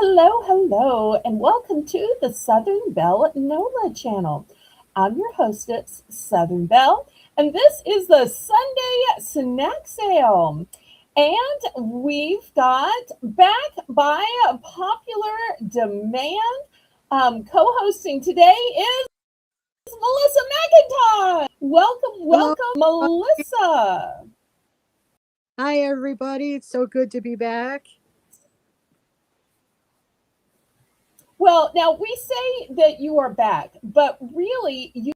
Hello, hello, and welcome to the Southern Belle NOLA channel. I'm your hostess, Southern Belle, and this is the Sunday snack sale. And we've got back by popular demand, co-hosting today is Melissa McIntyre. Welcome, Hello. welcome, Melissa. Hi, everybody. It's so good to be back. Well, now we say that you are back, but really you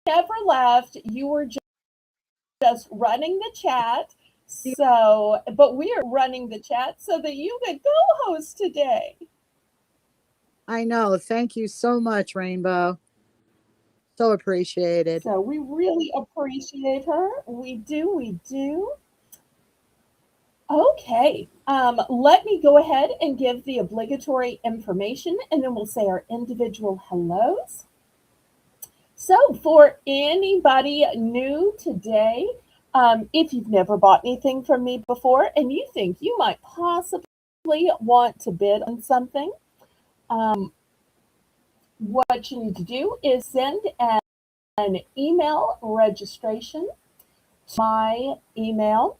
never left. You were just running the chat. So, but we are running the chat so that you could co-host today. I know. Thank you so much, Rainbow. So appreciated. So we really appreciate her. We do, we do. Okay, let me go ahead and give the obligatory information and then we'll say our individual hellos. So, for anybody new today, if you've never bought anything from me before and you think you might possibly want to bid on something, um, what you need to do is send an email registration to my email.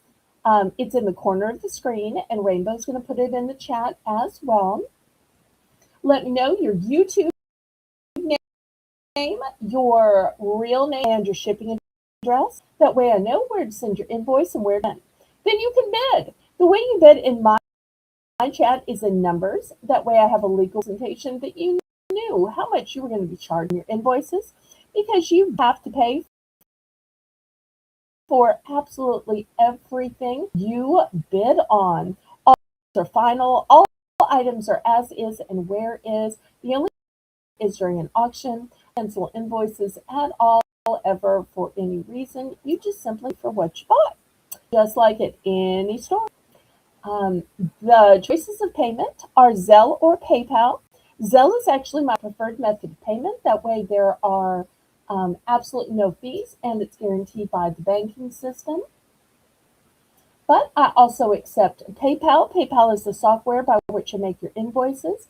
It's in the corner of the screen, and Rainbow's going to put it in the chat as well. Let me know your YouTube name, your real name, and your shipping address. That way I know where to send your invoice and where to send. Then you can bid. The way you bid in my chat is in numbers. That way I have a legal presentation that you knew how much you were going to be charging your invoices because you have to pay for absolutely everything you bid on. All are final. All items are as is and where is. The only is during an auction, cancel invoices at all ever for any reason. You just simply for what you bought, just like at any store. The choices of payment are Zelle or PayPal. Zelle is actually my preferred method of payment. That way, there are absolutely no fees and it's guaranteed by the banking system. But I also accept PayPal. PayPal is the software by which you make your invoices.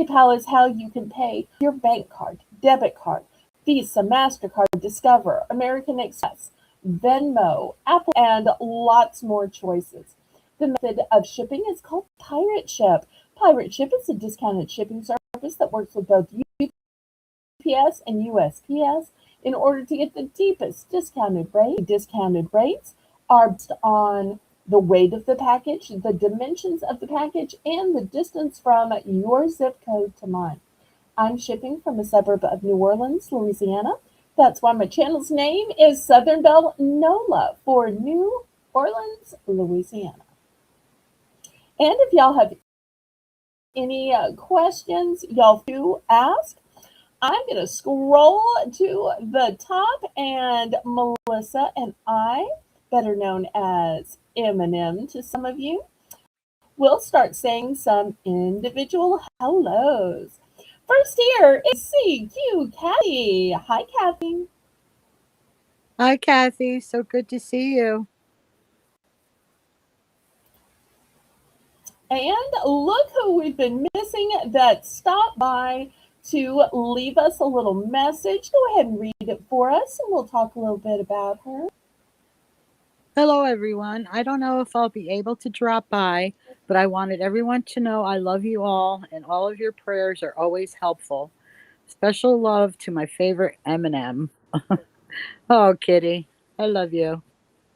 PayPal is how you can pay your bank card, debit card, Visa, MasterCard, Discover, American Express, Venmo, Apple, and lots more choices. The method of shipping is called Pirate Ship. Pirate Ship is a discounted shipping service that works with both UPS and USPS in order to get the deepest discounted rate. Discounted rates are based on the weight of the package, the dimensions of the package, and the distance from your zip code to mine. I'm shipping from a suburb of New Orleans, Louisiana. That's why my channel's name is Southern Belle NOLA for New Orleans, Louisiana. And if y'all have any questions, y'all do ask. I'm going to scroll to the top, and Melissa and I, better known as Eminem to some of you, will start saying some individual hellos. First here is CQ Kathy. Hi, Kathy. Hi, Kathy. So good to see you. And look who we've been missing that stopped by to leave us a little message. Go ahead and read it for us, and we'll talk a little bit about her. Hello, everyone. I don't know if I'll be able to drop by, but I wanted everyone to know I love you all, and all of your prayers are always helpful. Special love to my favorite Eminem. Oh, kitty. I love you.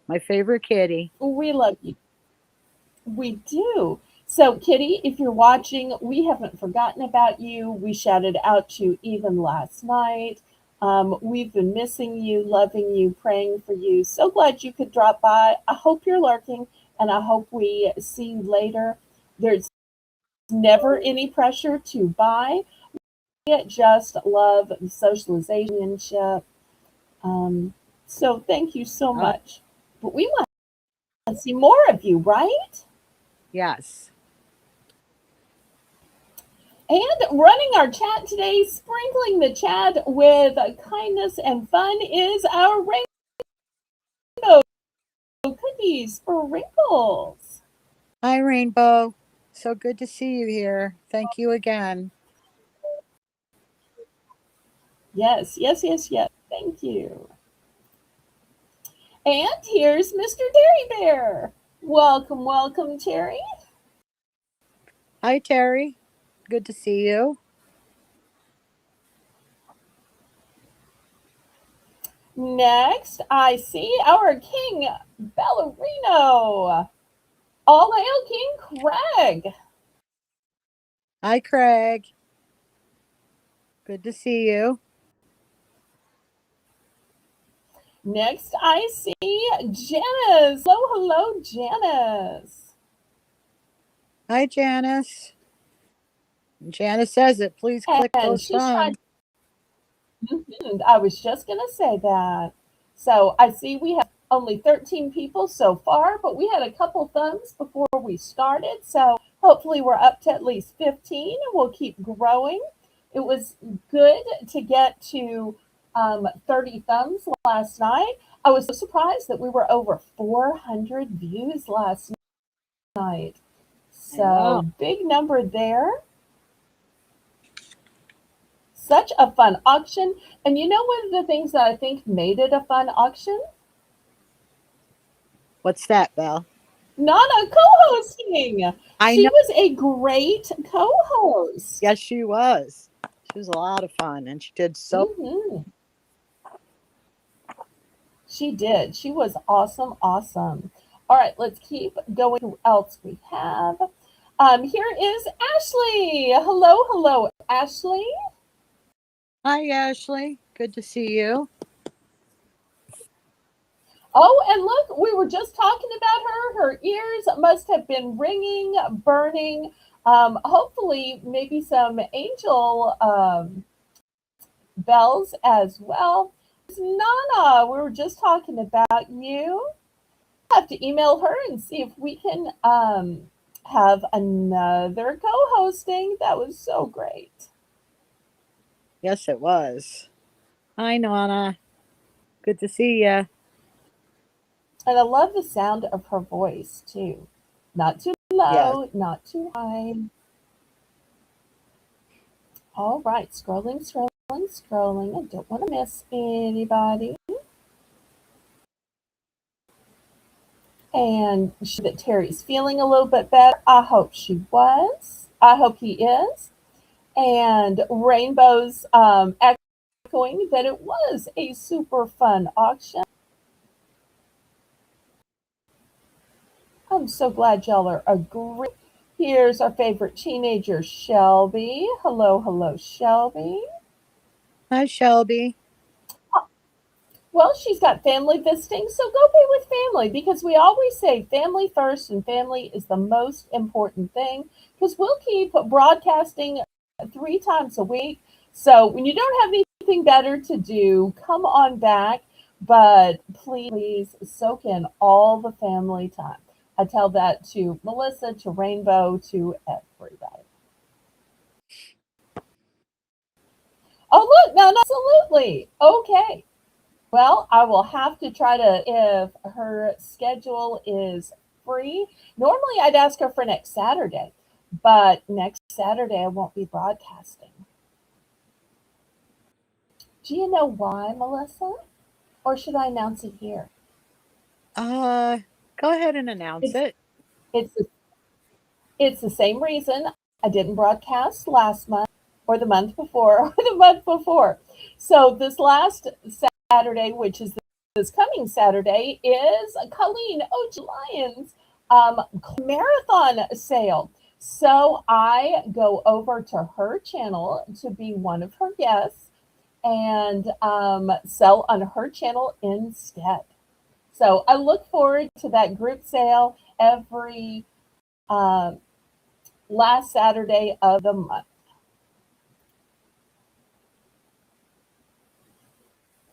My favorite kitty. We love you. We do. So, Kitty, if you're watching, we haven't forgotten about you. We shouted out to you even last night. We've been missing you, loving you, praying for you. So glad you could drop by. I hope you're lurking, and I hope we see you later. There's never any pressure to buy. We just love the socialization. So, thank you so Oh, much. But we want to see more of you, right? yes. And running our chat today, sprinkling the chat with kindness and fun, is our rainbow cookies for wrinkles. Hi, Rainbow. So good to see you here. Thank you again. Yes, yes, yes, yes. Thank you. And here's Mr. Terry Bear. Welcome, welcome, Terry. Hi, Terry. Good to see you. Next, I see our King Ballerino. All hail King Craig. Hi, Craig. Good to see you. Next, I see Janice. Hello, hello, Janice. Hi, Janice. Janice says it. Please click And those she's trying. thumbs. I was just going to say that. So I see we have only 13 people so far, but we had a couple thumbs before we started. So hopefully we're up to at least 15 and we'll keep growing. It was good to get to 30 thumbs last night. I was so surprised that we were over 400 views last night. I know. So big number there. Such a fun auction. And you know, one of the things that I think made it a fun auction? What's that, Belle? Nana co-hosting. I She know. was a great co-host. Yes, she was. She was a lot of fun, and she did so. Hmm. She did. She was awesome, awesome. All right, let's keep going. Who else we have? Here is Ashley. Hello, hello, Ashley. Hi, Ashley. Good to see you. Oh, and look, we were just talking about her. Her ears must have been ringing, burning. Hopefully, maybe some angel bells as well. Nana, we were just talking about you. I have to email her and see if we can have another co-hosting. That was so great. Yes, it was. Hi, Nana. Good to see you. And I love the sound of her voice too. Not too Yes. low, not too high. All right, scrolling, scrolling, scrolling. I don't want to miss anybody. And that Terry's feeling a little bit better. I hope she was. I hope he is. And Rainbow's echoing that it was a super fun auction. I'm so glad y'all are agreeing. Here's our favorite teenager, Shelby. Hello, hello, Shelby. Hi, Shelby. Well, she's got family visiting, so go be with family because we always say family first and family is the most important thing because we'll keep broadcasting 3 times a week. So when you don't have anything better to do, come on back, but please soak in all the family time. I tell that to Melissa, to Rainbow, to everybody. Oh, look, no, absolutely. Okay. Well, I will have to try to, if her schedule is free. Normally, I'd ask her for next Saturday, but next Saturday I won't be broadcasting. Do you know why, Melissa? Or should I announce it here? Uh, Go ahead and announce It's it. it's it's the same reason I didn't broadcast last month or the month before or the month before. So this last Saturday, which is this coming Saturday, is Colleen O'Lyon's marathon sale. So I go over to her channel to be one of her guests and sell on her channel instead. So I look forward to that group sale every um, last Saturday of the month.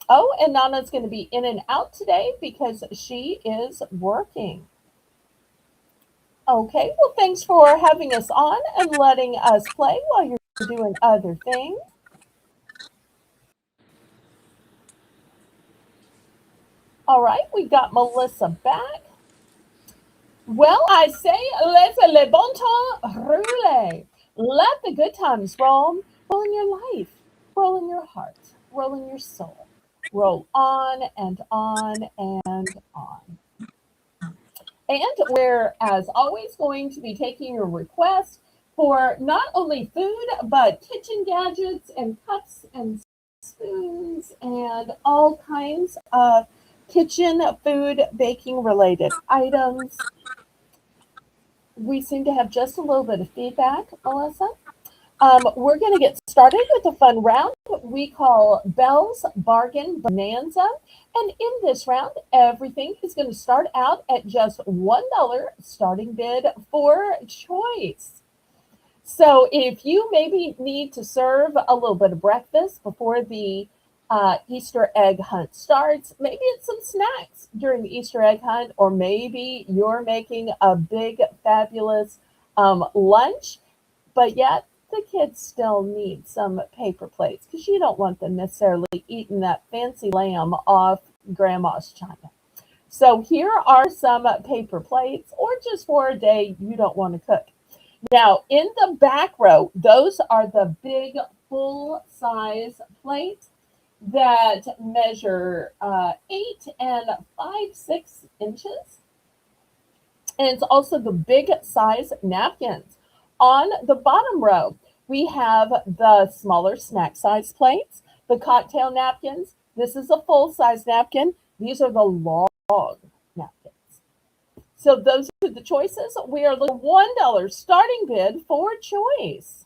Oh, and Nana's going to be in and out today because she is working. Okay, well, thanks for having us on and letting us play while you're doing other things. All right, we got Melissa back. Well, I say, laissez le bon temps rouler. Let the good times roll. Roll in your life, roll in your heart, roll in your soul. Roll on and on and on. And we're, as always, going to be taking your requests for not only food, but kitchen gadgets and cups and spoons and all kinds of kitchen, food, baking related items. We seem to have just a little bit of feedback, Melissa. We're going to get started with a fun round we call Belle's Bargain Bonanza. And in this round, everything is going to start out at just $1 starting bid for choice. So if you maybe need to serve a little bit of breakfast before the Easter egg hunt starts, maybe it's some snacks during the Easter egg hunt, or maybe you're making a big, fabulous lunch, but yet the kids still need some paper plates because you don't want them necessarily eating that fancy lamb off grandma's china. So here are some paper plates, or just for a day you don't want to cook. Now, in the back row, those are the big full size plates that measure 8 and 5/6 inches. And it's also the big size napkins. On the bottom row, we have the smaller snack size plates, the cocktail napkins. This is a full size napkin. These are the long napkins. So those are the choices. We are looking at $1 starting bid for choice.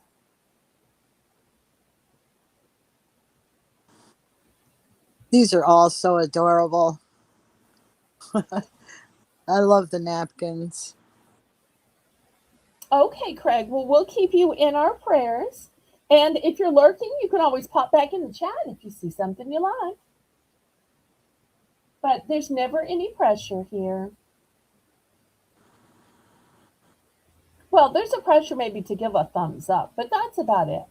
These are all so adorable. I love the napkins. Okay, Craig. Well, we'll keep you in our prayers. And if you're lurking, you can always pop back in the chat if you see something you like. But there's never any pressure here. Well, there's a pressure maybe to give a thumbs up, but that's about it.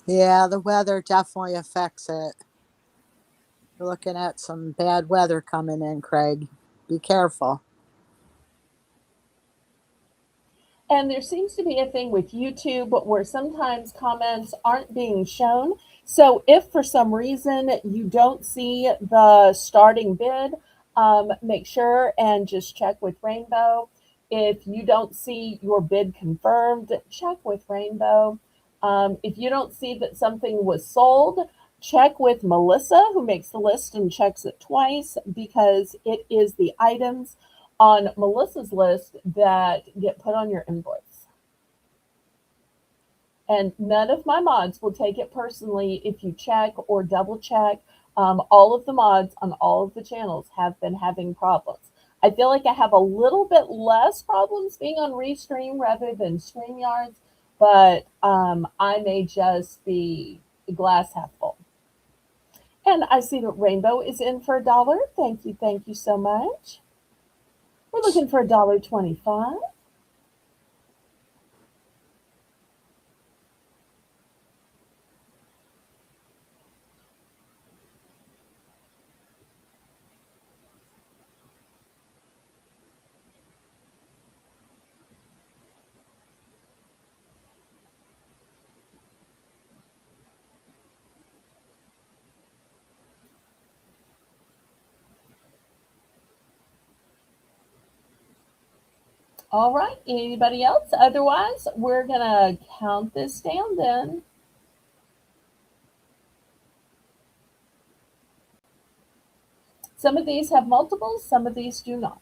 Yeah, the weather definitely affects it. You're looking at some bad weather coming in, Craig. Be careful. And there seems to be a thing with YouTube where sometimes comments aren't being shown. So if for some reason you don't see the starting bid, make sure and just check with Rainbow. If you don't see your bid confirmed, check with Rainbow. If you don't see that something was sold, check with Melissa, who makes the list and checks it twice, because it is the items on Melissa's list that get put on your invoice. And none of my mods will take it personally if you check or double check. All of the mods on all of the channels have been having problems. I feel like I have a little bit less problems being on Restream rather than StreamYards, but I may just be glass half full. And I see that Rainbow is in for $1. Thank you so much. We're looking for $1.25. All right. Anybody else? Otherwise, we're going to count this down then. Some of these have multiples, some of these do not.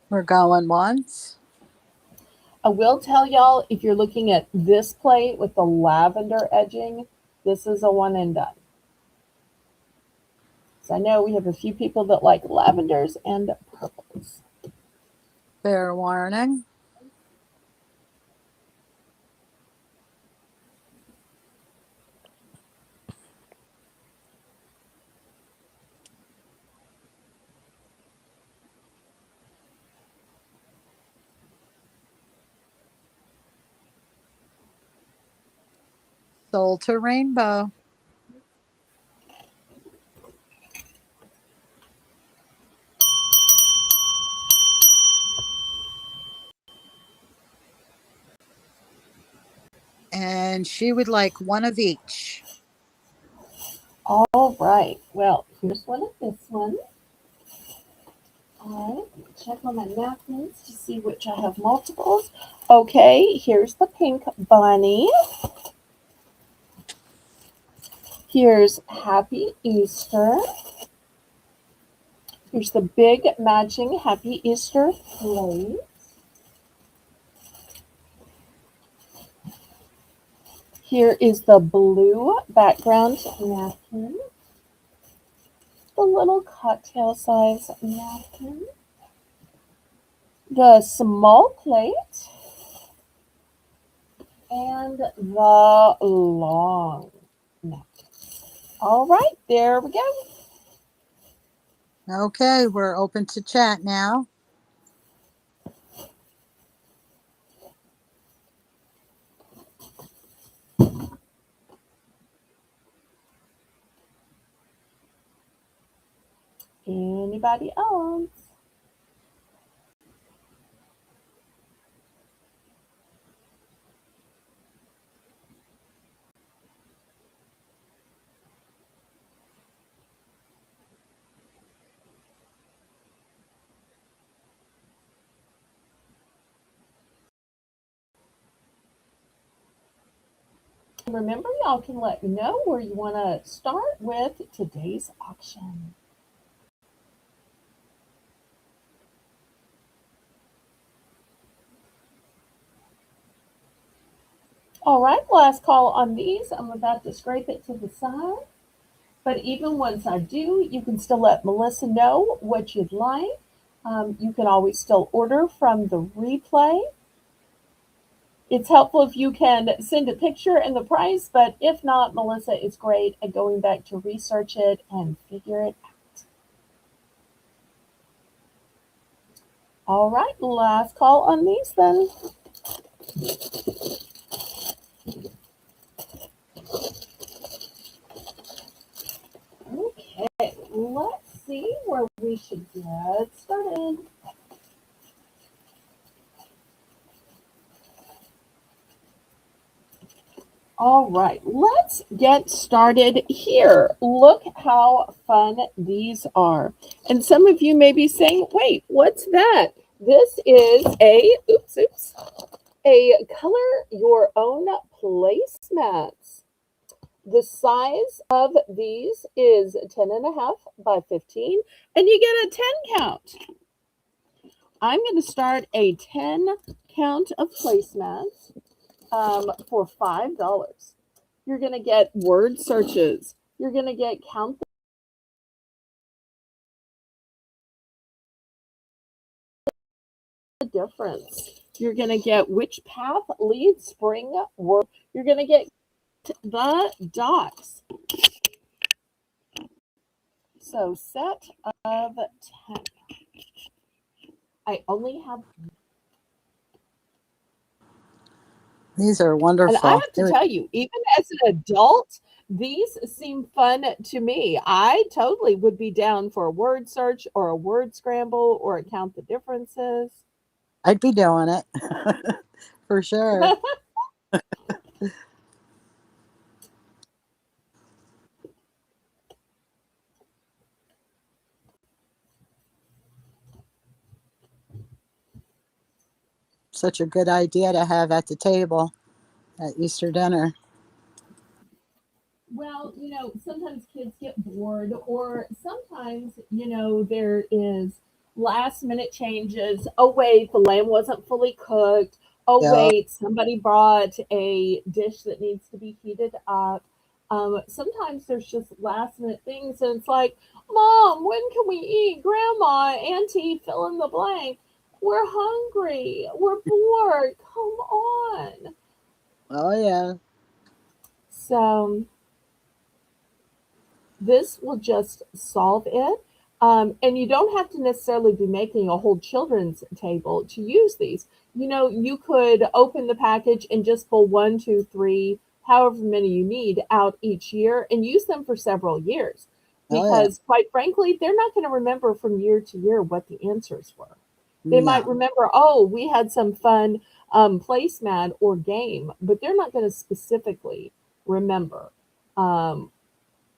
We're going once. I will tell y'all, if you're looking at this plate with the lavender edging, this is a one and done. So I know we have a few people that like lavenders and purples. Fair warning. Soul to rainbow. and she would like one of each. All right. Well, here's one of this one. All right. Check on my napkins to see which I have multiples. Okay. Here's the pink bunny. Here's Happy Easter. Here's the big matching Happy Easter plate. Here is the blue background napkin. The little cocktail size napkin. The small plate. And the long napkin. All right, there we go. Okay, we're open to chat now. Anybody else? Remember, y'all can let me know where you want to start with today's auction. All right, last call on these. I'm about to scrape it to the side. But even once I do, you can still let Melissa know what you'd like. You can always still order from the replay. It's helpful if you can send a picture and the price, but if not, Melissa is great at going back to research it and figure it out. All right, last call on these then. Okay, let's see where we should get started. All right, let's get started here. Look how fun these are. And some of you may be saying, wait, what's that? This is a color your own placemats. The size of these is 10.5 by 15, and you get a 10 count. I'm going to start a 10 count of placemats for $5. You're going to get word searches. You're going to get count the difference. You're going to get which path leads spring word. You're going to get the dots. So set of 10. I only have, These are and I wonderful. have to tell you, even as an adult, these seem fun to me. I totally would be down for a word search or a word scramble or a count the differences. I'd be doing it for sure. Such a good idea to have at the table at Easter dinner. Well, sometimes kids get bored, or sometimes, there is last minute changes. Oh, wait, the lamb wasn't fully cooked. Oh, Yeah. wait, somebody brought a dish that needs to be heated up. Sometimes there's just last minute things, and it's like, Mom, when can we eat? Grandma, Auntie, fill in the blank. We're hungry. We're bored. Come on. Oh yeah. So, this will just solve it. And you don't have to necessarily be making a whole children's table to use these. You could open the package and just pull one, two, three, however many you need out each year and use them for several years. Oh yeah. Because, quite frankly, they're not going to remember from year to year what the answers were. They might No. remember, oh, we had some fun placemat or game, but they're not going to specifically remember um,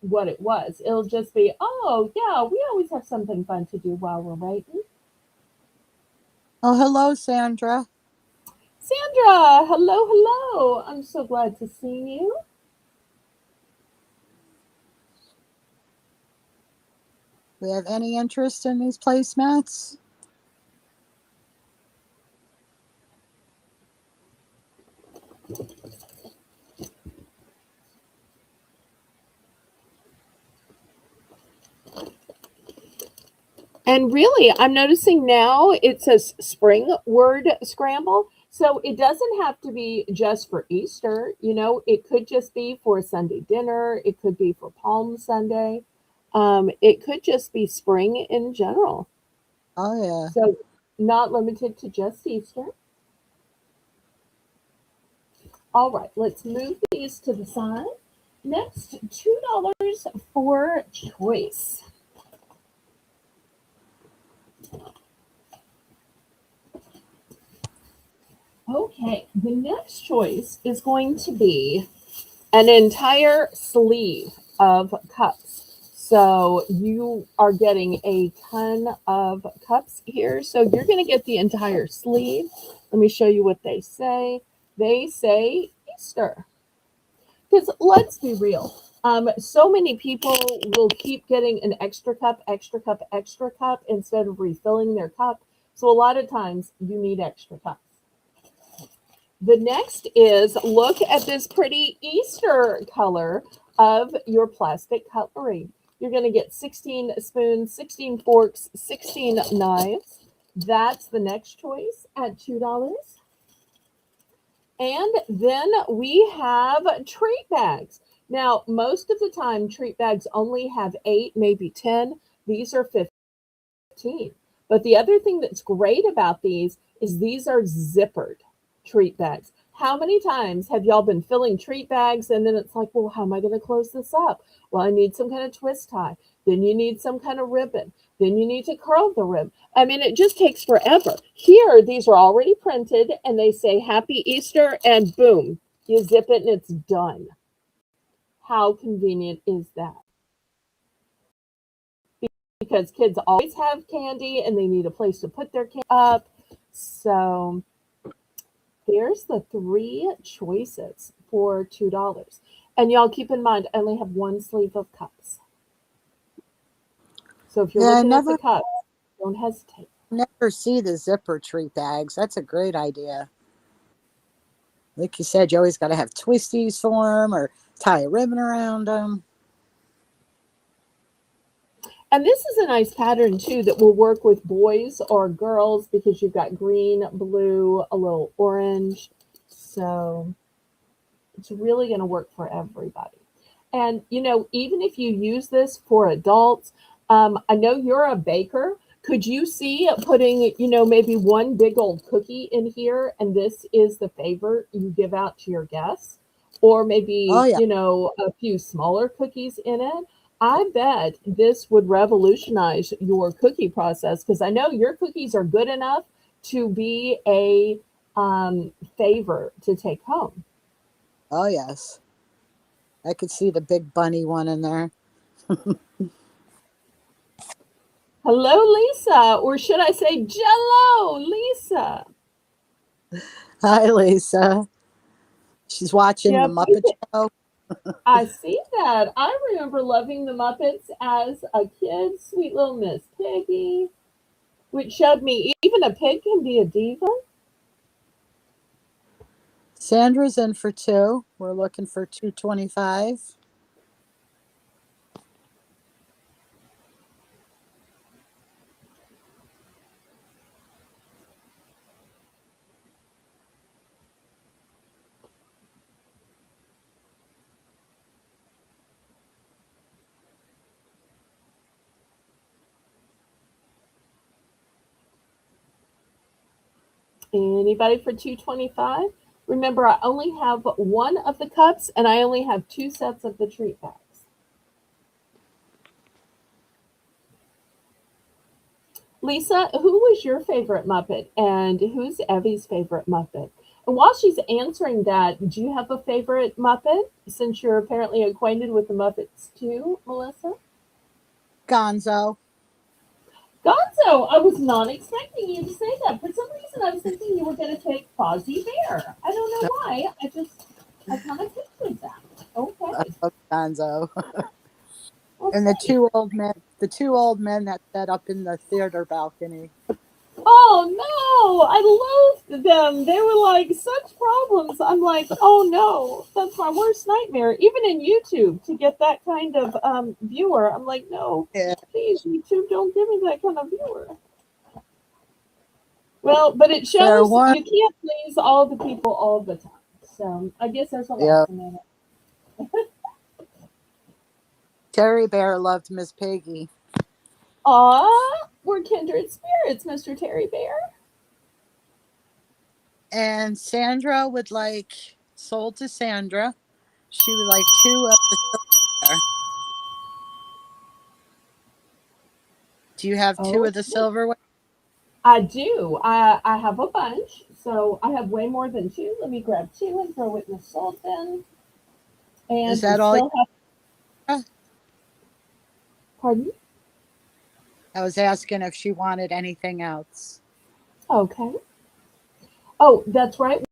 what it was. It'll just be, oh, yeah, we always have something fun to do while we're waiting. Oh, hello, Sandra. Sandra, hello, hello. I'm so glad to see you. We have any interest in these placemats? And really, I'm noticing now it says spring word scramble. So it doesn't have to be just for Easter. It could just be for a Sunday dinner. It could be for Palm Sunday. It could just be spring in general. Oh, yeah. So not limited to just Easter. All right, let's move these to the side. Next, $2 for choice. Okay, the next choice is going to be an entire sleeve of cups. So you are getting a ton of cups here. So you're going to get the entire sleeve. Let me show you what they say. They say Easter. Because let's be real. So many people will keep getting an extra cup, extra cup, extra cup instead of refilling their cup. So a lot of times you need extra cups. The next is look at this pretty Easter color of your plastic cutlery. You're going to get 16 spoons, 16 forks, 16 knives. That's the next choice at $2. And then we have treat bags. Now, most of the time, treat bags only have 8, maybe 10. These are 15. But the other thing that's great about these are zippered treat bags. How many times have y'all been filling treat bags and then it's like, well, how am I going to close this up? Well, I need some kind of twist tie. Then you need some kind of ribbon. Then you need to curl the ribbon. I mean, it just takes forever. Here, these are already printed and they say Happy Easter and boom, you zip it and it's done. How convenient is that? Because kids always have candy and they need a place to put their candy up. So there's the three choices for $2. And y'all keep in mind, I only have one sleeve of cups. So if you're Yeah, I looking at the never cups, don't hesitate. never see the zipper treat bags. That's a great idea. Like you said, you always got to have twisties for them or tie a ribbon around them. And this is a nice pattern too that will work with boys or girls because you've got green, blue, a little orange. So it's really going to work for everybody. And, even if you use this for adults, I know you're a baker. Could you see putting, maybe one big old cookie in here and this is the favor you give out to your guests? Or Oh, maybe, yeah. a few smaller cookies in it? I bet this would revolutionize your cookie process because I know your cookies are good enough to be a favor to take home. Oh, yes. I could see the big bunny one in there. Hello, Lisa, or should I say Jello, Lisa? Hi, Lisa. She's watching the Yep, Muppet Show. I see that. I remember loving the Muppets as a kid. Sweet little Miss Piggy, which showed me even a pig can be a diva. Sandra's in for two. We're looking for 225. Anybody for 225? Remember, I only have one of the cups and I only have two sets of the treat bags. Lisa, who was your favorite Muppet and who's Evie's favorite Muppet? And while she's answering that, do you have a favorite Muppet? Since you're apparently acquainted with the Muppets too, Melissa? Gonzo. Gonzo, I was not expecting you to say that. For some reason, I was thinking you were going to take Fozzie Bear. I don't know why. I kind of pictured that. I Okay. love Gonzo. And Okay. the two old men that sat up in the theater balcony. Oh no, I loathed them. They were like such problems. I'm like, oh no, that's my worst nightmare. Even in YouTube, to get that kind of viewer, I'm like, no, Yeah. please, YouTube, don't give me that kind of viewer. Well, but it There shows one. you can't please all the people all the time. So I guess there's a Yeah. lesson in it. Terry Bear loved Miss Piggy. Aw, we're kindred spirits, Mr. Terry Bear. And Sandra would like sold to Sandra. She would like two of the silverware. Do you have two Oh, of the silverware? I do. I have a bunch, so I have way more than two. Let me grab two and throw it in the salt bin. Is And we that all you still have, have? pardon? I was asking if she wanted anything else. Okay. Oh, that's right.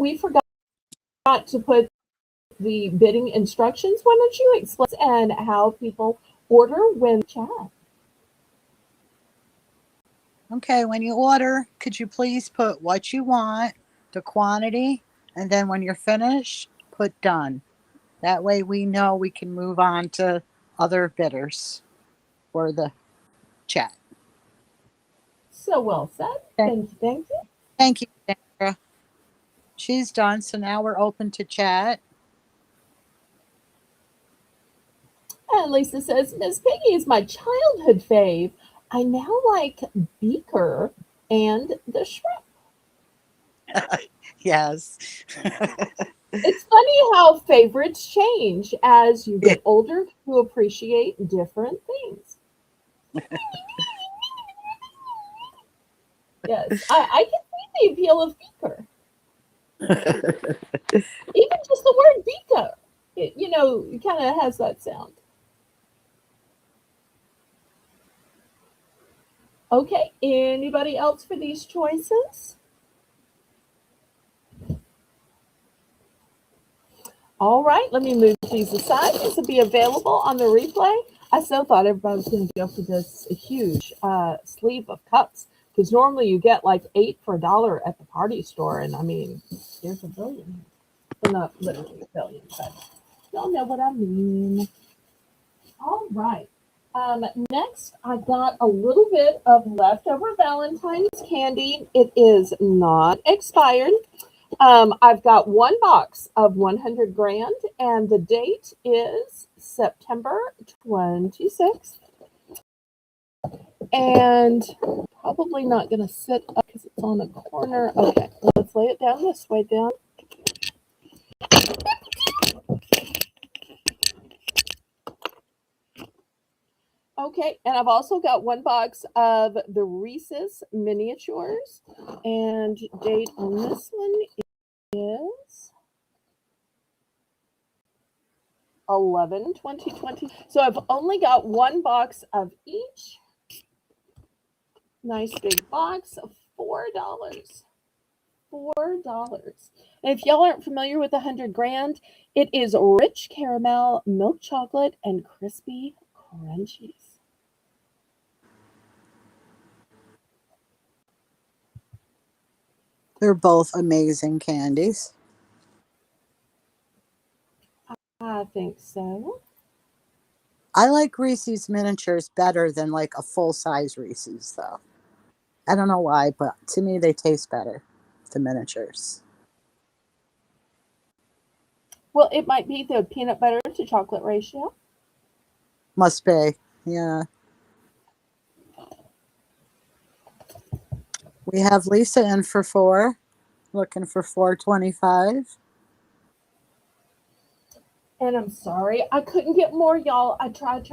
We forgot to put the bidding instructions. Why don't you explain and how people order when chat? Okay, when you order, could you please put what you want, the quantity, and then when you're finished, put done. That way we know we can move on to other bidders for the chat. So well said. Thank, Thank you. Thank you. thank you, Sandra. She's done, so now we're open to chat. And Lisa says, Miss Piggy is my childhood fave. I now like Beaker and the Shrimp. Yes. It's funny how favorites change as you Yeah. get older to appreciate different things. Yes, I can see the appeal of Beaker. Even just the word Beaker, it kind of has that sound. Okay, anybody else for these choices? All right, let me move these aside. These will be available on the replay. I so thought everybody was going to go for this huge sleeve of cups because normally you get like 8 for $1 at the party store, and I mean, there's a billion. Well, not literally a billion, but y'all know what I mean. All right. Next, I got a little bit of leftover Valentine's candy. It is not expired. I've got one box of 100 grand, and the date is September 26th. And probably not going to sit up because it's on a corner. Okay, let's lay it down this way then. Okay, and I've also got one box of the Reese's miniatures, and date on this one is 11/2020. So I've only got one box of each. Nice big box of $4. $4. And if y'all aren't familiar with 100 grand, it is rich caramel, milk chocolate, and crispy crunchies. They're both amazing candies. I think so. I like Reese's miniatures better than like a full size Reese's, though. I don't know why, but to me they taste better, the miniatures. Well, it might be the peanut butter to chocolate ratio. Must be. Yeah. We have Lisa in for 4, looking for 425. And I'm sorry, I couldn't get more, y'all. I tried.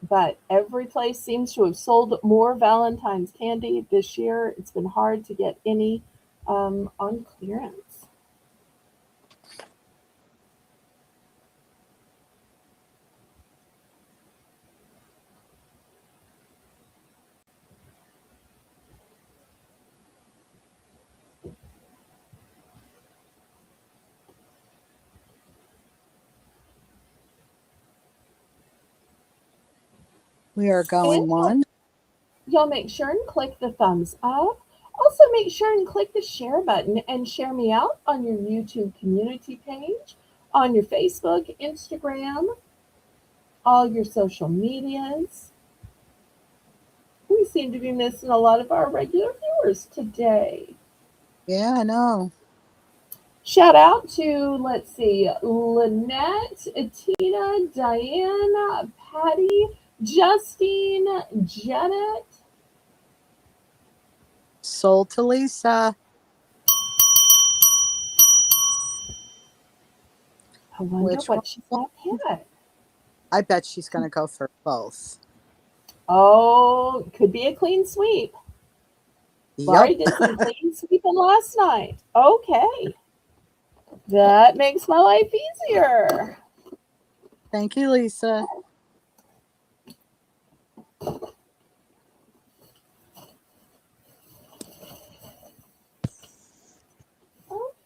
but every place seems to have sold more Valentine's candy this year. It's been hard to get any on clearance. We are And going one. y'all make sure and click the thumbs up. Also, make sure and click the share button and share me out on your YouTube community page, on your Facebook, Instagram, all your social medias. We seem to be missing a lot of our regular viewers today. Yeah, I know. Shout out to, let's see, Lynette, Tina, Diana, Patty, Justine, Janet. Sold to Lisa. I wonder Which one? what she's going to pick. I bet she's going to go for both. Oh, could be a clean sweep. Yup. Laurie did some clean sweeping last night. Okay. That makes my life easier. Thank you, Lisa.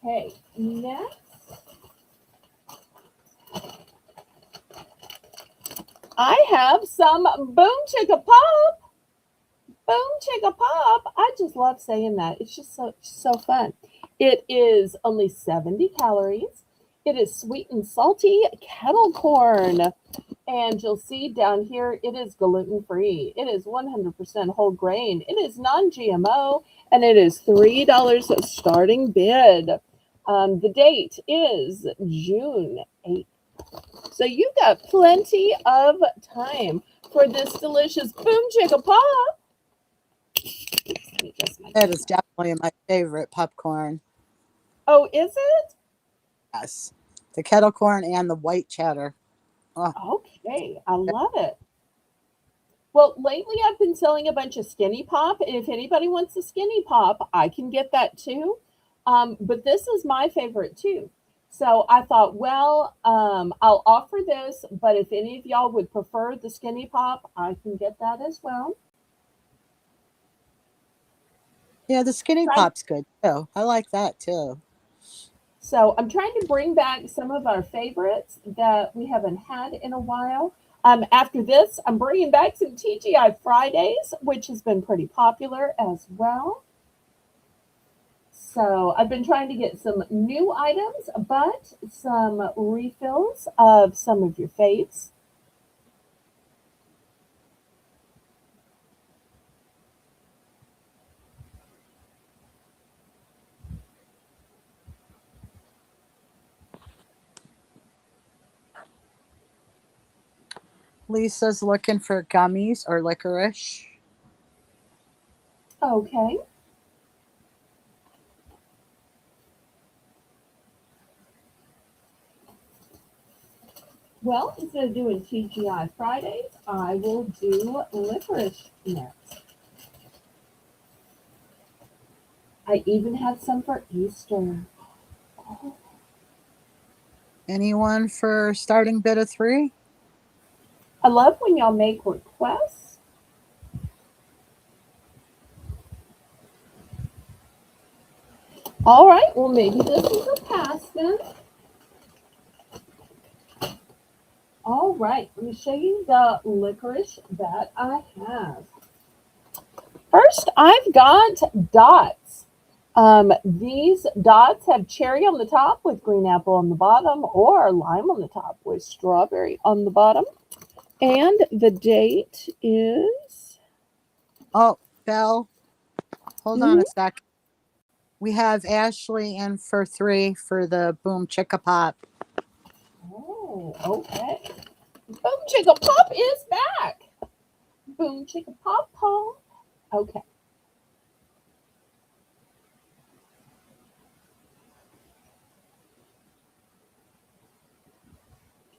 Okay, next. I have some Boom Chicka Pop. Boom Chicka Pop. I just love saying that. It's just so fun. It is only 70 calories. It is sweet and salty kettle corn. And you'll see down here, it is gluten free. It is 100% whole grain. It is non GMO, and it is $3 starting bid. The date is June 8th. So you've got plenty of time for this delicious Boom Chicka Pop. Let me adjust my That is camera. definitely my favorite popcorn. Oh, is it? Yes. The kettle corn and the white cheddar. Oh, Okay, I love it. Well, lately I've been selling a bunch of Skinny Pop, and if anybody wants a Skinny Pop, I can get that too. But this is my favorite too. So I thought, well, I'll offer this, but if any of y'all would prefer the Skinny Pop, I can get that as well. yeah, the skinny Trying, pop's good too. I like that too. so I'm trying to bring back some of our favorites that we haven't had in a while. After this, I'm bringing back some TGI Fridays, which has been pretty popular as well. So I've been trying to get some new items, but some refills of some of your faves. Lisa's looking for gummies or licorice. Okay. Well, instead of doing TGI Fridays, I will do licorice next. I even had some for Easter. Oh, Anyone for starting bid of 3? I love when y'all make requests. All right, well, maybe this is a pass then. All right, let me show you the licorice that I have. First, I've got dots. These dots have cherry on the top with green apple on the bottom, or lime on the top with strawberry on the bottom. And the date is. Oh, Belle, hold on Mhm. a sec. We have Ashley in for 3 for the Boom Chicka Pop. Oh, okay. Boom Chicka Pop is back. Boom Chicka Pop Pop. Okay.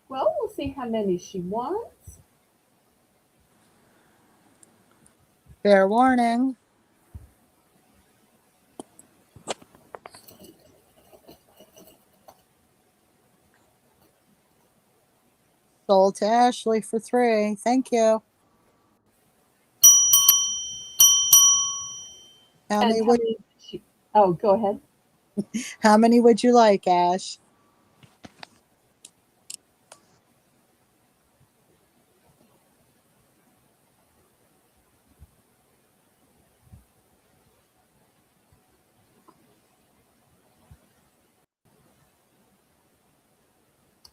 Well, we'll see how many she wants. Fair warning. Sold to Ashley for 3. Thank you. How And many how would many? Oh, go ahead. how many would you like, Ash?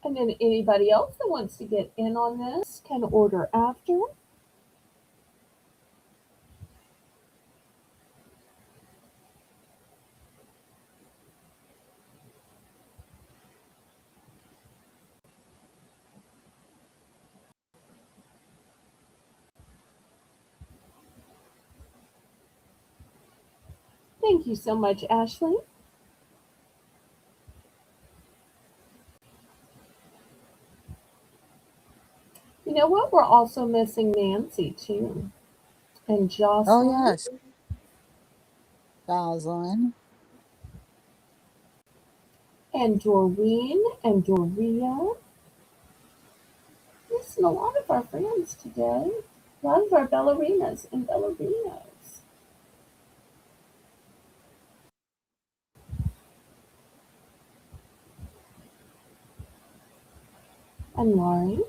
And then anybody else that wants to get in on this can order after. Thank you so much, Ashley. You know what? We're also missing Nancy too, and Oh Jocelyn, yes. Jocelyn. and Doreen, and Doria. Missing a lot of our friends today. A lot of our ballerinas and ballerinos. And Laurie.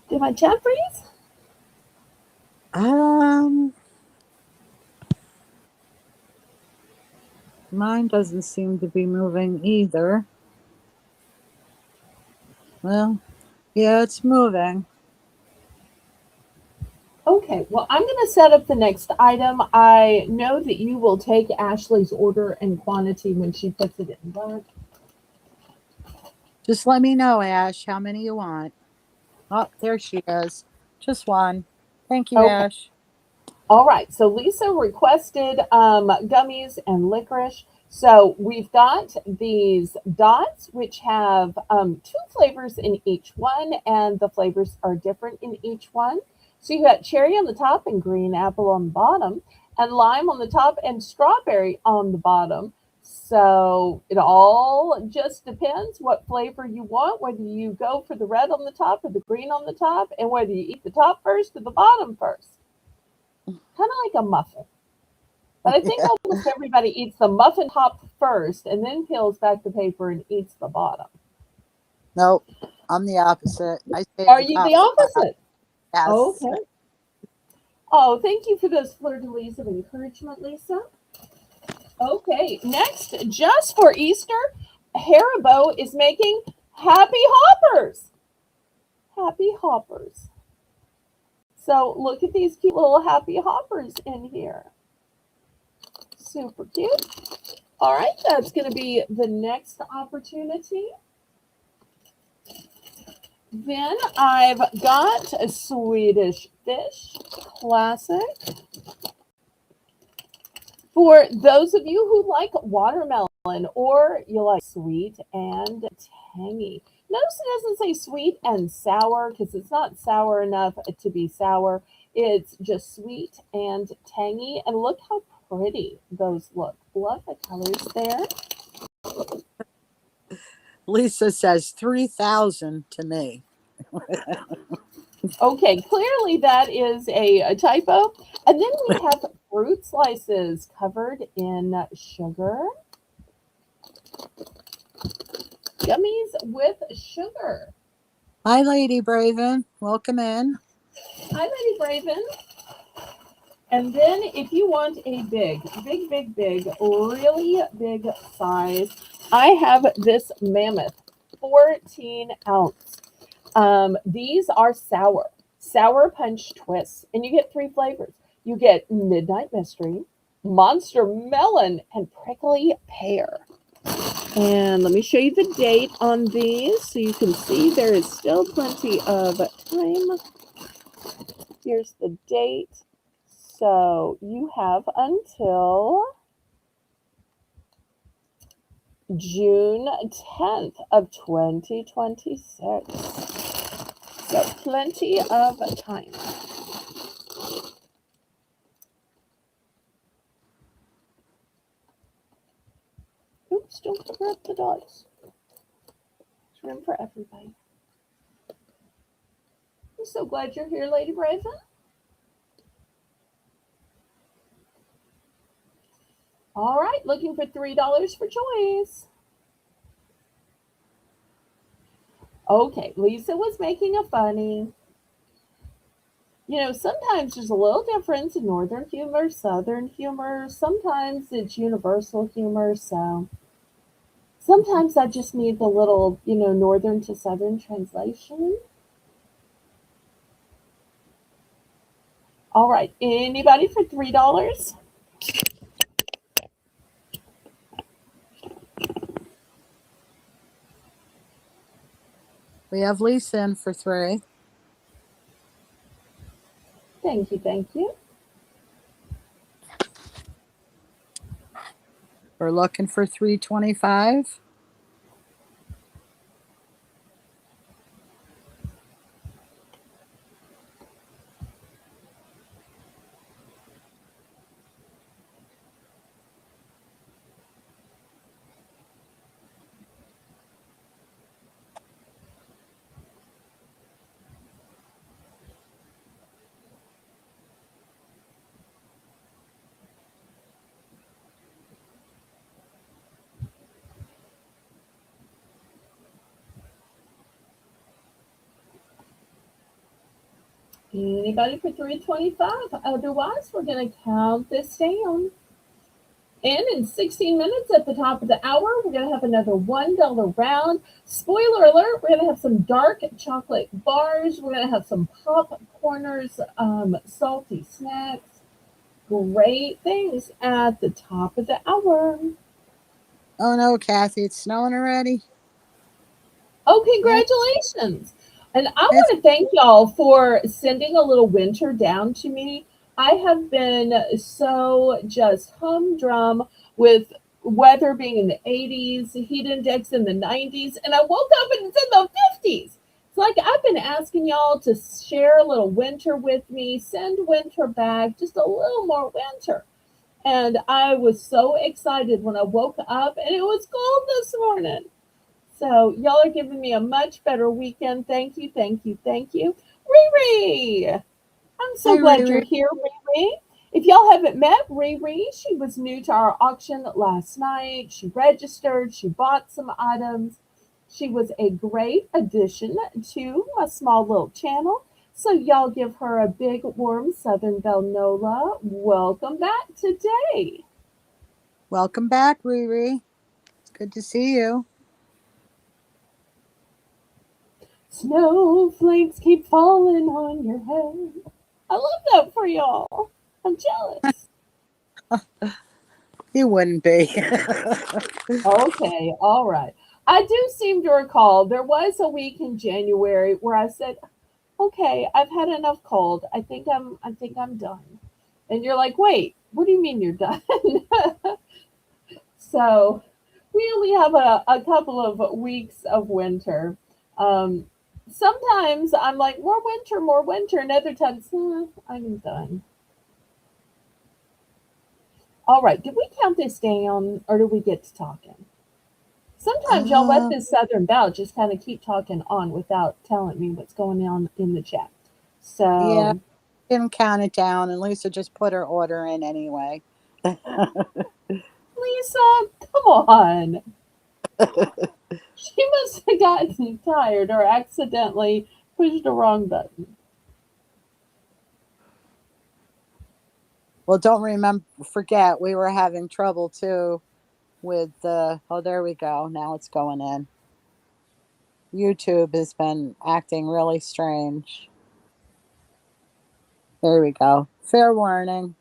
Did my chat freeze? Um Mine doesn't seem to be moving either. Well, yeah, it's moving. Okay, well, I'm going to set up the next item. I know that you will take Ashley's order and quantity when she puts it in bulk. Just let me know, Ash, how many you want. Oh, there she is. Just one. Thank you, Okay. Ash. All right, so Lisa requested gummies and licorice. So we've got these dots, which have 2 flavors in each one, and the flavors are different in each one. So you got cherry on the top and green apple on the bottom, and lime on the top and strawberry on the bottom. So it all just depends what flavor you want, whether you go for the red on the top or the green on the top, and whether you eat the top first or the bottom first. Kind of like a muffin. But I think almost everybody eats the muffin top first and then peels back the paper and eats the bottom. Nope, I'm the opposite. I save Are the you top the for last. opposite? Yes. Okay. Oh, thank you for those fleur-de-lis of encouragement, Lisa. Okay, next, just for Easter, Haribo is making Happy Hoppers. Happy Hoppers. So look at these cute little Happy Hoppers in here. Super cute. All right, that's going to be the next opportunity. Then I've got a Swedish fish classic. For those of you who like watermelon or you like sweet and tangy. Notice it doesn't say sweet and sour because it's not sour enough to be sour. It's just sweet and tangy. And look how pretty those look. Love the colors there. Lisa says 3,000 to me. Okay, clearly that is a typo. And then we have fruit slices covered in sugar. Gummies with sugar. Hi, Lady Braven. Welcome in. Hi, Lady Braven. And then if you want a big, really big size, I have this mammoth 14 ounce. These are sour punch twists, and you get 3 flavors. You get Midnight Mystery, Monster Melon, and Prickly Pear. And let me show you the date on these so you can see there is still plenty of time. Here's the date. So you have until June 10th of 2026. So plenty of time. Oops, don't forget the dogs. There's room for everybody. I'm so glad you're here, Lady Brazen. All right, looking for $3 for choice. Okay, Lisa was making a funny. You know, sometimes there's a little difference in northern humor, southern humor. Sometimes it's universal humor. So sometimes I just need the little, northern to southern translation. All right, anybody for $3? We have Lisa in for 3. Thank you, thank you. We're looking for 325. Anybody for 325? Otherwise, we're going to count this down. And in 16 minutes at the top of the hour, we're going to have another $1 round. Spoiler alert, we're going to have some dark chocolate bars. We're going to have some popcorners, salty snacks. Great things at the top of the hour. Oh no, Kathy, it's snowing already. Oh, Yeah, congratulations. And I it's want to thank y'all for sending a little winter down to me. I have been so just humdrum with weather being in the 80s, heat index in the 90s, and I woke up and it's in the 50s. It's like I've been asking y'all to share a little winter with me, send winter back, just a little more winter. And I was so excited when I woke up and it was cold this morning. So y'all are giving me a much better weekend. Thank you, thank you, thank you. Riri, I'm so hi glad you're Riri. here, Riri. If y'all haven't met Riri, she was new to our auction last night. She registered, she bought some items. She was a great addition to my small little channel. So y'all give her a big warm Southern Belle Nola. Welcome back today. Welcome back, Riri. It's good to see you. Snowflakes keep falling on your head. I love that for y'all. I'm jealous. You wouldn't be. Okay, all right. I do seem to recall there was a week in January where I said, "Okay, I've had enough cold. I think I'm done." And you're like, "Wait, what do you mean you're done?" So we only have a couple of weeks of winter. Um, Sometimes I'm like, more winter, and other times, I'm done. All right, did we count this down or do we get to talking? Sometimes y'all let uh, this Southern Belle just kind of keep talking on without telling me what's going on in the chat. yeah, So, didn't count it down, and Lisa just put her order in anyway. Lisa, come on. She must have gotten tired or accidentally pushed the wrong button. Well, don't forget, we were having trouble too with the. Oh, there we go. Now it's going in. YouTube has been acting really strange. There we go. Fair warning.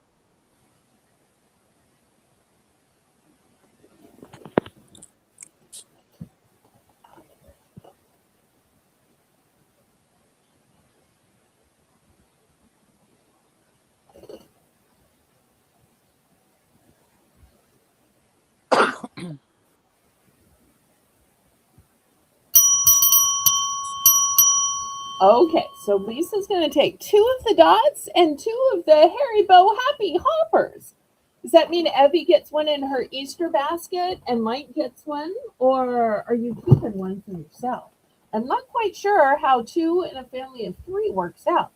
Okay, so Lisa's going to take two of the dots and two of the Haribo Happy Hoppers. Does that mean Evie gets one in her Easter basket and Mike gets one? Or are you keeping one for yourself? I'm not quite sure how two in a family of three works out,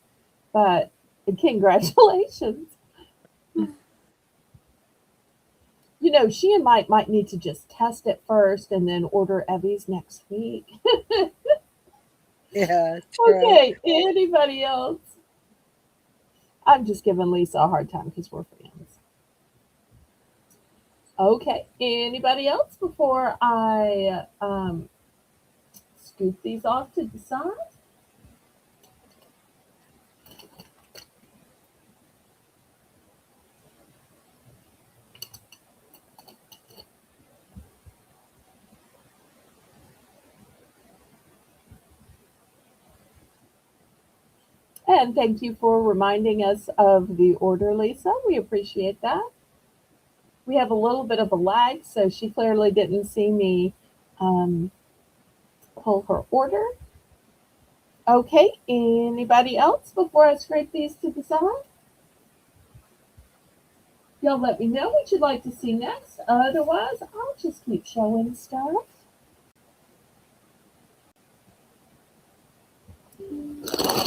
but congratulations. You know, she and Mike might need to just test it first and then order Evie's next week. Yeah, true. Okay, anybody else? I'm just giving Lisa a hard time because we're friends. Okay, anybody else before I scoop these off to the side? And thank you for reminding us of the order, Lisa. We appreciate that. We have a little bit of a lag, so she clearly didn't see me um, pull her order. Okay, anybody else before I scrape these to the side? Y'all let me know what you'd like to see next. Otherwise, I'll just keep showing stuff.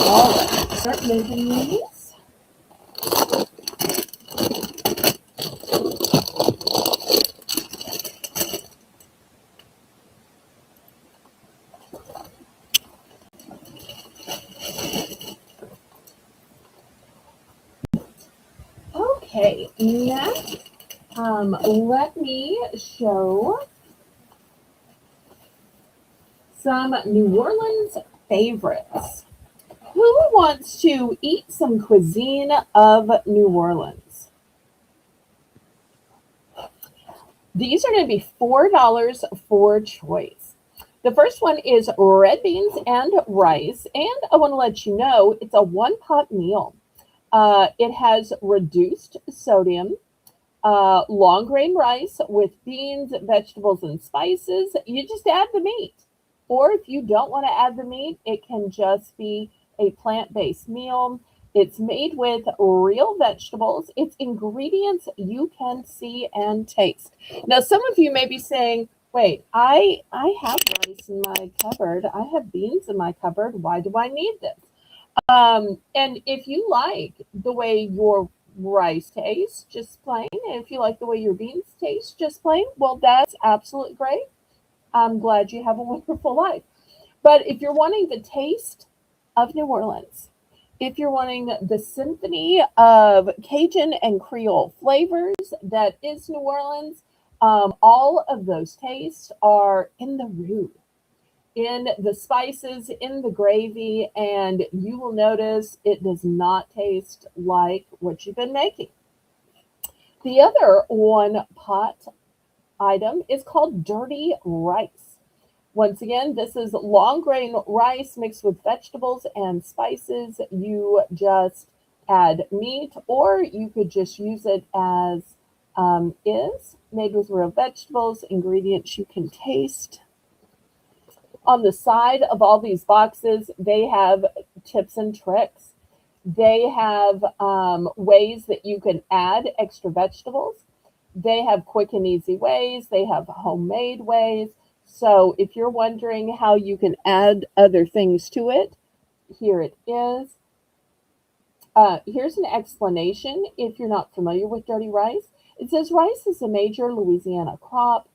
All right, start moving these. Okay, next, let me show some New Orleans favorites. Who wants to eat some cuisine of New Orleans? These are going to be $4 for choice. The first one is red beans and rice, and I want to let you know it's a one pot meal. It has reduced sodium, long grain rice with beans, vegetables, and spices. You just add the meat. Or if you don't want to add the meat, it can just be a plant based meal. It's made with real vegetables. It's ingredients you can see and taste. Now, some of you may be saying, wait, I have rice in my cupboard. I have beans in my cupboard. Why do I need this? And if you like the way your rice tastes, just plain, and if you like the way your beans taste, just plain, well, that's absolutely great. I'm glad you have a wonderful life. But if you're wanting the taste of New Orleans, if you're wanting the symphony of Cajun and Creole flavors that is New Orleans, all of those tastes are in the roux, in the spices, in the gravy, and you will notice it does not taste like what you've been making. The other one pot item is called dirty rice. Once again, this is long grain rice mixed with vegetables and spices. You just add meat, or you could just use it as is, made with real vegetables, ingredients you can taste. On the side of all these boxes, they have tips and tricks. They have ways that you can add extra vegetables. They have quick and easy ways. They have homemade ways. So if you're wondering how you can add other things to it, here it is. Here's an explanation if you're not familiar with dirty rice. It says rice is a major Louisiana crop,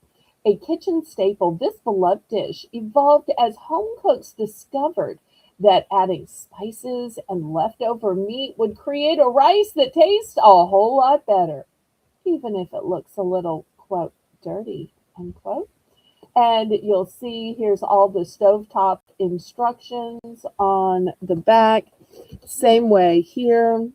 a kitchen staple. This beloved dish evolved as home cooks discovered that adding spices and leftover meat would create a rice that tastes a whole lot better, even if it looks a little, quote, dirty, unquote. And you'll see here's all the stovetop instructions on the back. Same way here.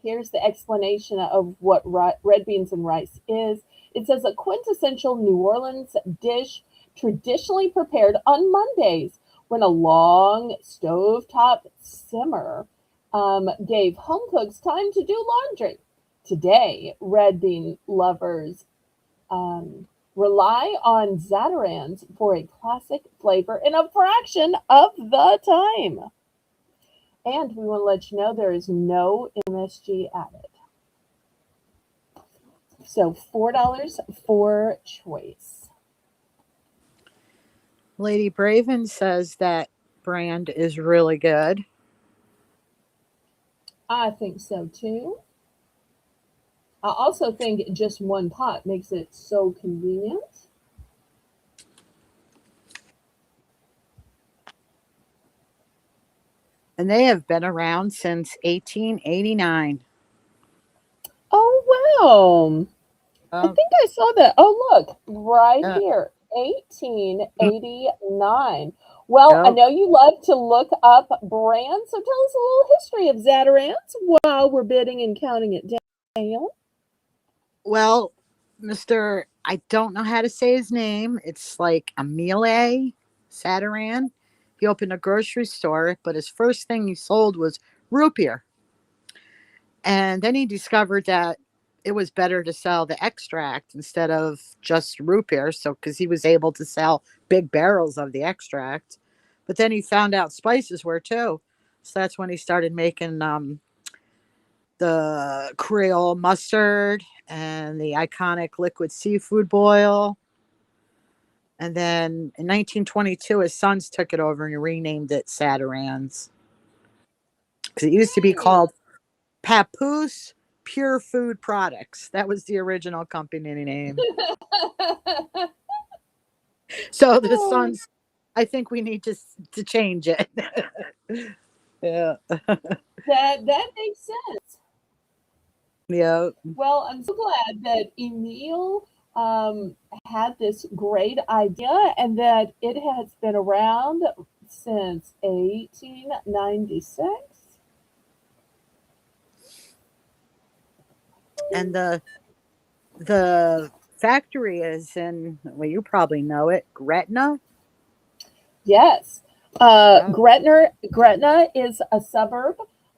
Here's the explanation of what red beans and rice is. It says a quintessential New Orleans dish traditionally prepared on Mondays when a long stovetop simmer gave home cooks time to do laundry. Today, red bean lovers rely on Zatarans for a classic flavor in a fraction of the time. And we want to let you know there is no MSG added. So $4 for choice. Lady Braven says that brand is really good. I think so too. I also think just one pot makes it so convenient. And they have been around since 1889. Oh, wow. I Uh, think I saw that. Oh, look, right uh, here, 1889. Well, I yep. know you love to look up brands, so tell us a little history of Zatarans while we're bidding and counting it down. Well, Mr. I don't know how to say his name. It's like Emile Sataran. He opened a grocery store, but his first thing he sold was root beer. And then he discovered that it was better to sell the extract instead of just root beer. So, because he was able to sell big barrels of the extract. But then he found out spices were too. So that's when he started making the Creole mustard and the iconic liquid seafood boil. And then in 1922, his sons took it over and renamed it Saturans because it used to be Hey. called Papoose Pure Food Products. That was the original company name. So the Oh, sons, I think we need to change it. Yeah, that makes sense. yeah. Well, I'm so glad that Emil had this great idea and that it has been around since 1896. And the factory is in, well, you probably know it, Gretna. Yes. Yeah, Gretna is a suburb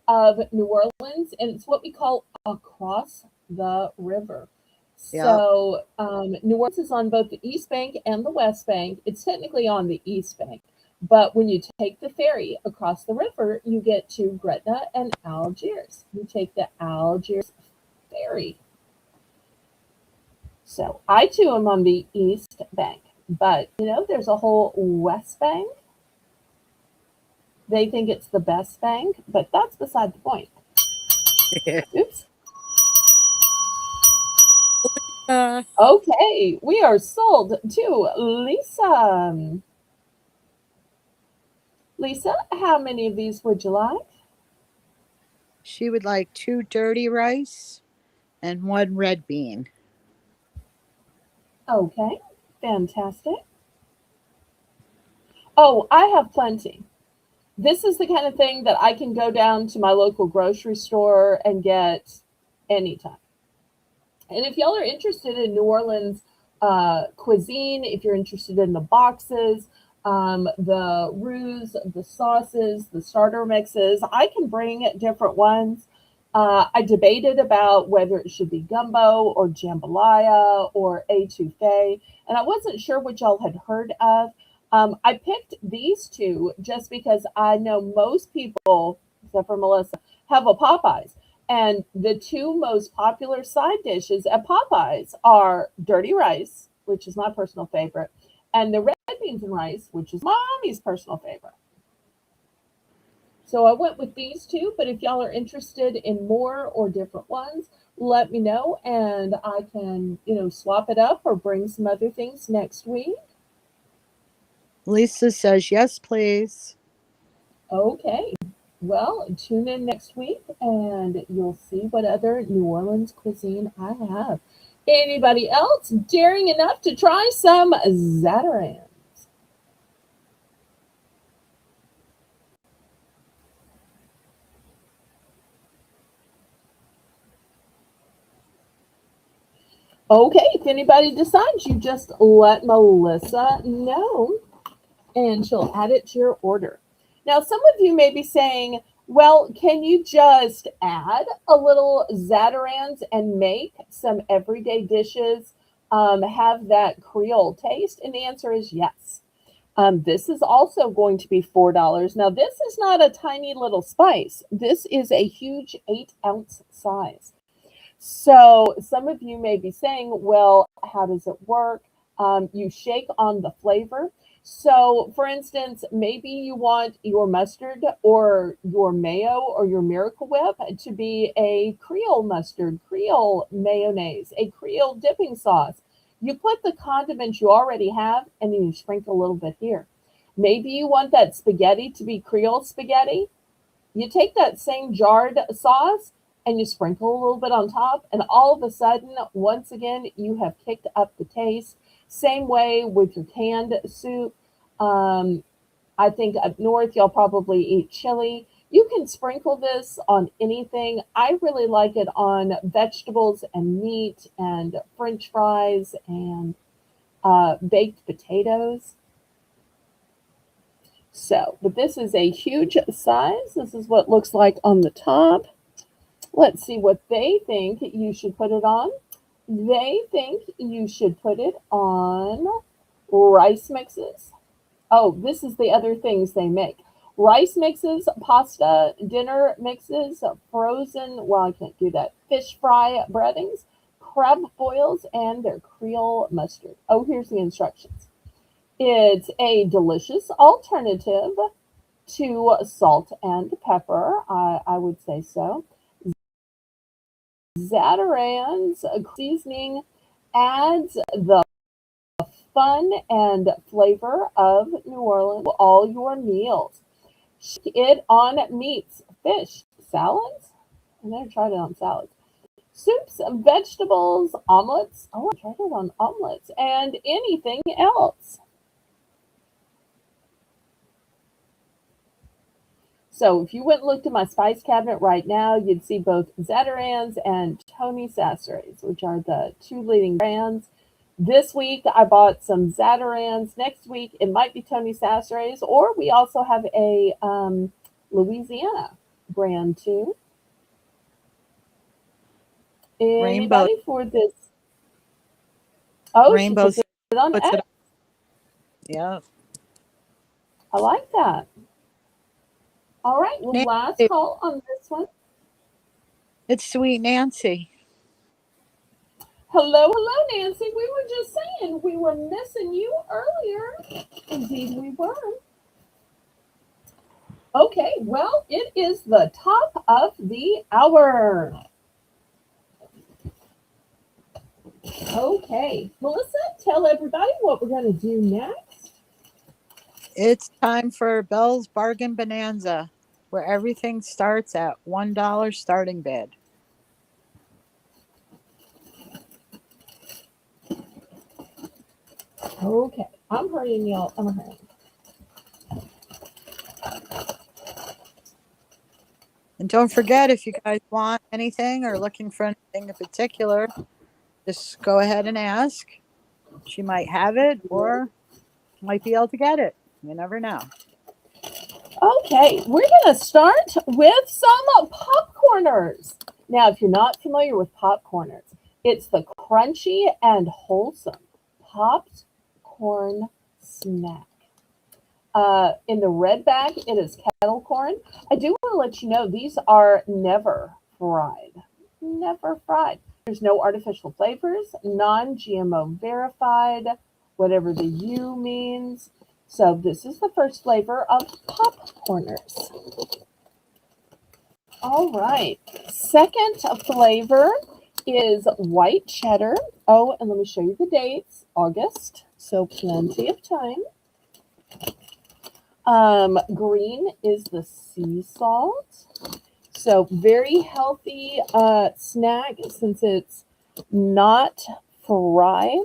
of New Orleans, and it's what we call across the river. yeah. So New Orleans is on both the East Bank and the West Bank. It's technically on the East Bank, but when you take the ferry across the river, you get to Gretna and Algiers. You take the Algiers ferry. So I too am on the East Bank, but there's a whole West Bank. They think it's the best bank, but that's beside the point. Oops. uh, Okay, we are sold to Lisa. Lisa, how many of these would you like? she would like two dirty rice and one red bean. Okay, fantastic. Oh, I have plenty. This is the kind of thing that I can go down to my local grocery store and get anytime. And if y'all are interested in New Orleans cuisine, if you're interested in the boxes, the roux, the sauces, the starter mixes, I can bring different ones. I debated about whether it should be gumbo or jambalaya or etouffee, and I wasn't sure what y'all had heard of. I picked these two just because I know most people, except for Melissa, have a Popeyes. And the two most popular side dishes at Popeyes are dirty rice, which is my personal favorite, and the red beans and rice, which is mommy's personal favorite. So I went with these two, but if y'all are interested in more or different ones, let me know and I can, swap it up or bring some other things next week. Lisa says, yes, please. Okay. Well, tune in next week and you'll see what other New Orleans cuisine I have. Anybody else daring enough to try some Zatarain? Okay, if anybody decides, you just let Melissa know and she'll add it to your order. Now, some of you may be saying, well, can you just add a little Zatarans and make some everyday dishes, have that Creole taste? And the answer is yes. This is also going to be $4. Now, this is not a tiny little spice. This is a huge 8-ounce size. So some of you may be saying, well, how does it work? You shake on the flavor. So, for instance, maybe you want your mustard or your mayo or your Miracle Whip to be a Creole mustard, Creole mayonnaise, a Creole dipping sauce. You put the condiments you already have and then you sprinkle a little bit here. Maybe you want that spaghetti to be Creole spaghetti. You take that same jarred sauce and you sprinkle a little bit on top, and all of a sudden, once again, you have kicked up the taste. Same way with your canned soup. Um, I think up north, y'all probably eat chili. You can sprinkle this on anything. I really like it on vegetables and meat and french fries and baked potatoes. So, but this is a huge size. This is what it looks like on the top. Let's see what they think you should put it on. They think you should put it on rice mixes. Oh, this is the other things they make. Rice mixes, pasta, dinner mixes, frozen, well, I can't do that, fish fry breadings, crab boils, and their Creole mustard. Oh, here's the instructions. It's a delicious alternative to salt and pepper. I would say so. Zatarain's seasoning adds the fun and flavor of New Orleans to all your meals. Shake it on meats, fish, salads. I never tried it on salads. Soups, vegetables, omelets. Oh, I tried it on omelets and anything else. So if you went and looked at my spice cabinet right now, you'd see both Zatarain's and Tony Sassere's, which are the two leading brands. This week I bought some Zatarain's. Next week it might be Tony Sassere's, or we also have a Louisiana brand too. Rainbow, Anybody for this? Oh, she rainbow puts it on puts it X. up. Yeah. I like that. All right, well, last Nancy, call on this one. it's Sweet Nancy. Hello, hello, Nancy. We were just saying we were missing you earlier. Indeed, we were. Okay, well, it is the top of the hour. Okay, Melissa, tell everybody what we're going to do next. It's time for Belle's Bargain Bonanza, where everything starts at $1 starting bid. Okay, I'm hurrying, y'all. I'm hurrying. And don't forget, if you guys want anything or looking for anything in particular, just go ahead and ask. She might have it or might be able to get it. You never know. Okay, we're going to start with some popcorners. Now, if you're not familiar with popcorners, it's the crunchy and wholesome popped corn snack. In the red bag, it is kettle corn. I do want to let you know these are never fried. Never fried. There's no artificial flavors, non GMO verified, whatever the U means. So, this is the first flavor of popcorners. All right. Second flavor is white cheddar. Oh, and let me show you the dates August. So, plenty of time. Green is the sea salt. So very healthy snack since it's not fried.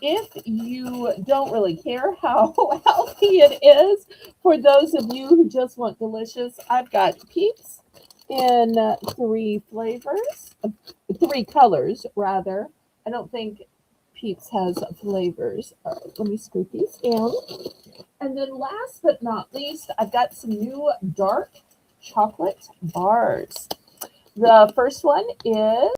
If you don't really care how healthy it is, for those of you who just want delicious, I've got Peeps in three flavors, three colors rather. I don't think Peeps has flavors. All right, let me scoop these down. And then last but not least, I've got some new dark chocolate bars. The first one is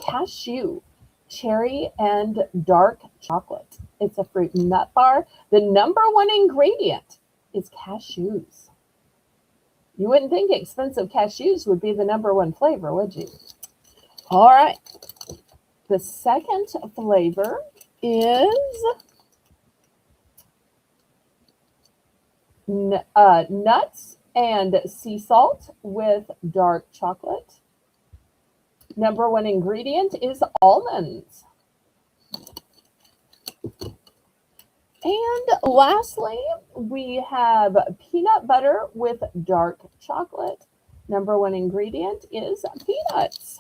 cashew, cherry, and dark chocolate. It's a fruit and nut bar. The number one ingredient is cashews. You wouldn't think expensive cashews would be the number one flavor, would you? All right. The second flavor is nuts and sea salt with dark chocolate. Number one ingredient is almonds. And lastly, we have peanut butter with dark chocolate. Number one ingredient is peanuts.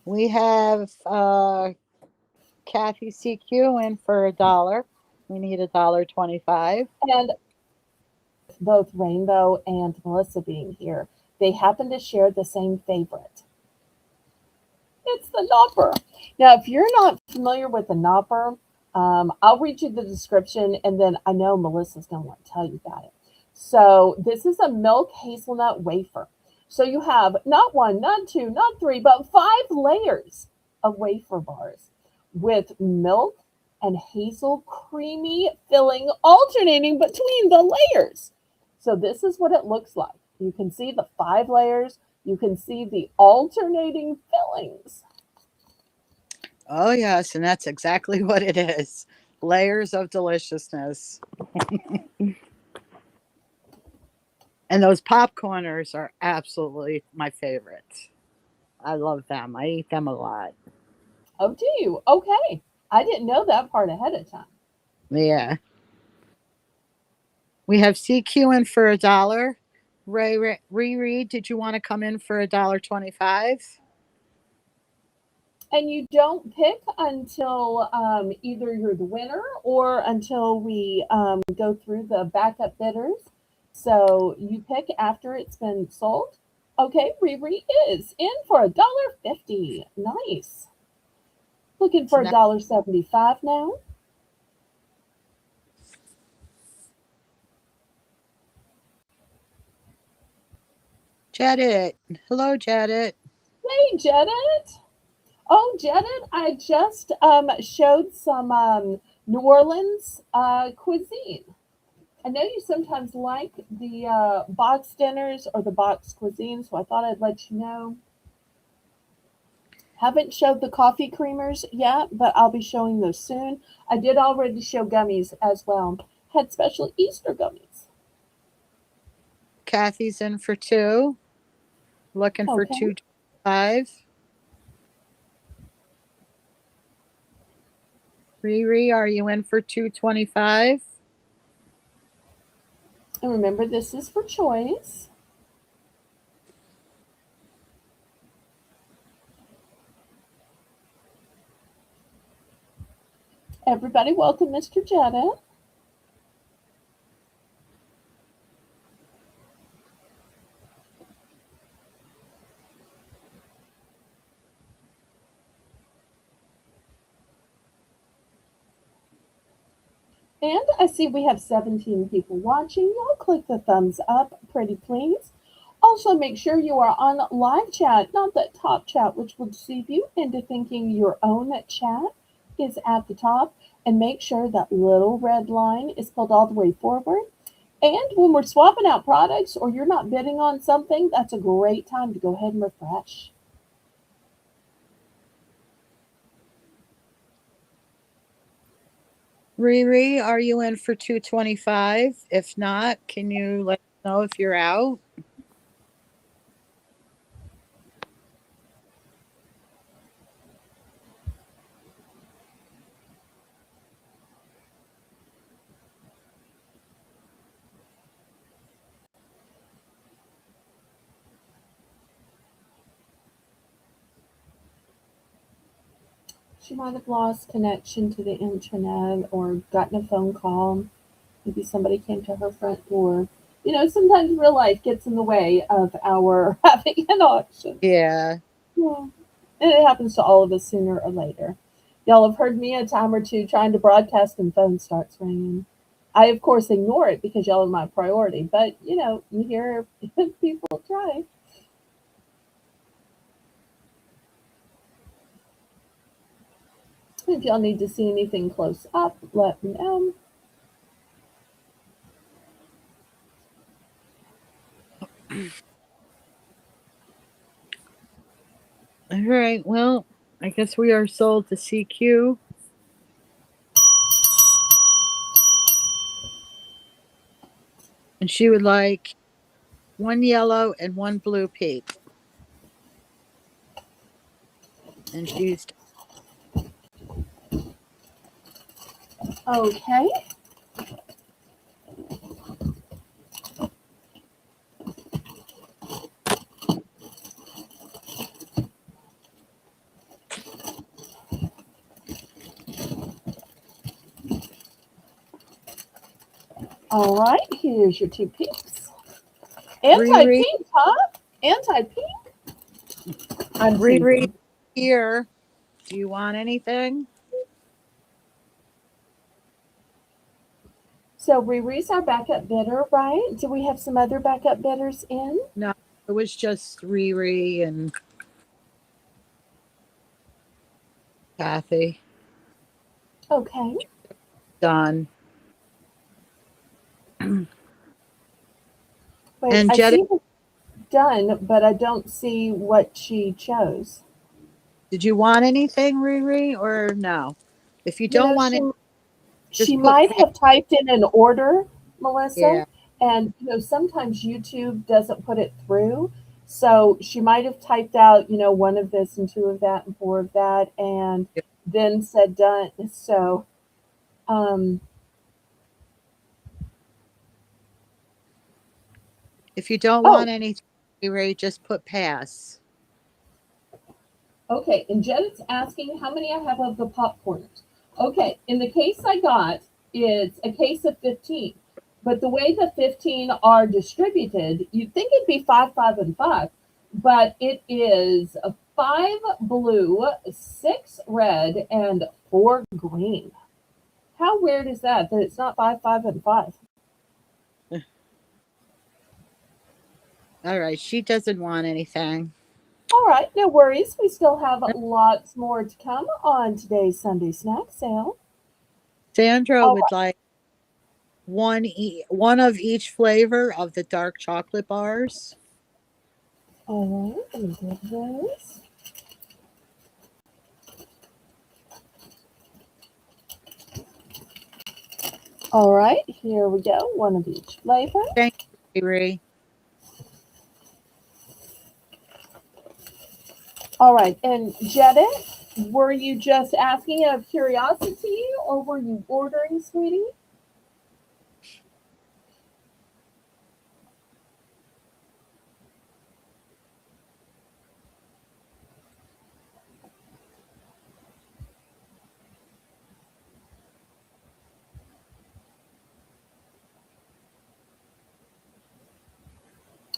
We have Kathy CQ in for $1. We need $1.25. And both Rainbow and Melissa being here, they happen to share the same favorite. It's the Nopper. Now, if you're not familiar with the Nopper, I'll read you the description, and then I know Melissa's going to want to tell you about it. So, this is a milk hazelnut wafer. So, you have not one, not two, not three, but 5 layers of wafer bars with milk and hazel creamy filling alternating between the layers. So, this is what it looks like. You can see the 5 layers. You can see the alternating fillings. Oh, yes, and that's exactly what it is. Layers of deliciousness. And those popcorners are absolutely my favorite. I love them. I eat them a lot. Oh, do you? Okay. I didn't know that part ahead of time. Yeah. We have CQ in for $1. Riri, did you want to come in for $1.25? And you don't pick until either you're the winner or until we go through the backup bidders. So you pick after it's been sold. Okay, Riri is in for $1.50. Nice. Looking So for now, $1.75 now. Jadet. Hello, Jadet. Hey, Janet. Oh, Janet, I just showed some New Orleans cuisine. I know you sometimes like the box dinners or the box cuisine, so I thought I'd let you know. Haven't showed the coffee creamers yet, but I'll be showing those soon. I did already show gummies as well. Had special Easter gummies. Kathy's in for 2. Looking for Okay. 2.25. Riri, are you in for 2.25? And remember, this is for choice. Everybody, welcome Mr. Jetta. And I see we have 17 people watching. Y'all click the thumbs up, pretty please. Also, make sure you are on live chat, not that top chat, which will deceive you into thinking your own chat is at the top. And make sure that little red line is pulled all the way forward. And when we're swapping out products or you're not bidding on something, that's a great time to go ahead and refresh. Riri, are you in for 2.25? If not, can you let us know if you're out? She might have lost connection to the internet or gotten a phone call. Maybe somebody came to her front door. You know, sometimes real life gets in the way of our having an auction. Yeah. Yeah. And it happens to all of us sooner or later. Y'all have heard me a time or two trying to broadcast and phone starts ringing. I, of course, ignore it because y'all are my priority, but you know, you hear people try. If y'all need to see anything close up, let me know. All right. Well, I guess we are sold to CQ. And she would like one yellow and one blue peep. And she's Okay. All right. Here's your two peeps. Riri. Anti-pink, huh? Anti-pink? I'm Riri teasing. here. Do you want anything? So Riri's our backup bidder, right? Do we have some other backup bidders in? No, it was just Riri and Kathy. Okay. Done. Wait, And I Jetta, see the done, but I don't see what she chose. did you want anything, Riri, or no? If you You don't know, want it, she just put might pass. have typed in an order, Melissa, Yeah. and sometimes YouTube doesn't put it through. So she might have typed out, one of this and two of that and four of that, and then said done. So, um, If you don't oh, want anything, Riri, just put pass. okay. And Janet's asking how many I have of the popcorners. Okay, in the case I got, it's a case of 15. But the way the 15 are distributed, you'd think it'd be five, five, and five. But it is a five blue, six red, and four green. How weird is that? That it's not five, five, and five. All right. She doesn't want anything. All right, no worries. We still have lots more to come on today's Sunday snack sale. Sandra All would like one of each flavor of the dark chocolate bars. All right, let me grab those. All right, here we go. One of each flavor. Thank you, Riri. All right, and Jetta, were you just asking out of curiosity or were you ordering, sweetie?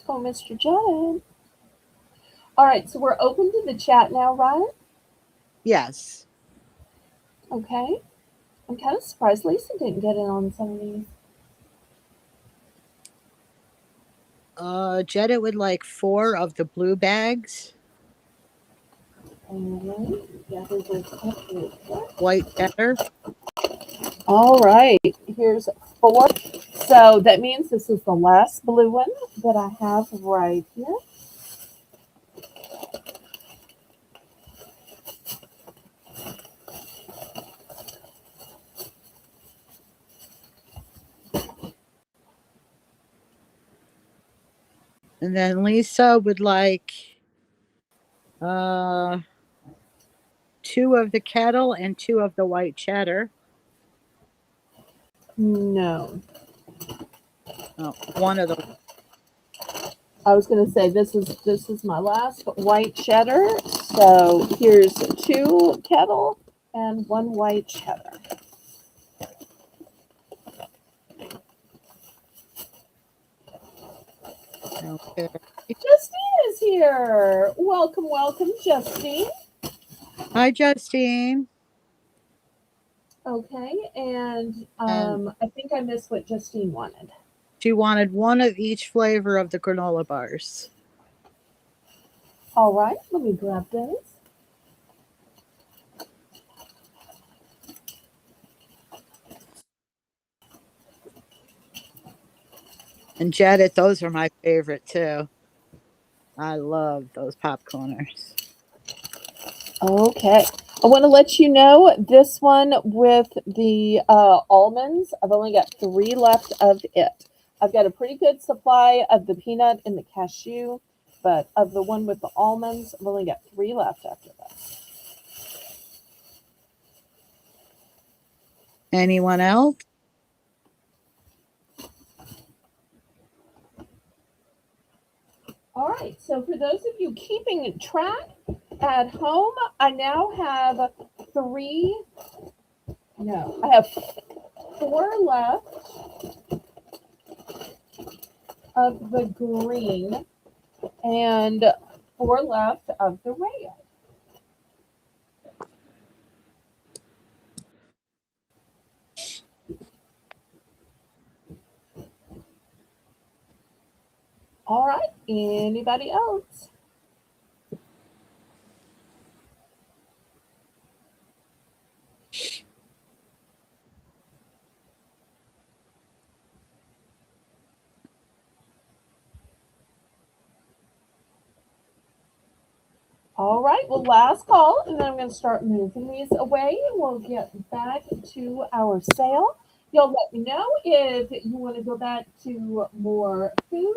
Oh, Mr. Jetta. All right, so we're open to the chat now, right? Yes. Okay. I'm kind of surprised Lisa didn't get in on some of these. Jetta would like 4 of the blue bags. All right. Yeah, there's a couple. White cheddar. All right, here's four. So that means this is the last blue one that I have right here. And then Lisa would like uh 2 of the kettle and 2 of the white cheddar. No. Oh, one of the I was going to say this is my last white cheddar. So here's two kettle and one white cheddar. okay. Justine is here. Welcome, welcome, Justine. Hi, Justine. Okay, and And I think I missed what Justine wanted. she wanted 1 of each flavor of the granola bars. All right, let me grab those. And Janet, those are my favorite too. I love those popcorners. Okay. I want to let you know this one with the almonds, I've only got three left of it. I've got a pretty good supply of the peanut and the cashew, but of the one with the almonds, I've only got three left after that. Anyone else? All right. So for those of you keeping track at home, I now have three. No, I have four left of the green and four left of the red. All right. Anybody else? All right. Well, last call, and then I'm going to start moving these away, and we'll get back to our sale. You'll let me know if you want to go back to more food,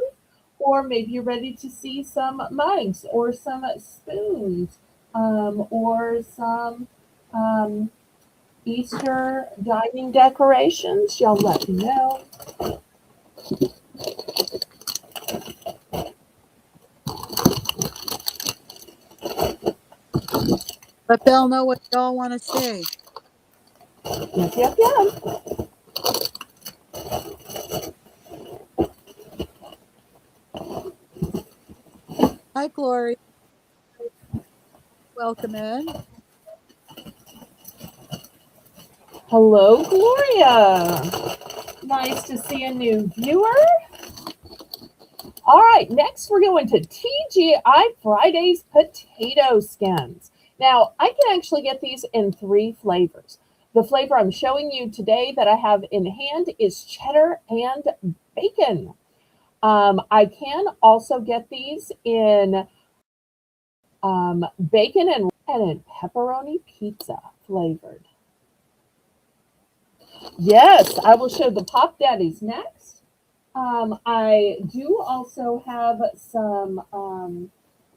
or maybe you're ready to see some mugs or some spoons, or some um, Easter dining decorations. Y'all let me know. Let Belle know what y'all want to see. Yep, yep, yep. Hi, Glory. Welcome in. Hello, Gloria. Nice to see a new viewer. All right, next we're going to TGI Fridays potato skins. Now, I can actually get these in three flavors. The flavor I'm showing you today that I have in hand is cheddar and bacon. I can also get these in bacon and in pepperoni pizza flavored. Yes, I will show the Pop Daddies next. I do also have some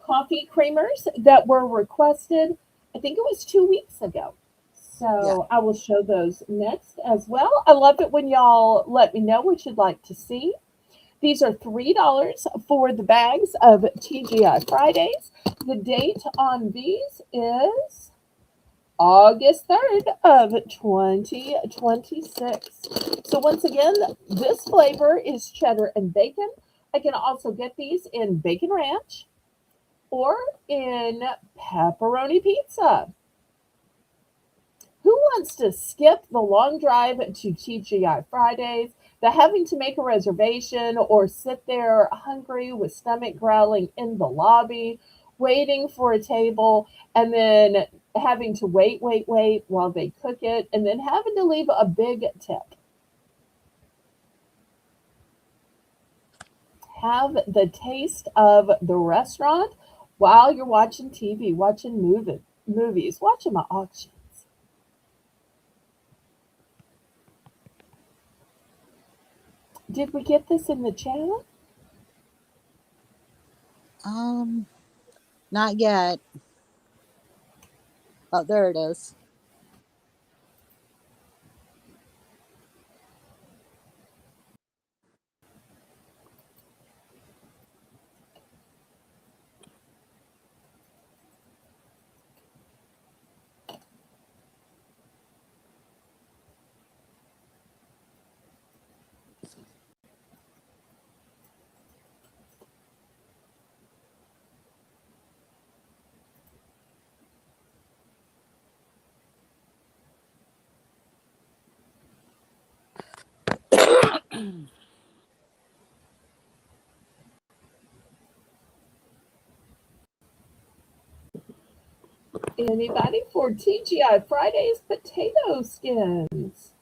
coffee creamers that were requested, I think it was 2 weeks ago. Yeah. So I will show those next as well. I love it when y'all let me know what you'd like to see. These are $3 for the bags of TGI Fridays. The date on these is August 3rd of 2026. So once again, this flavor is cheddar and bacon. I can also get these in bacon ranch or in pepperoni pizza. Who wants to skip the long drive to TGI Fridays, the having to make a reservation or sit there hungry with stomach growling in the lobby, waiting for a table, and then having to wait while they cook it, and then having to leave a big tip? Have the taste of the restaurant while you're watching TV, watching movies, watching my auctions. Did we get this in the chat? Um, Not yet. Oh, there it is. Anybody for TGI Fridays potato skins?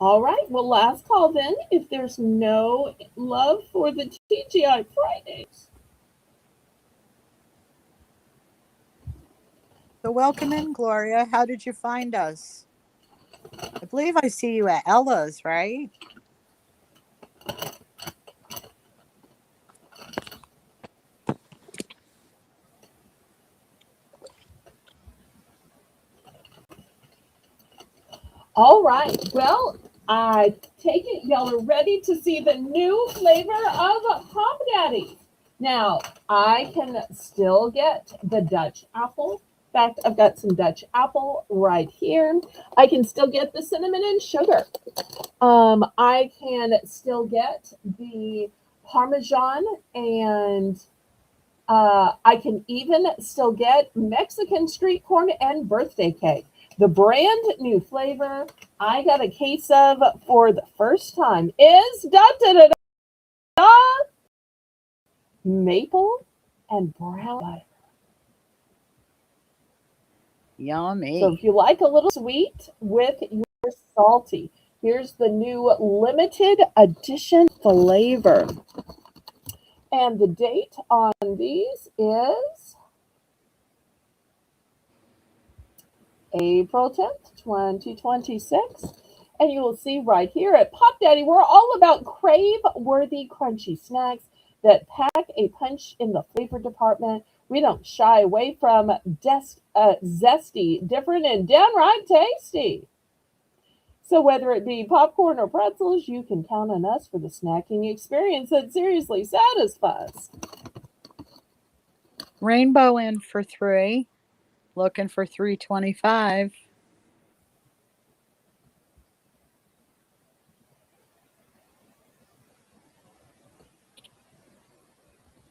All right. Well, last call then. If there's no love for the TGI Fridays. So welcome in, Gloria. How did you find us? I believe I see you at Ella's, right? All right. Well, I take it y'all are ready to see the new flavor of Pop Daddy. Now, I can still get the Dutch apple. In fact, I've got some Dutch apple right here. I can still get the cinnamon and sugar. I can still get the Parmesan and I can even still get Mexican street corn and birthday cake. The brand new flavor I got a case of for the first time is da da da da maple and brown butter. So if Yummy. you like a little sweet with your salty, here's the new limited edition flavor. And the date on these is April 10th, 2026. And you will see right here at Pop Daddy, we're all about crave worthy crunchy snacks that pack a punch in the flavor department. We don't shy away from zesty, different, and downright tasty. So whether it be popcorn or pretzels, you can count on us for the snacking experience that seriously satisfies. Rainbow in for 3. Looking for 325.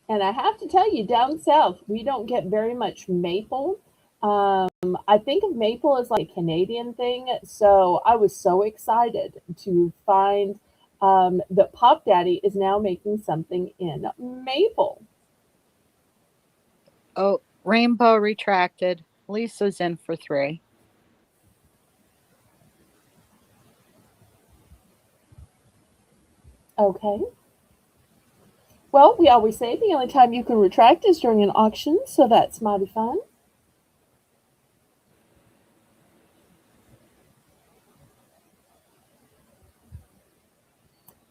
And I have to tell you, down south, we don't get very much maple. I think of maple as like a Canadian thing. So I was so excited to find that Pop Daddy is now making something in maple. Oh, Rainbow retracted. Lisa's in for 3. Okay. Well, we always say the only time you can retract is during an auction, so that's mighty fun.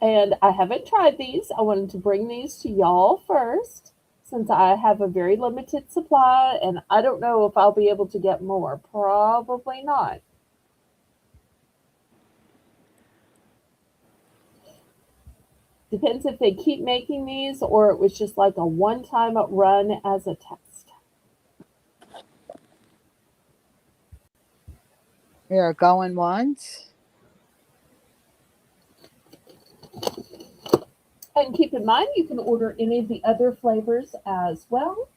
And I haven't tried these. I wanted to bring these to y'all first since I have a very limited supply and I don't know if I'll be able to get more. Probably not. Depends if they keep making these or it was just like a one time run as a test. We are going once. And keep in mind, you can order any of the other flavors as well.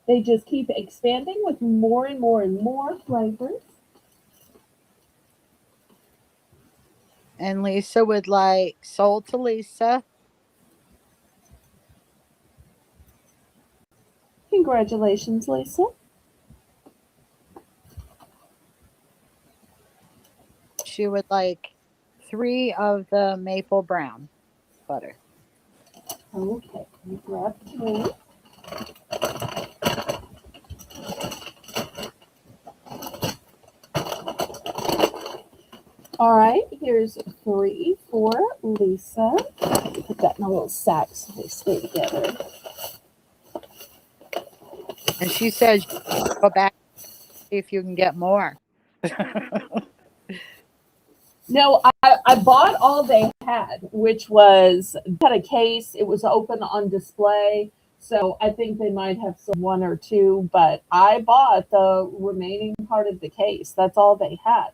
They just keep expanding with more and more and more flavors. And Lisa would like sold to Lisa. Congratulations, Lisa. She would like 3 of the maple brown butter. Okay, you grab three. All right, here's three for Lisa. Put that in a little sack so they stay together. And she says, go back and see if you can get more. No, I bought all they had, which was had a case. It was open on display, so I think they might have some one or two. But I bought the remaining part of the case. That's all they had.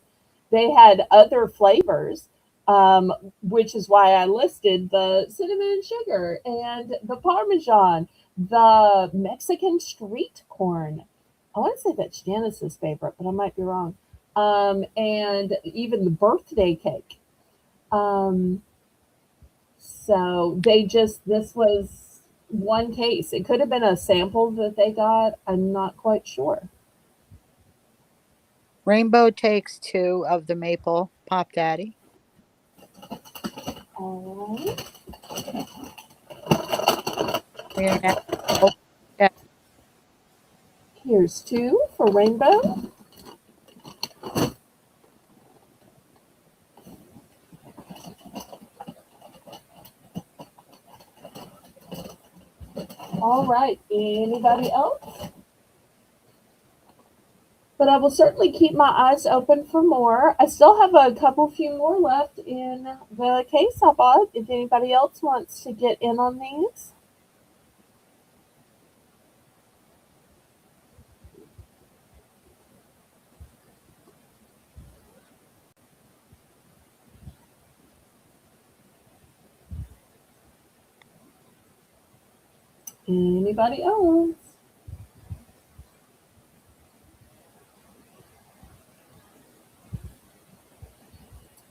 They had other flavors, which is why I listed the cinnamon and sugar and the Parmesan, the Mexican street corn. I want to say that's Janice's favorite, but I might be wrong. And even the birthday cake. Um, so this was one case. It could have been a sample that they got. I'm not quite sure. Rainbow takes 2 of the maple. Pop Daddy. All right. We are now open. Yeah. Here's 2 for rainbow. All right. Anybody else? But I will certainly keep my eyes open for more. I still have a few more left in the case I bought. If anybody else wants to get in on these. Anybody else?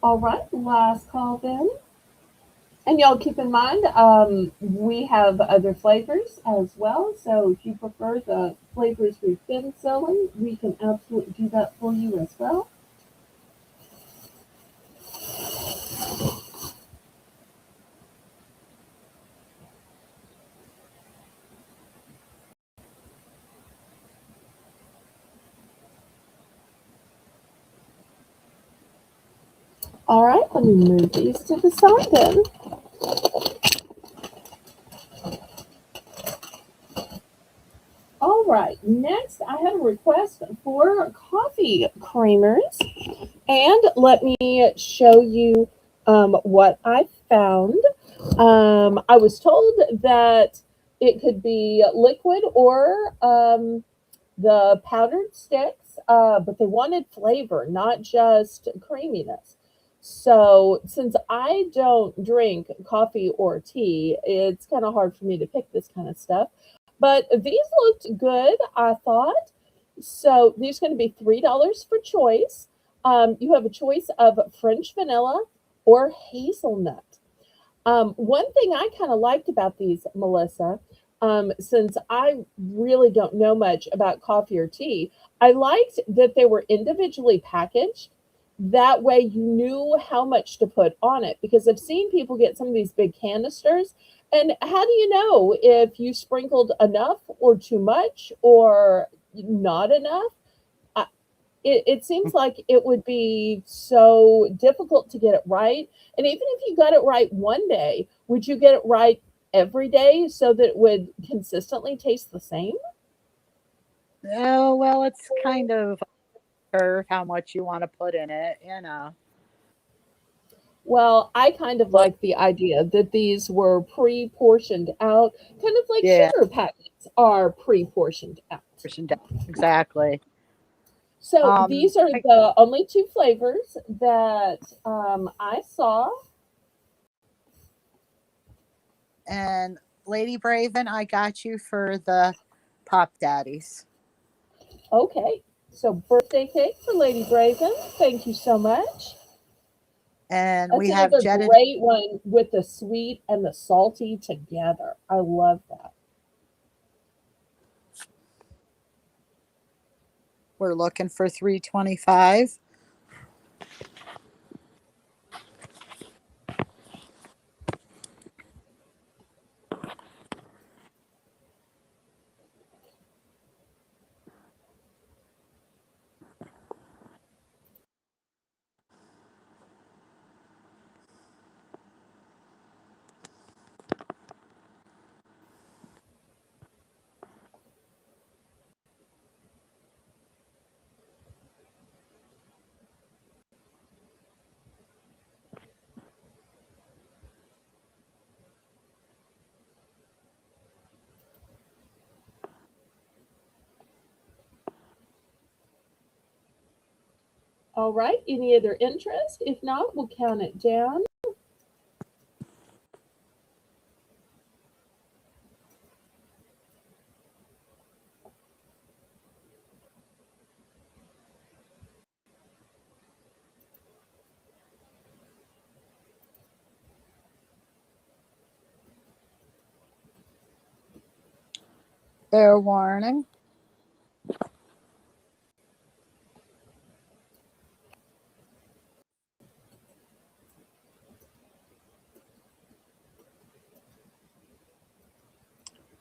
All right, last call then. And y'all keep in mind, we have other flavors as well. So if you prefer the flavors we've been selling, we can absolutely do that for you as well. All right, let me move these to the side then. All right, next I have a request for coffee creamers. And let me show you what I found. I was told that it could be liquid or the powdered sticks, but they wanted flavor, not just creaminess. So, since I don't drink coffee or tea, it's kind of hard for me to pick this kind of stuff. But these looked good, I thought. So, these are going to be $3 for choice. You have a choice of French vanilla or hazelnut. One thing I kind of liked about these, Melissa, since I really don't know much about coffee or tea, I liked that they were individually packaged. That way you knew how much to put on it because I've seen people get some of these big canisters. And how do you know if you sprinkled enough or too much or not enough? It seems like it would be so difficult to get it right. And even if you got it right one day, would you get it right every day so that it would consistently taste the same? Oh, well, it's kind of how much you want to put in it. Well, I kind of But like the idea that these were pre portioned out, kind of like yeah, sugar packets are pre portioned out. portion down. Exactly. So these are I, the only 2 flavors that I saw. and Lady Braven, I got you for the Pop Daddies. Okay, so birthday cake for Lady Brazen. Thank you so much. And That's we have another jetted. great one with the sweet and the salty together. I love that. We're looking for 325. All right. Any other interest? If not, we'll count it down. Fair warning.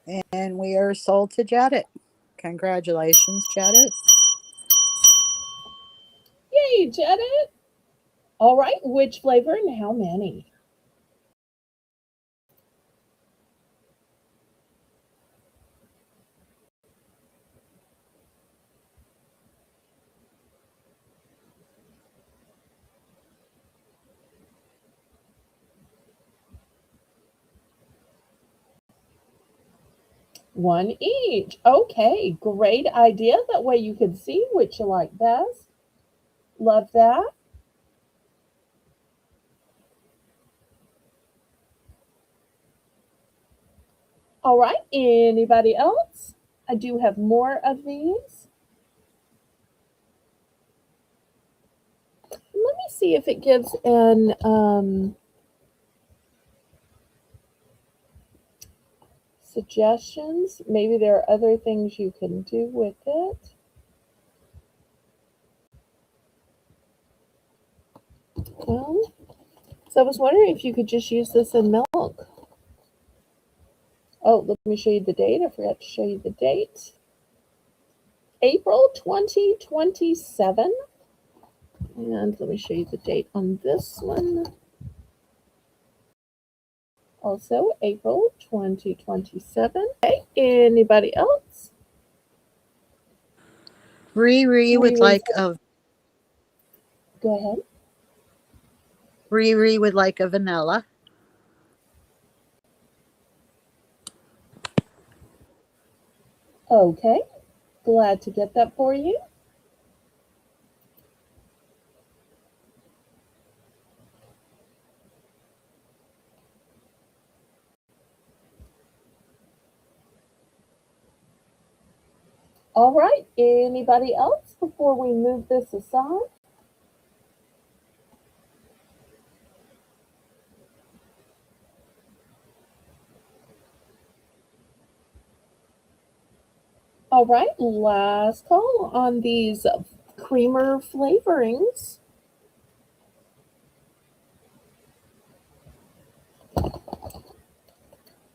And we are sold to Jadet. Congratulations, Jadet. Yay, Janet. All right, which flavor and how many? One each. Okay, great idea. That way you can see which you like best. Love that. All right, anybody else? I do have more of these. Let me see if it gives an suggestions. Maybe there are other things you can do with it. Well, so I was wondering if you could just use this in milk. Oh, let me show you the date. I forgot to show you the date. April 2027. And let me show you the date on this one. Also, April 2027. Okay, anybody else? Riri would Riri, like a go ahead. Riri would like a vanilla. Okay, glad to get that for you. All right, anybody else before we move this aside? All right, last call on these creamer flavorings.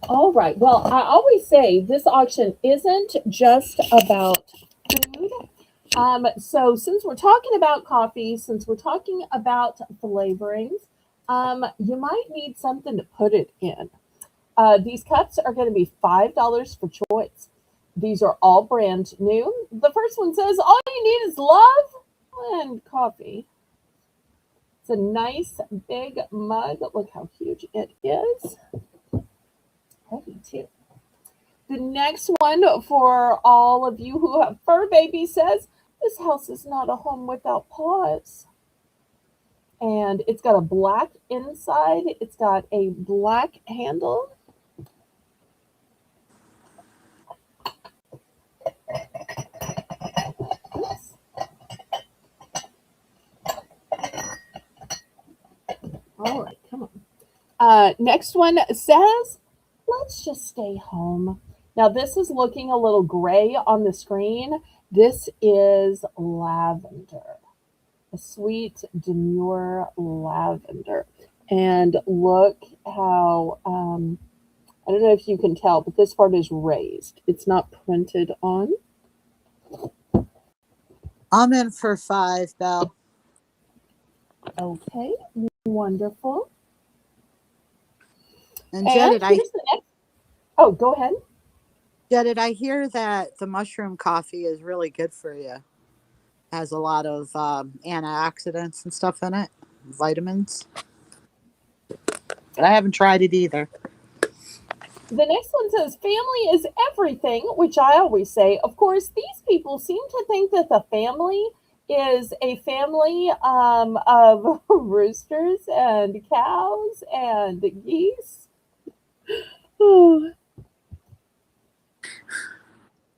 All right, well, I always say this auction isn't just about food. So since we're talking about coffee, since we're talking about flavorings, you might need something to put it in. These cups are going to be $5 for choice. These are all brand new. The first one says, all you need is love and coffee. It's a nice big mug. Look how huge it is. Heavy too. The next one for all of you who have fur babies says, this house is not a home without paws. And it's got a black inside. It's got a black handle. Oops. All right, come on. Next one says, let's just stay home. Now, this is looking a little gray on the screen. This is lavender, a sweet, demure lavender. And look how, I don't know if you can tell, but this part is raised. It's not printed on. I'm in for 5, Belle. Okay, wonderful. And And Jadet, here's the next. Oh, go ahead. I hear that the mushroom coffee is really good for you. Has a lot of antioxidants and stuff in it, vitamins. But I haven't tried it either. The next one says, family is everything, which I always say. Of course, these people seem to think that the family is a family of roosters and cows and geese.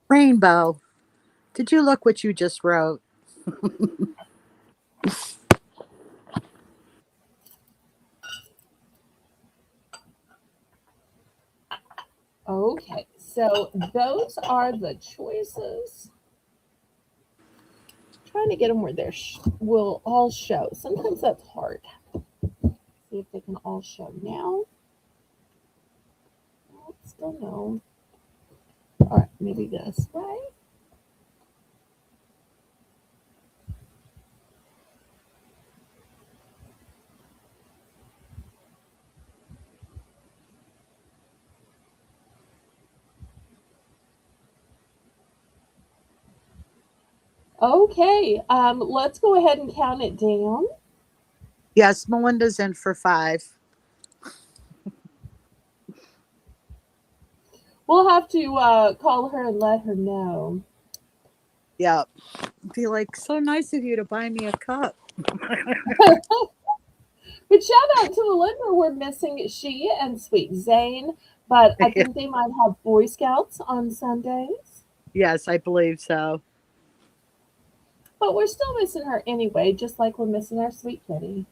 Rainbow, did you look what you just wrote? Okay, so those are the choices. Trying to get them where they will all show. Sometimes that's hard. See if they can all show now. Still no. All right, maybe this way. Okay, let's go ahead and count it down. Yes, Melinda's in for 5. We'll have to call her and let her know. Yep. Be like, so nice of you to buy me a cup. But shout out to Melinda. We're missing she and Sweet Zane, but I Yeah. think they might have Boy Scouts on Sundays. Yes, I believe so. But we're still missing her anyway, just like we're missing our sweet kitty.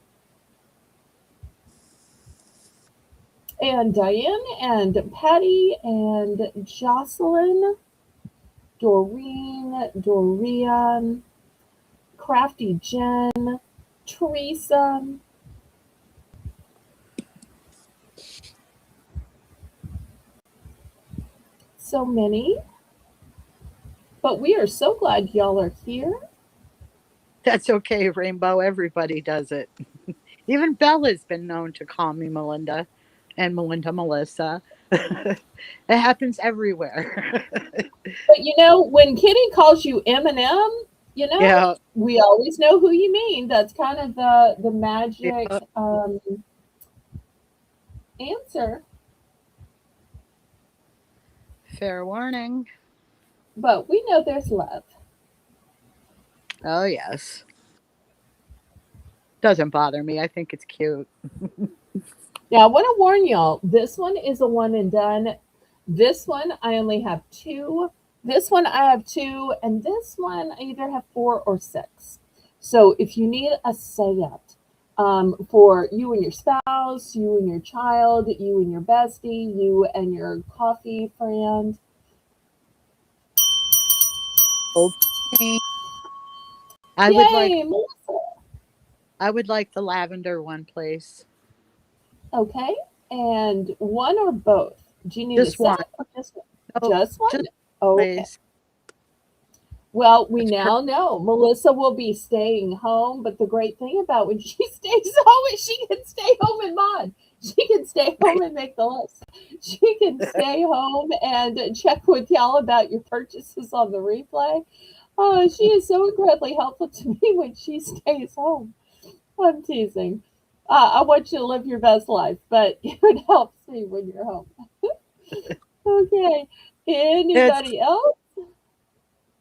And Diane and Patty and Jocelyn, Doreen, Dorian, Crafty Jen, Teresa, so many. But we are so glad y'all are here. That's okay, Rainbow. Everybody does it. Even Bella's been known to call me Melinda and Melinda Melissa. It happens everywhere. But when Kitty calls you Eminem, Yeah. we always know who you mean. That's kind of the magic Yeah. answer. Fair warning. But we know there's love. Oh, yes. Doesn't bother me. I think it's cute. Now, I want to warn y'all, this one is a one and done. This one, I only have two. This one, I have two. And this one, I either have four or six. So if you need a set for you and your spouse, you and your child, you and your bestie, you and your coffee friend, Old me. I would like yay, Melissa. I would like the lavender one, please. Okay. And one or both? Do you need a Just set one. or just one? No, Just one? just Okay. please. Well, we That's now know Melissa will be staying home, but the great thing about when she stays home is she can stay home and mod. She can stay home and make the list. She can stay home and check with y'all about your purchases on the replay. Oh, she is so incredibly helpful to me when she stays home. I'm teasing. I want you to live your best life, but it helps me when you're home. Okay. It's Anybody else?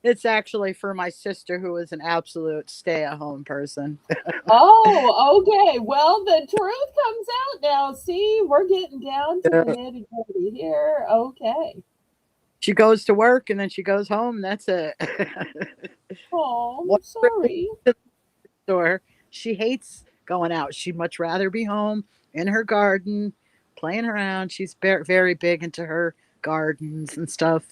it's actually for my sister who is an absolute stay-at-home person. Oh, okay. Well, the truth comes out now. See, we're getting down to the nitty gritty here. Okay. She goes to work and then she goes home. That's it. Oh, One I'm trip to sorry. the store. She hates going out. She'd much rather be home in her garden, playing around. She's very big into her gardens and stuff.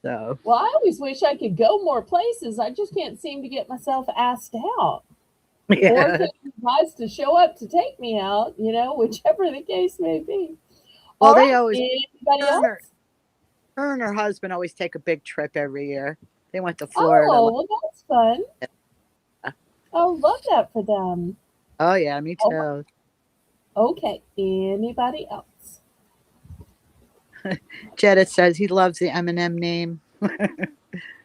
So, Well, I always wish I could go more places. I just can't seem to get myself asked out or yeah. get you guys to show up to take me out, whichever the case may be. Well, All they right. always, Anybody her and her, else? her and her husband always take a big trip every year. They went to Florida. Oh, well, that's fun. Oh, love that for them. Oh, yeah, me Oh, too. okay. Anybody else? Jeddah says he loves the Eminem name.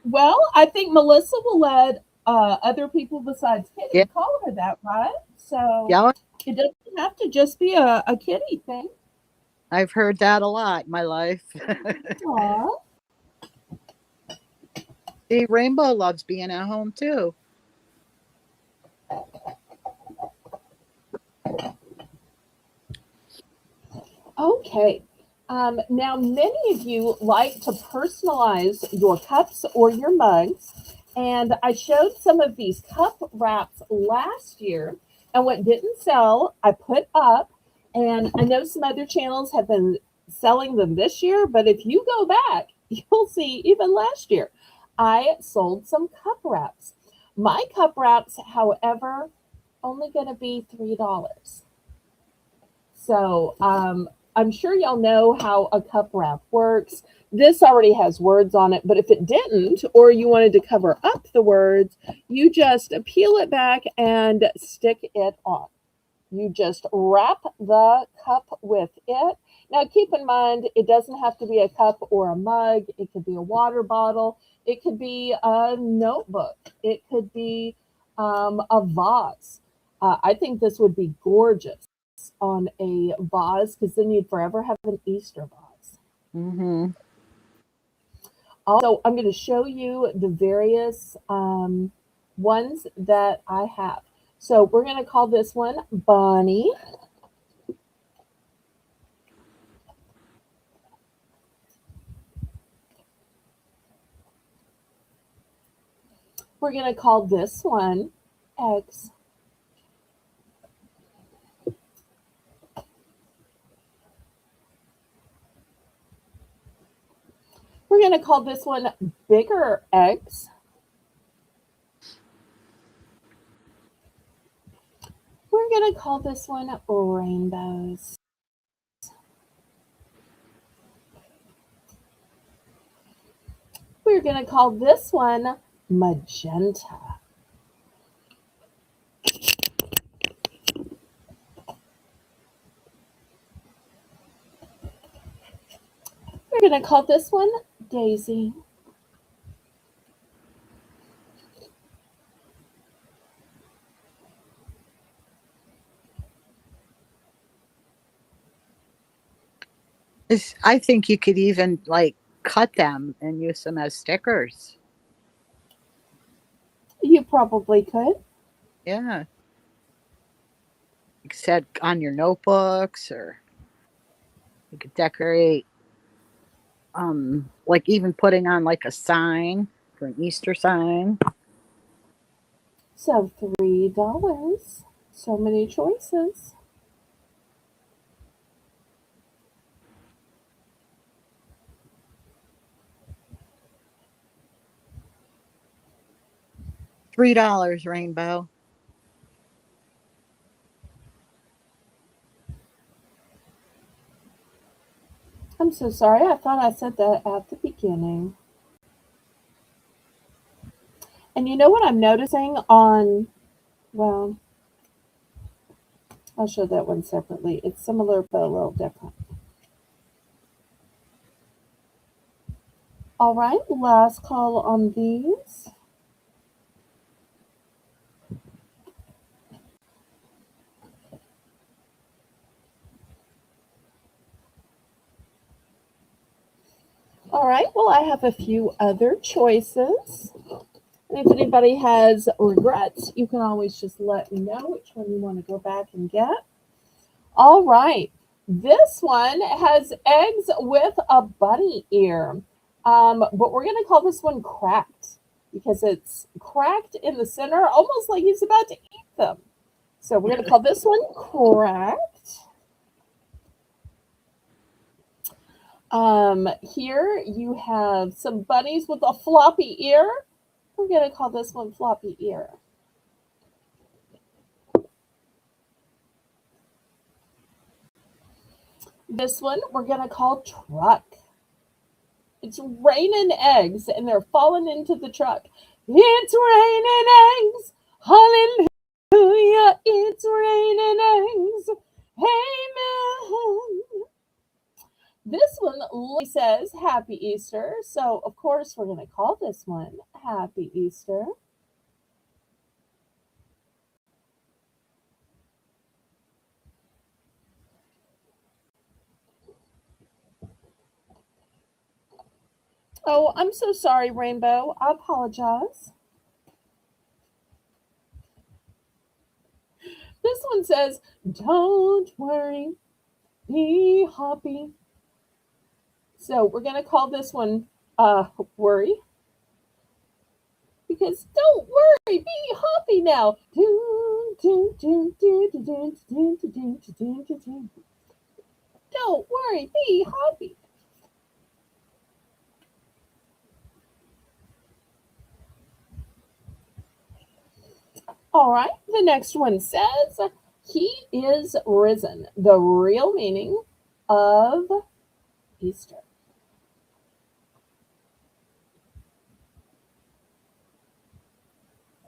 Well, I think Melissa will let other people besides Yeah, Kitty call her that, right? So yeah, it doesn't have to just be a Kitty thing. I've heard that a lot in my life. Aw. See, Rainbow loves being at home too. Okay. Now, many of you like to personalize your cups or your mugs. And I showed some of these cup wraps last year. And what didn't sell, I put up. And I know some other channels have been selling them this year. But if you go back, you'll see even last year, I sold some cup wraps. My cup wraps, however, only going to be $3. So I'm sure y'all know how a cup wrap works. This already has words on it, but if it didn't, or you wanted to cover up the words, you just peel it back and stick it on. You just wrap the cup with it. Now, keep in mind, it doesn't have to be a cup or a mug. It could be a water bottle. It could be a notebook. It could be a vase. I think this would be gorgeous on a vase because then you'd forever have an Easter vase. Mm-hmm. Also, I'm going to show you the various ones that I have. So we're going to call this one Bonnie. We're going to call this one X. We're going to call this one Bigger X. We're going to call this one Rainbows. We're going to call this one Magenta. We're going to call this one Daisy. I think you could even like cut them and use them as stickers. You probably could. Yeah. Like said on your notebooks, or you could decorate like even putting on like a sign for an Easter sign. So $3. So many choices. $3, Rainbow. I'm so sorry. I thought I said that at the beginning. And you know what I'm noticing on, well, I'll show that one separately. It's similar but a little different. All right, last call on these. All right, well, I have a few other choices. And if anybody has regrets, you can always just let me know which one you want to go back and get. All right, this one has eggs with a bunny ear. But we're going to call this one cracked because it's cracked in the center, almost like he's about to eat them. So we're going to call this one cracked. Here you have some bunnies with a floppy ear. We're going to call this one floppy ear. This one we're going to call truck. It's raining eggs and they're falling into the truck. It's raining eggs. Hallelujah. It's raining eggs. Amen. This one says Happy Easter. So, of course, we're going to call this one Happy Easter. Oh, I'm so sorry, Rainbow. I apologize. This one says, Don't worry, be happy. So, we're going to call this one Worry. Because don't worry, be happy now. Don't worry, be happy. All right, the next one says, He is risen. The real meaning of Easter.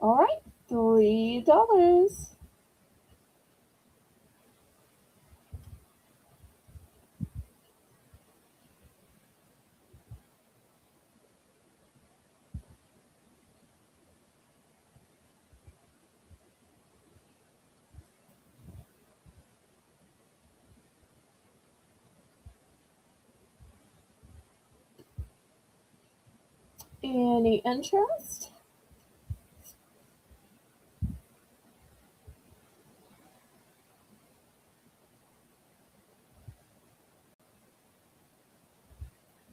All right, $3. Any interest?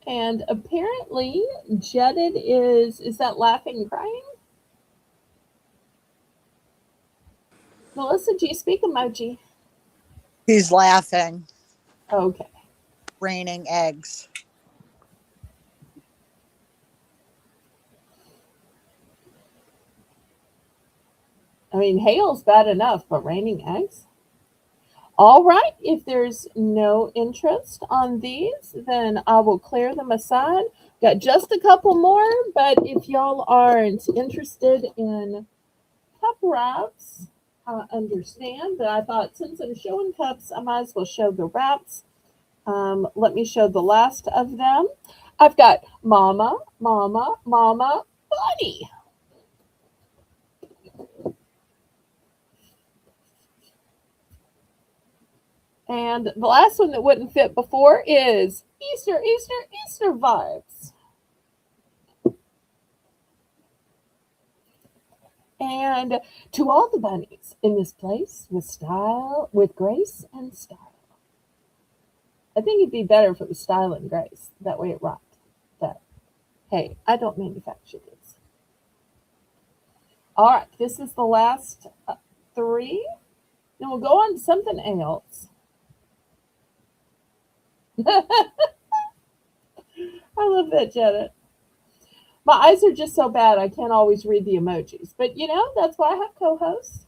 And apparently, Jetted is that laughing crying? Melissa, do you speak emoji? He's laughing, Okay. raining eggs. I mean, hail's bad enough, but raining eggs? All right, if there's no interest on these, then I will clear them aside. Got just a couple more, but if y'all aren't interested in cup wraps, I understand. But I thought since I'm showing cups, I might as well show the wraps. Let me show the last of them. I've got Mama, Mama, Mama, Bunny. And the last one that wouldn't fit before is Easter, Easter, Easter vibes. And to all the bunnies in this place with style, with grace and style. I think it'd be better if it was style and grace. That way it rocked. But hey, I don't manufacture these. All right, this is the last three. Then we'll go on to something else. I love that, Janet. My eyes are just so bad I can't always read the emojis. But you know, that's why I have co-hosts.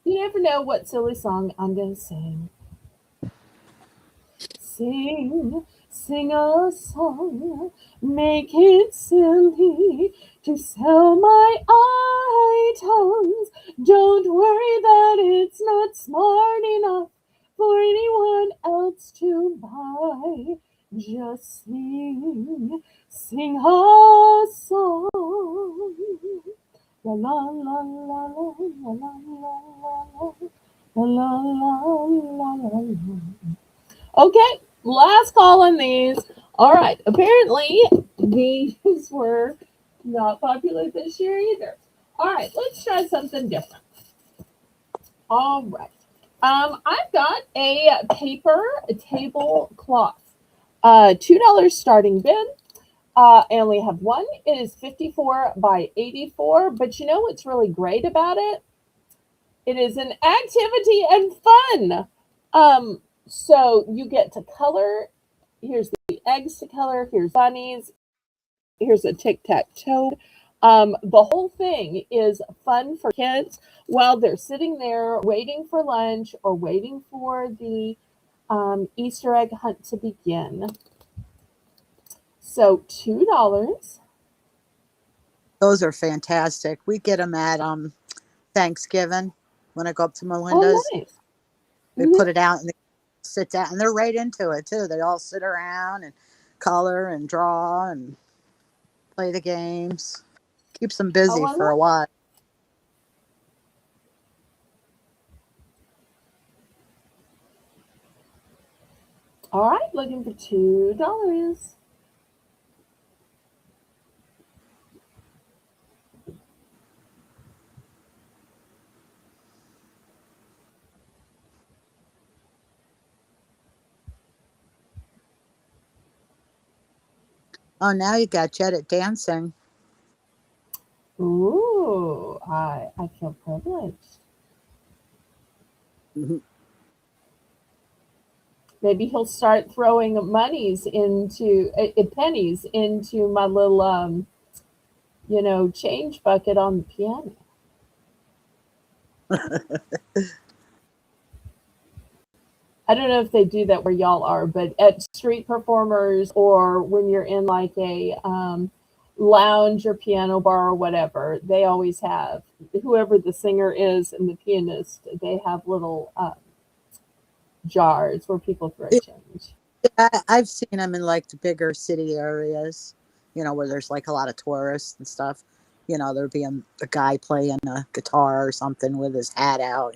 You never know what silly song I'm going to sing. Sing, sing a song, make it silly to sell my items. Don't worry that it's not smart enough for anyone else to buy. Just sing, sing a song. La la la la la la la la la la la la la. Okay, last call on these. All right, apparently these were not popular this year either. All right, let's try something different. All right. I've got a paper tablecloth. $2 starting bid. I only have one. It is 54 by 84. But you know what's really great about it? It is an activity and fun. So you get to color. Here's the eggs to color. Here's bunnies. Here's a tic tac toe. The whole thing is fun for kids while they're sitting there waiting for lunch or waiting for the Easter egg hunt to begin. So $2. Those are fantastic. We get them at Thanksgiving when I go up to Oh, Melinda's. nice. They Hmm. put it out and they sit down, and they're right into it too. They all sit around and color and draw and play the games. Keeps them Oh, busy I for a love it. while. All right, looking for $2. Oh, now you got Jet dancing. Ooh, I feel privileged. Mhm. Maybe he'll start throwing pennies into my little change bucket on the piano. I don't know if they do that where y'all are, but at street performers or when you're in like a lounge or piano bar or whatever, they always have whoever the singer is and the pianist. They have little jars where people throw Yeah, change. I've seen them in like the bigger city areas, where there's like a lot of tourists and stuff. There'd be a guy playing a guitar or something with his hat out.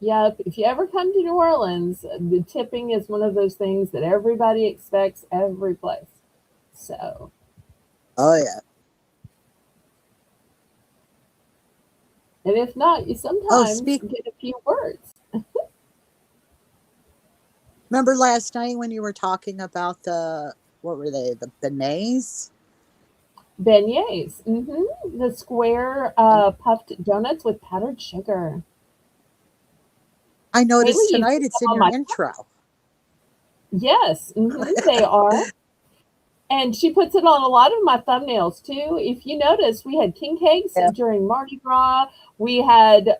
Yeah, if you ever come to New Orleans, the tipping is one of those things that everybody expects every place. So, Oh, yeah. and if not, you Oh, sometimes get a few words. remember last night when you were talking about what were they, the beignets? Beignets, the square And puffed donuts with powdered sugar. I Haley noticed used tonight to it's come in on your my intro. yes, they are. And she puts it on a lot of my thumbnails too. If you notice, we had king cakes Yeah. during Mardi Gras. We had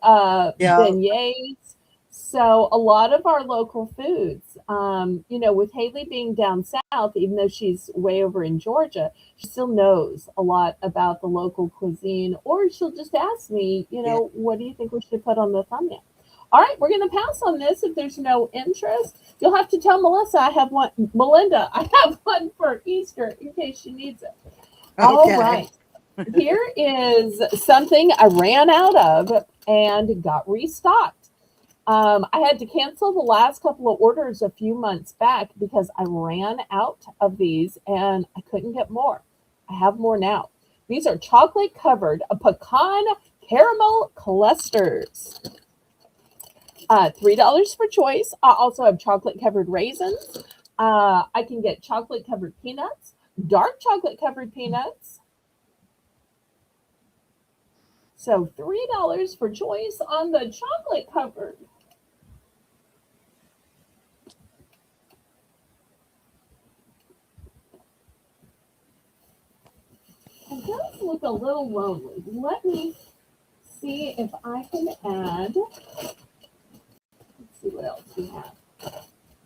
Yeah. beignets. So a lot of our local foods, with Haley being down south, even though she's way over in Georgia, she still knows a lot about the local cuisine. Or she'll just ask me, Yeah. what do you think we should put on the thumbnail? All right, we're going to pass on this if there's no interest. You'll have to tell Melissa I have one. Melinda, I have one for Easter in case she needs it. All Okay. right. Here is something I ran out of and got restocked. I had to cancel the last couple of orders a few months back because I ran out of these and I couldn't get more. I have more now. These are chocolate covered pecan caramel clusters. $3 for choice. I also have chocolate covered raisins. I can get chocolate covered peanuts, dark chocolate covered peanuts. So $3 for choice on the chocolate covered. It does look a little lonely. Let me see if I can add. Let's see what else we have.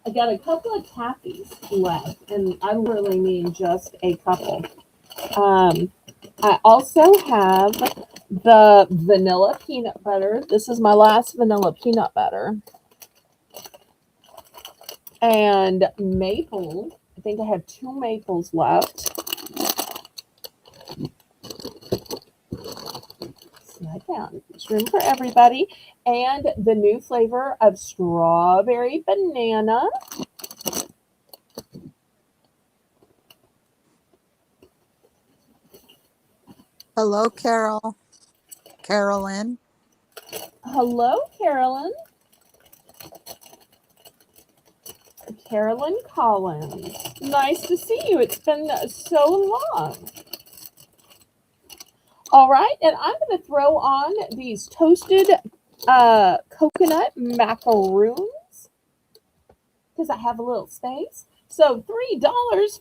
I got a couple of taffies left, and I literally mean just a couple. Um, I also have the vanilla peanut butter. This is my last vanilla peanut butter. And maple. I think I have two maples left. Slide down. There's room for everybody. And the new flavor of strawberry banana. Hello, Carolyn. Hello, Carolyn. Carolyn Collins. Nice to see you. It's been so long. All right, and I'm going to throw on these toasted coconut macaroons because I have a little space. So $3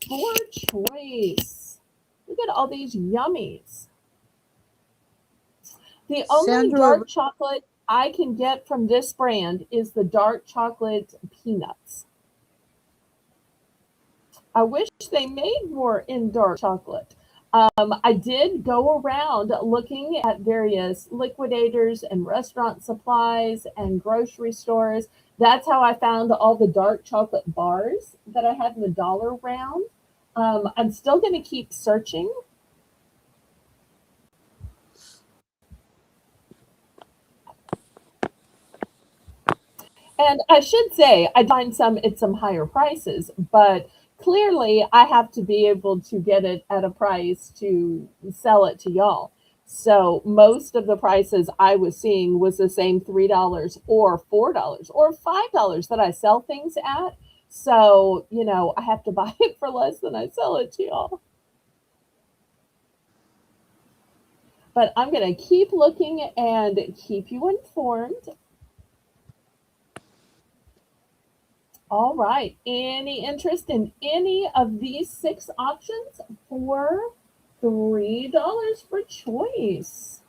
for choice. Look at all these yummies. The only Send her a dark chocolate I can get from this brand is the dark chocolate peanuts. I wish they made more in dark chocolate. I did go around looking at various liquidators and restaurant supplies and grocery stores. That's how I found all the dark chocolate bars that I had in the dollar round. I'm still going to keep searching. And I should say, I find some at some higher prices, but clearly I have to be able to get it at a price to sell it to y'all. So most of the prices I was seeing was the same $3 or $4 or $5 that I sell things at. So, I have to buy it for less than I sell it to y'all. But I'm going to keep looking and keep you informed. All right. Any interest in any of these six options for $3 for choice?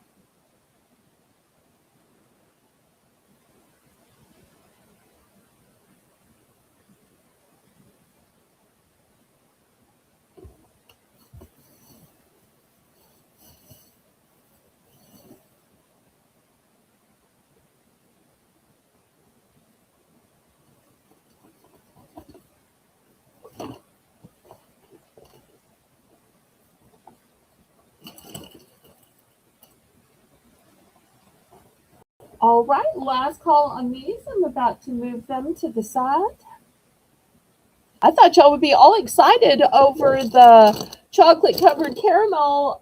All right, last call on these. I'm about to move them to the side. I thought y'all would be all excited over the chocolate covered caramel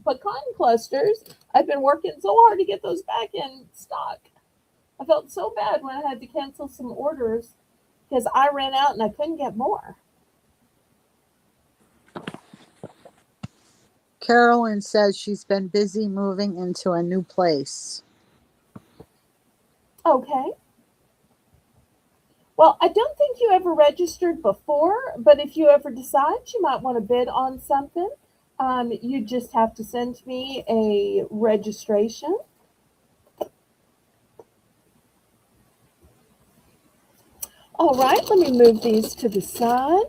pecan clusters. I've been working so hard to get those back in stock. I felt so bad when I had to cancel some orders because I ran out and I couldn't get more. Carolyn says she's been busy moving into a new place. Okay. Well, I don't think you ever registered before, but if you ever decide you might want to bid on something, you just have to send me a registration. All right, let me move these to the side.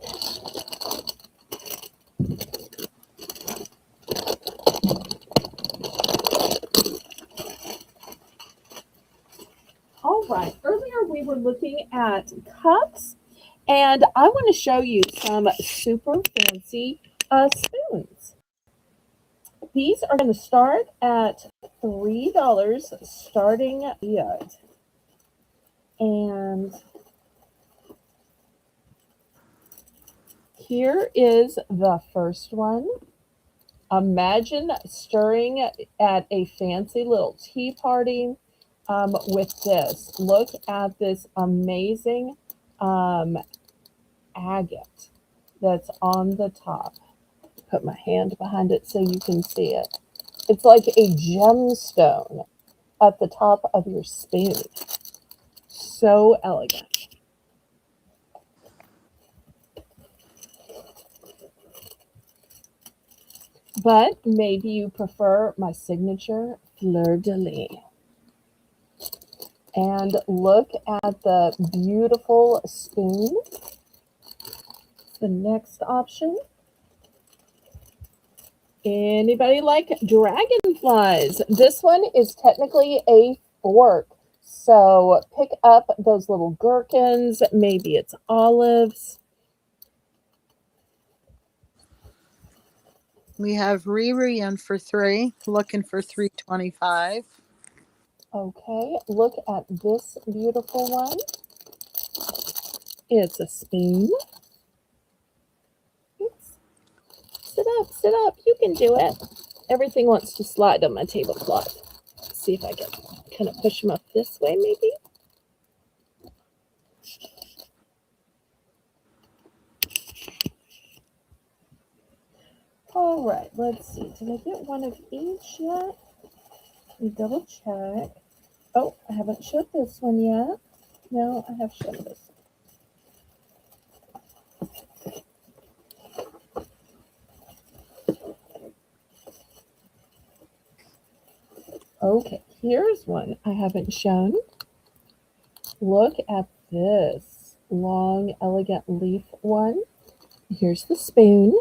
All right, earlier we were looking at cups, and I want to show you some super fancy spoons. These are going to start at $3 starting yet. And here is the first one. Imagine stirring at a fancy little tea party with this. Look at this amazing um, agate that's on the top. Put my hand behind it so you can see it. It's like a gemstone at the top of your spoon. So elegant. But maybe you prefer my signature fleur de lis. And look at the beautiful spoon. The next option. Anybody like dragonflies? This one is technically a fork. So pick up those little gherkins, maybe it's olives. We have Riri in for 3, looking for 325. Okay, look at this beautiful one. It's a spoon. Oops. Sit up. You can do it. Everything wants to slide on my tablecloth. Let's see if I can kind of push them up this way, maybe. All right, let's see. Did I get one of each yet? Let me double check. Oh, I haven't showed this one yet. No, I have showed this. Okay, here's one I haven't shown. Look at this long, elegant leaf one. Here's the spoon.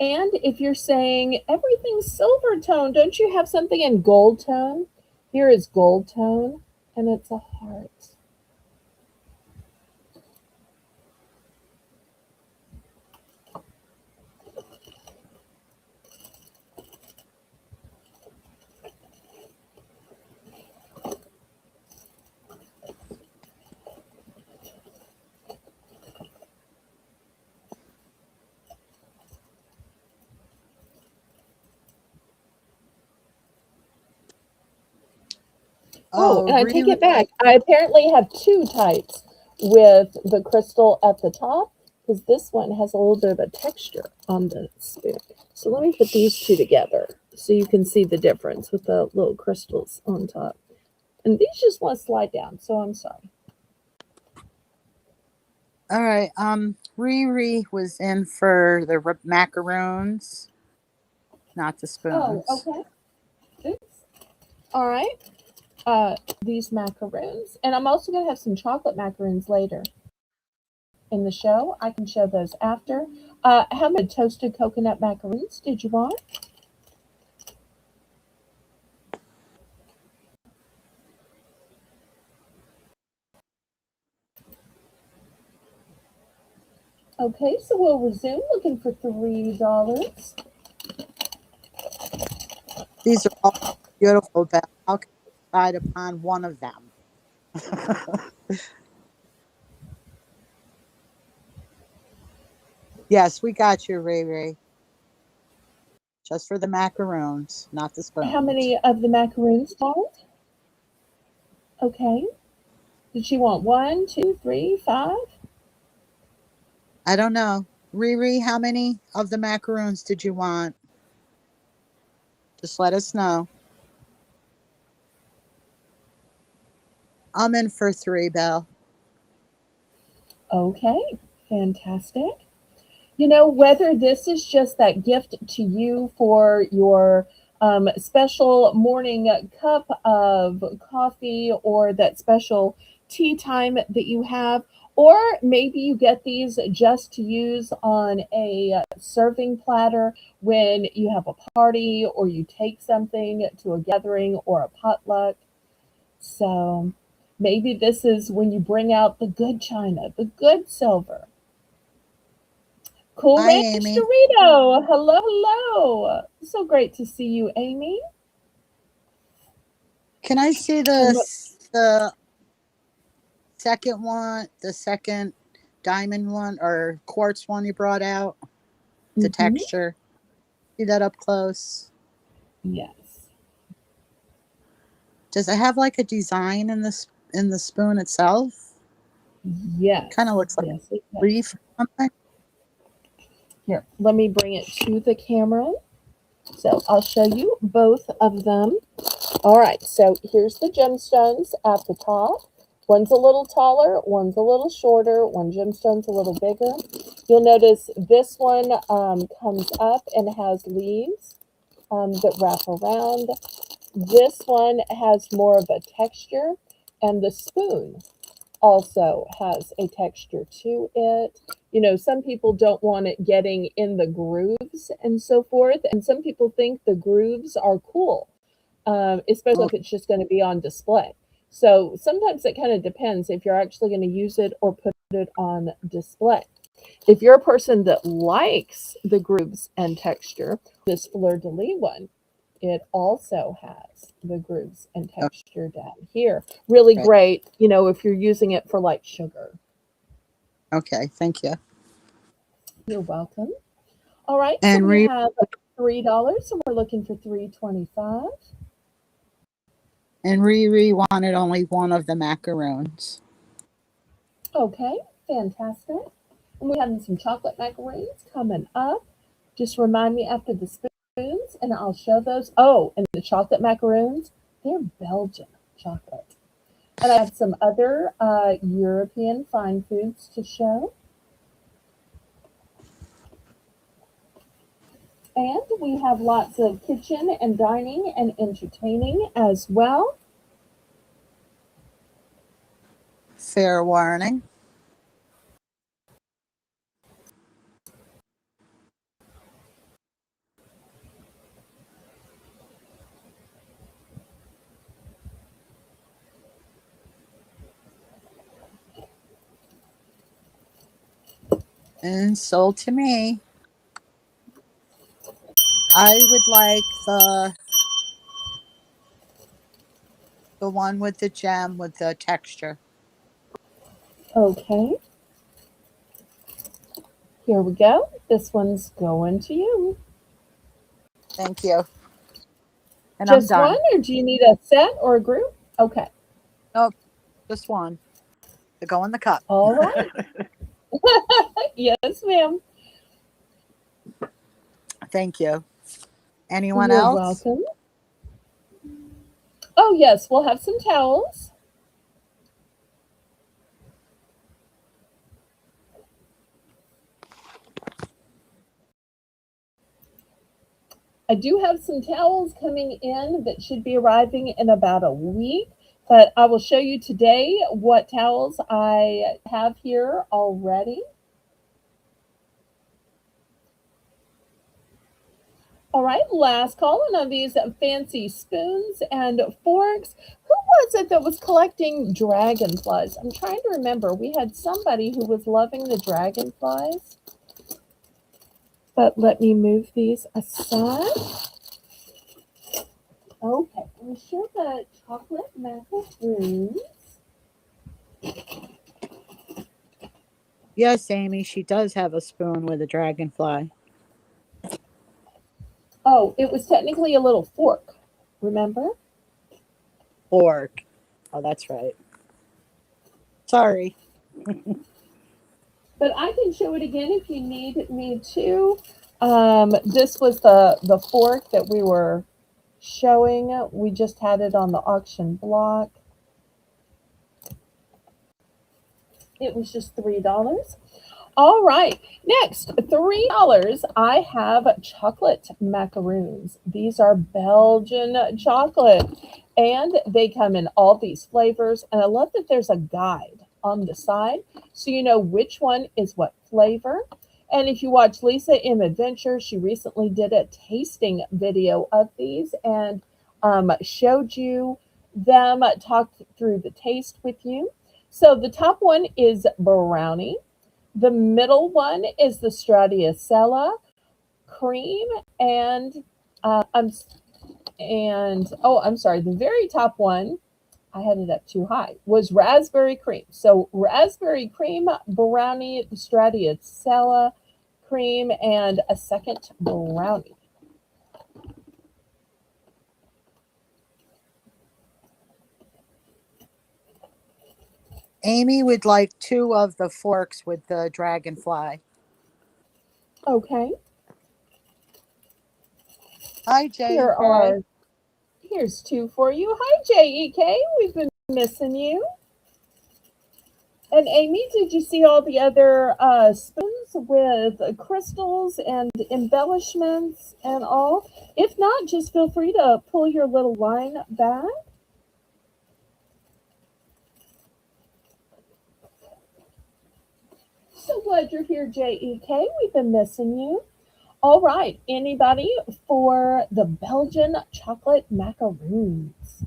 And if you're saying everything's silver tone, don't you have something in gold tone? Here is gold tone, and it's a heart. Oh, Oh, and I take Riri. it back. I apparently have two types with the crystal at the top because this one has a little bit of a texture on the spoon. So let me put these two together so you can see the difference with the little crystals on top. And these just want to slide down, so I'm sorry. All right. Riri was in for the macaroons, not the Oh, spoons. okay. Oops. All right. These macaroons. And I'm also going to have some chocolate macaroons later in the show. I can show those after. How many toasted coconut macaroons did you want? Okay, so we'll resume looking for $3. These are all beautiful, Belle. How can I decide upon one of them? Yes, we got you, Riri. Just for the macaroons, not the How spoons. many of the macaroons want? Okay. Did she want one, two, three, five? I don't know. Riri, how many of the macaroons did you want? Just let us know. I'm in for three, Belle. Okay, fantastic. Whether this is just that gift to you for your special morning cup of coffee or that special tea time that you have, or maybe you get these just to use on a serving platter when you have a party or you take something to a gathering or a potluck. So maybe this is when you bring out the good china, the good silver. Cool Hi, Ranch Amy. Dorito. Hello, hello. So great to see you, Amy. Can I see And what? the second one, the second diamond one or quartz one you brought out? The Hmm. texture. See that up close? Yes. Does it have like a design in the spoon itself? Kind of Yes. looks like Yes, it a does. leaf or something. Here, let me bring it to the camera. So I'll show you both of them. All right, so here's the gemstones at the top. One's a little taller, one's a little shorter, one gemstone's a little bigger. You'll notice this one comes up and has leaves that wrap around. This one has more of a texture, and the spoon also has a texture to it. Some people don't want it getting in the grooves and so forth, and some people think the grooves are cool, especially Oh, if it's just going to be on display. So sometimes it kind of depends if you're actually going to use it or put it on display. If you're a person that likes the grooves and texture, this fleur de lis one, it also has the grooves and texture down here. Really okay. great, if you're using it for like sugar. Okay, thank you. You're welcome. All right, so And we Riri, have $3, so we're looking for 325. wanted only one of the macaroons. Okay, fantastic. And we have some chocolate macaroons coming up. Just remind me after the spoons, and I'll show those. Oh, and the chocolate macaroons, they're Belgian chocolate. And I have some other European fine foods to show. And we have lots of kitchen and dining and entertaining as well. Fair warning. And sold to me. I would like the one with the gem with the texture. Okay, here we go. This one's going to you. Thank you. And I'm Just one, done. or do you need a set or a group? Okay, Nope, just one to go in the cup. all right. Yes, ma'am. Thank you. Anyone You're else? welcome. Oh, yes, we'll have some towels. I do have some towels coming in that should be arriving in about a week, but I will show you today what towels I have here already. All right, last call on these fancy spoons and forks. Who was it that was collecting dragonflies? I'm trying to remember. We had somebody who was loving the dragonflies. But let me move these aside. Okay, we show the chocolate macaroons. Yes, Amy, she does have a spoon with a dragonfly. Oh, it was technically a little fork. Remember? Fork. Oh, that's right. Sorry. But I can show it again if you need me to. This was the fork that we were showing. We just had it on the auction block. It was just $3. All right, next, $3. I have chocolate macaroons. These are Belgian chocolate, and they come in all these flavors. And I love that there's a guide on the side so you know which one is what flavor. And if you watch Lisa M Adventure, she recently did a tasting video of these and showed you them, talked through the taste with you. So the top one is brownie. The middle one is the Stracciatella cream, and I'm I'm sorry. The very top one, I had it up too high, was raspberry cream. So raspberry cream, brownie, Stracciatella cream, and a second brownie. Amy would like two of the forks with the dragonfly. Okay, Hi, J here and K. are here's two for you. Hi, JEK. We've been missing you. And Amy, did you see all the other spoons with crystals and embellishments and all? If not, just feel free to pull your little line back. So glad you're here, JEK. We've been missing you. All right, anybody for the Belgian chocolate macaroons?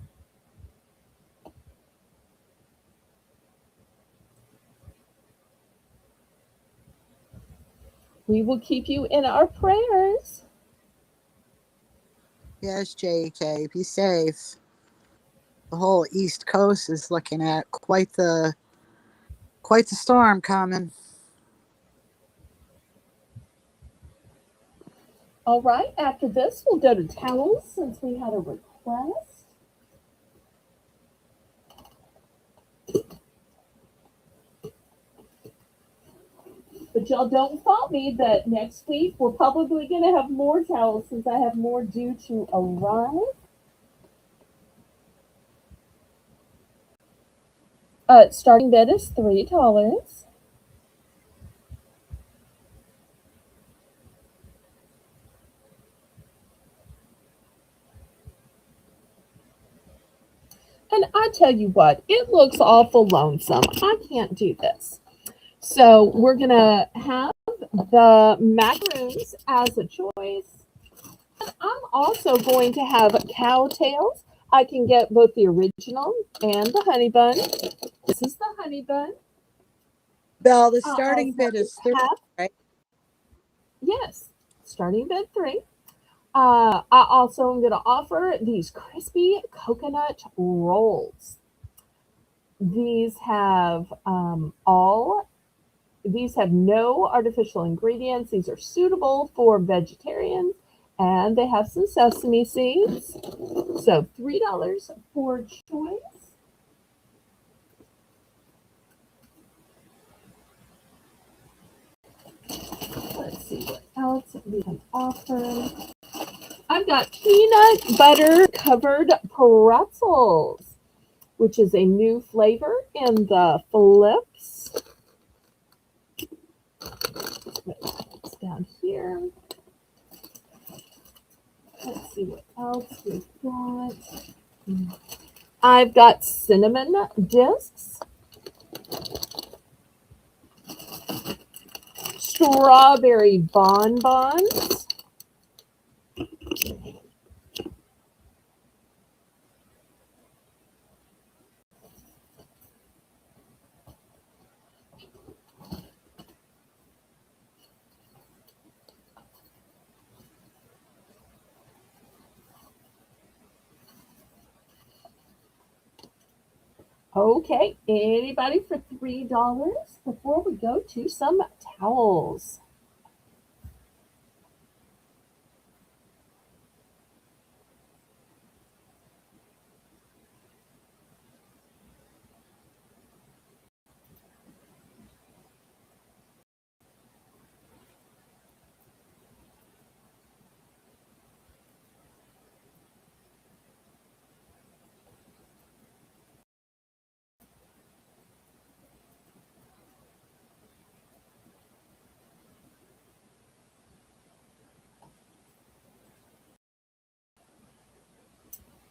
We will keep you in our prayers. Yes, J.K. Be safe. The whole East Coast is looking at quite the storm coming. All right, after this, we'll go to towels since we had a request. But y'all don't fault me that next week we're probably going to have more towels since I have more due to arrive. Starting bid is $3. And I tell you what, it looks awful lonesome. I can't do this. So we're going to have the macaroons as a choice. I'm also going to have cow tails. I can get both the original and the honey bun. This is the honey bun. Belle, the I starting also bid is 3, have, right? yes, starting bid 3. I also am going to offer these crispy coconut rolls. These have all these have no artificial ingredients. These are suitable for vegetarians, and they have some sesame seeds. So $3 for choice. Let's see what else we can offer. I've got peanut butter covered pretzels, which is a new flavor in the flips. It's down here. Let's see what else we've got. I've got cinnamon discs, strawberry bonbons, Okay, anybody for $3 before we go to some towels?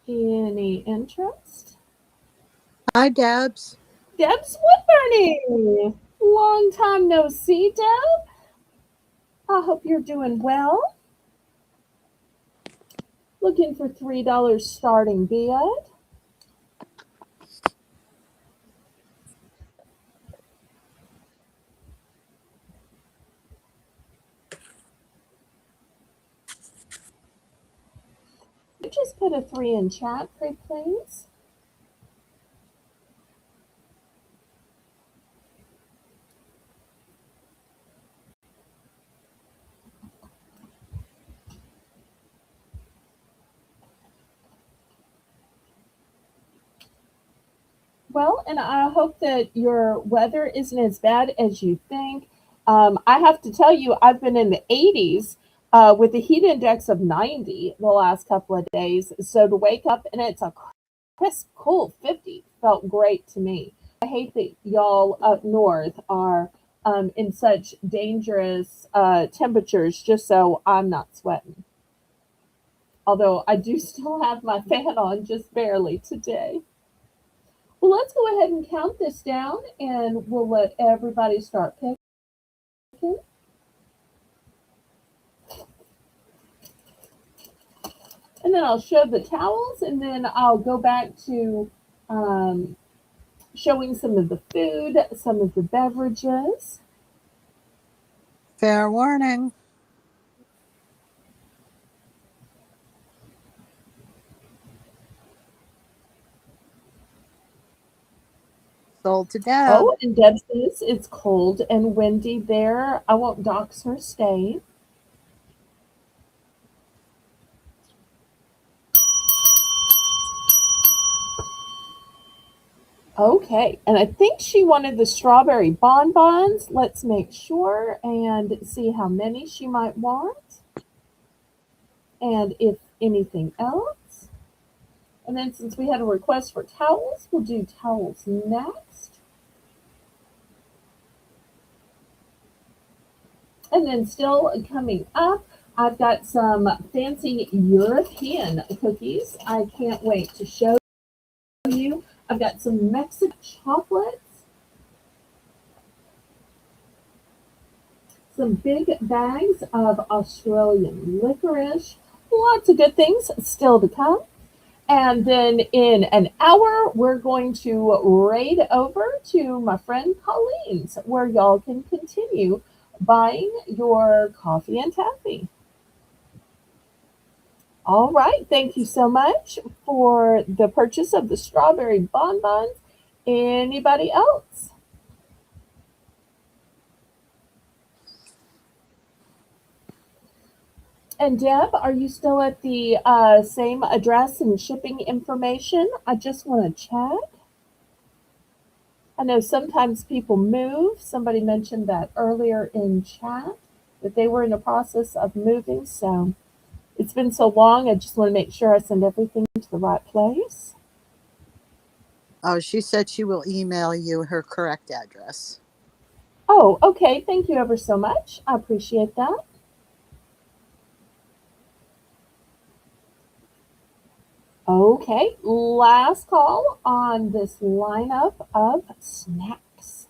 Any interest? Hi, Debs. Deb's Woodburning! Long time no see, Deb. I hope you're doing well. Looking for $3 starting bid. Just put a 3 in chat, pretty please. Well, and I hope that your weather isn't as bad as you think. I have to tell you, I've been in the 80s with a heat index of 90 the last couple of days. So to wake up and it's a crisp, cool 50 felt great to me. I hate that y'all up north are in such dangerous temperatures just so I'm not sweating. Although I do still have my fan on just barely today. Well, let's go ahead and count this down and we'll let everybody start picking. And then I'll show the towels and then I'll go back to um, showing some of the food, some of the beverages. Fair warning. Sold to Deb. Oh, and Deb says it's cold and windy there. I won't dox her stay. Okay, and I think she wanted the strawberry bonbons. Let's make sure and see how many she might want. And if anything else. And then since we had a request for towels, we'll do towels next. And then still coming up, I've got some fancy European cookies. I can't wait to show you. I've got some Mexican chocolates, some big bags of Australian licorice, lots of good things still to come. And then in an hour, we're going to raid over to my friend Colleen's, where y'all can continue buying your coffee and taffy. All right. Thank you so much for the purchase of the strawberry bonbons. Anybody else? And Deb, are you still at the same address and shipping information? I just want to check. I know sometimes people move. Somebody mentioned that earlier in chat that they were in the process of moving. So it's been so long. I just want to make sure I send everything to the right place. Oh, she said she will email you her correct address. Oh, okay. Thank you ever so much. I appreciate that. Okay, last call on this lineup of snacks.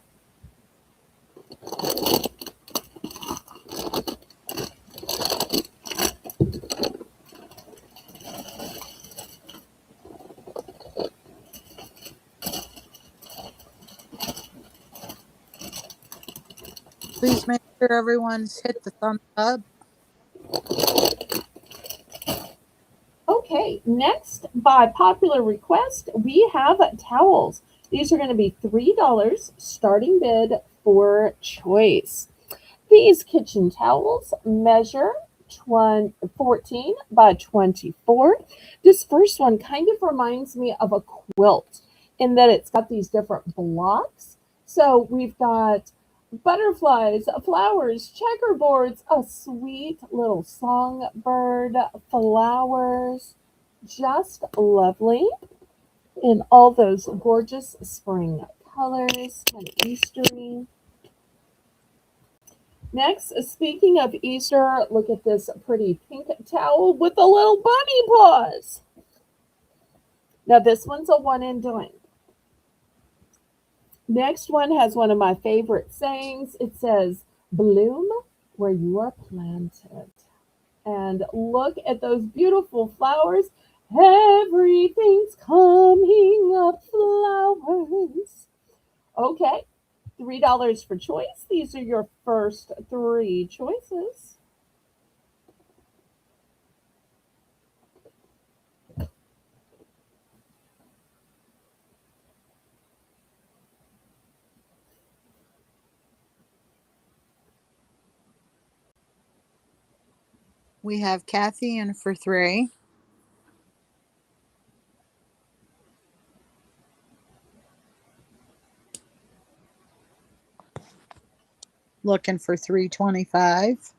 Please make sure everyone's hit the thumbs up. Okay, next, by popular request, we have towels. These are going to be $3 starting bid for choice. These kitchen towels measure 14 by 24. This first one kind of reminds me of a quilt in that it's got these different blocks. So we've got butterflies, flowers, checkerboards, a sweet little songbird, flowers, just lovely in all those gorgeous spring colors, kind of Eastery. Next, speaking of Easter, look at this pretty pink towel with the little bunny paws. Now, this one's a one and done. Next one has one of my favorite sayings. It says, bloom where you are planted. And look at those beautiful flowers. Everything's coming up flowers. Okay, $3 for choice. These are your first three choices. We have Kathy in for 3. Looking for 325.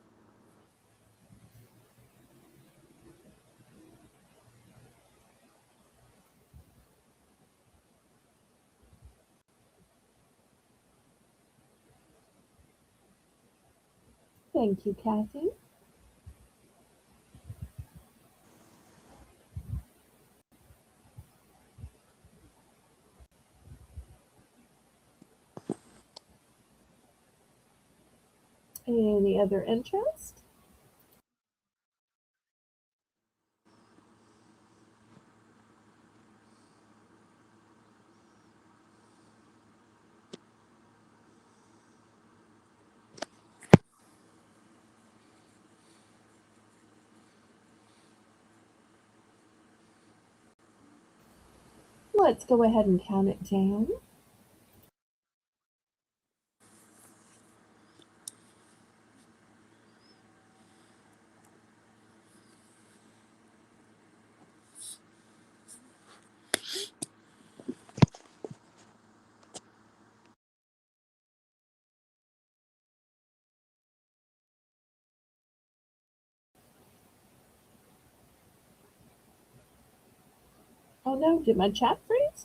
Thank you, Kathy. Any other interest? Let's go ahead and count it down. Oh no, did my chat freeze?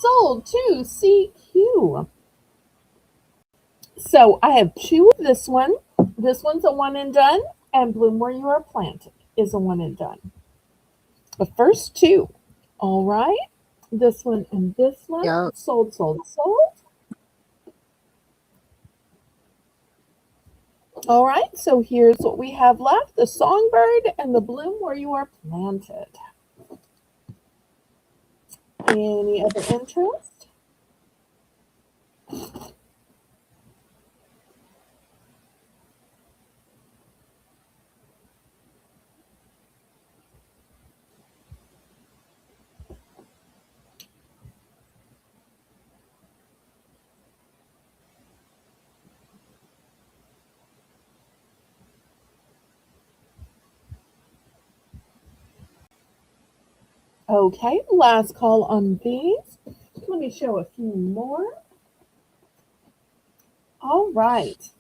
Sold to CQ. So I have two of this one. This one's a one and done, and Bloom Where You Are Planted is a one and done. The first two. All right. This one and this one. Yep. Sold, sold, sold. All right. So here's what we have left: the songbird and the bloom where you are planted. Any other interest? Okay, last call on these. Let me show a few more. All right.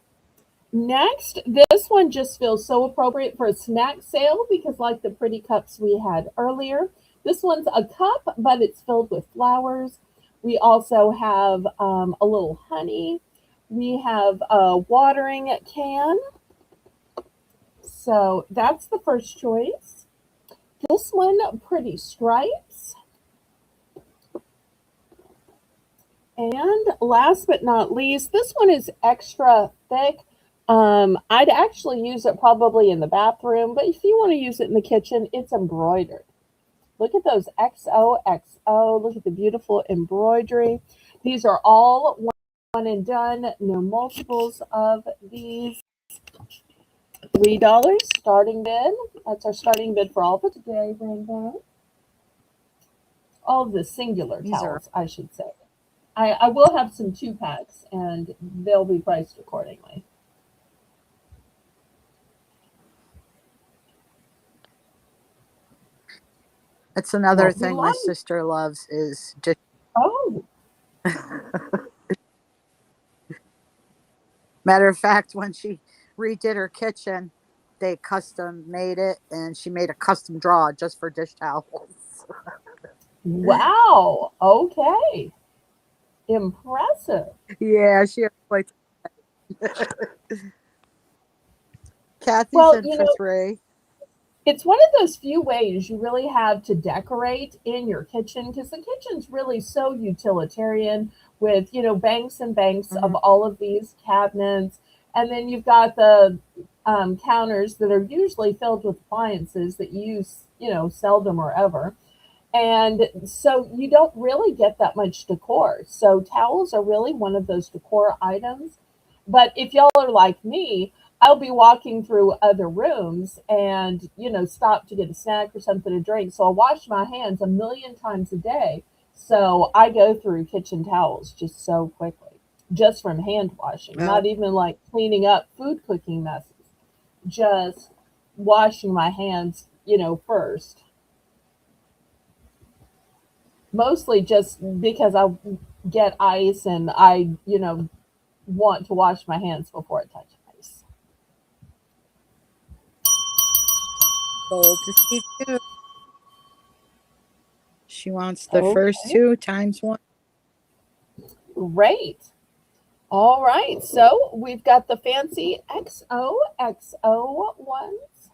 Next, this one just feels so appropriate for a snack sale because, like the pretty cups we had earlier, this one's a cup, but it's filled with flowers. We also have a little honey. We have a watering can. So that's the first choice. This one, pretty stripes. And last but not least, this one is extra thick. I'd actually use it probably in the bathroom, but if you want to use it in the kitchen, it's embroidered. Look at those XOXO. Look at the beautiful embroidery. These are all one and done, no multiples of these. $3 starting bid. That's our starting bid for all for today, Brandon. All of the singular These are towels, I should say. I will have some two packs and they'll be priced accordingly. It's another Well, we thing my love. sister loves is just Oh, matter of fact, when she redid her kitchen, they custom made it and she made a custom drawer just for dish towels. wow. Okay. Impressive. Yeah, she has quite. Kathy's Well, in for three. it's one of those few ways you really have to decorate in your kitchen because the kitchen's really so utilitarian with, banks and banks of Hmm. all of these cabinets. And then you've got the counters that are usually filled with appliances that you use, seldom or ever. And so you don't really get that much decor. So towels are really one of those decor items. But if y'all are like me, I'll be walking through other rooms and, stop to get a snack or something to drink. So I'll wash my hands a million times a day. So I go through kitchen towels just so quickly, just from hand washing, Oh, not even like cleaning up food cooking messes, just washing my hands, first. Mostly just because I get ice and I, want to wash my hands before I touch ice. gold to see too. She wants the first Okay, two times one. great. All right, so we've got the fancy XOXO ones.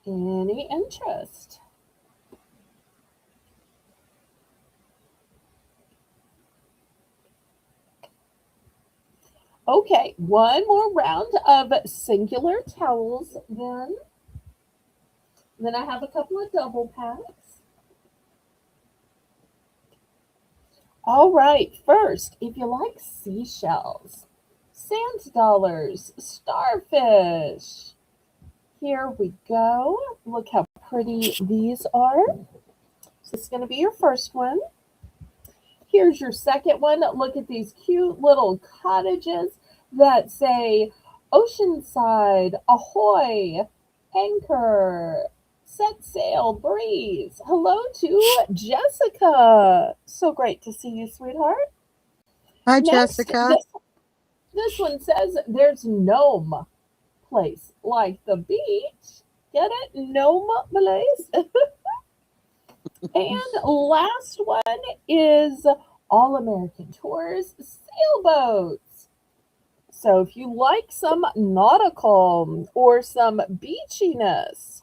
Any interest? Okay, one more round of singular towels then. Then I have a couple of double packs. All right, first, if you like seashells, sand dollars, starfish. Here we go. Look how pretty these are. So this is going to be your first one. Here's your second one. Look at these cute little cottages that say Oceanside, Ahoy, Anchor, Set Sail, Breeze. Hello to Jessica. So great to see you, sweetheart. Hi, Next, Jessica. this one says there's gnome place like the beach. Get it? Gnome place. And last one is All American Tours sailboats. So if you like some nautical or some beachiness,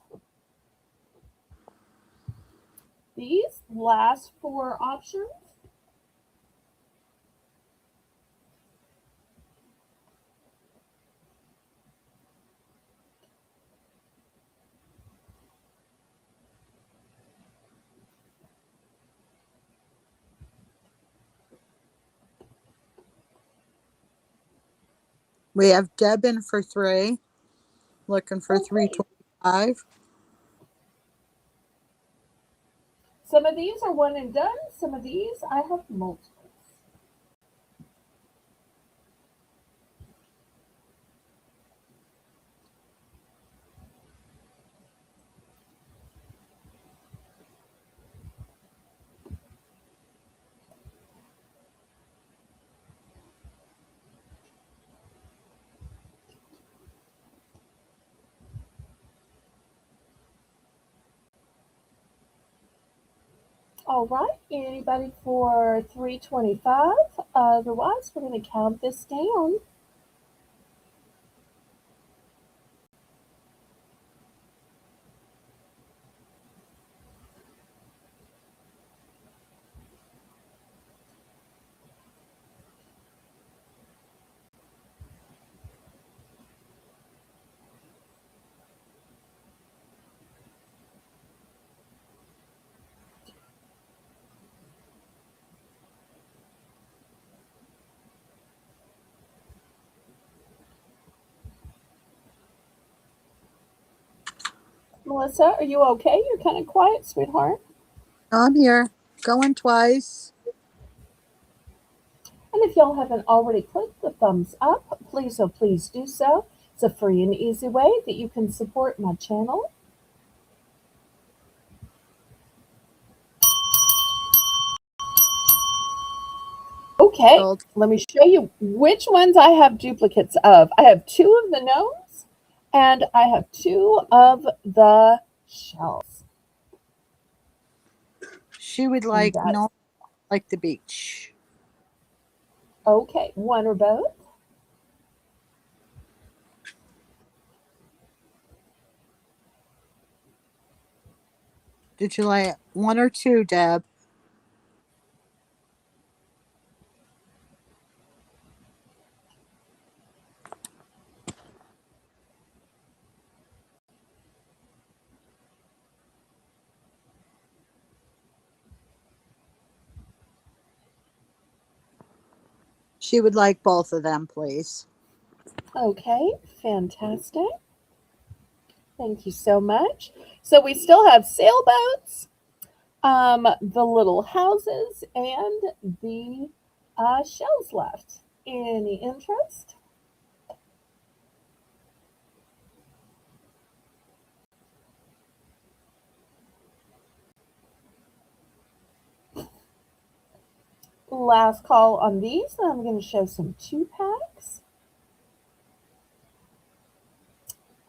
these last four options. We have Deb in for three, looking for Oh, great. 325. Some of these are one and done. Some of these I have multiples. All right, anybody for 325? Otherwise, we're going to count this down. Melissa, are you okay? You're kind of quiet, sweetheart. I'm here. Going twice. And if y'all haven't already clicked the thumbs up, please, oh, please do so. It's a free and easy way that you can support my channel. Okay, Sold. let me show you which ones I have duplicates of. I have two of the gnomes and I have two of the shells. She would And like that's no like the beach. okay, one or both. Did you like one or two, Deb? She would like both of them, please. Okay, fantastic. Thank you so much. So we still have sailboats, the little houses, and the shells left. Any interest? Last call on these, and I'm going to show some two packs.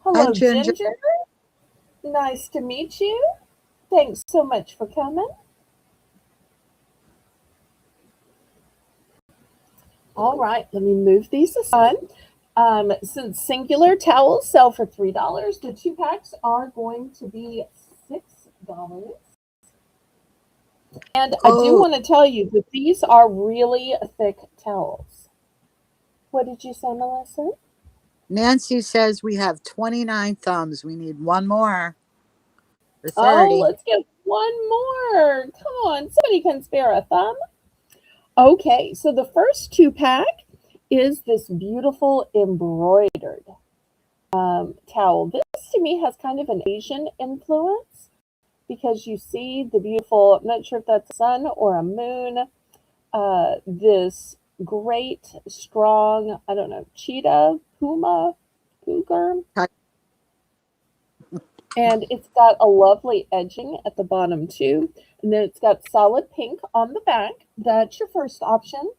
Hi, Hello, Ginger. Ginger. Nice to meet you. Thanks so much for coming. All right, let me move these aside. Since singular towels sell for $3, the two packs are going to be $6. And I do Oh, want to tell you that these are really thick towels. What did you say, Melissa? Nancy says we have 29 thumbs. We need one more for Oh, 30. let's get one more. Come on, somebody can spare a thumb. Okay, so the first two pack is this beautiful embroidered towel. This to me has kind of an Asian influence because you see the beautiful, I'm not sure if that's a sun or a moon, this great, strong, I don't know, cheetah, puma, cougar, and it's got a lovely edging at the bottom too. And then it's got solid pink on the back. That's your first option.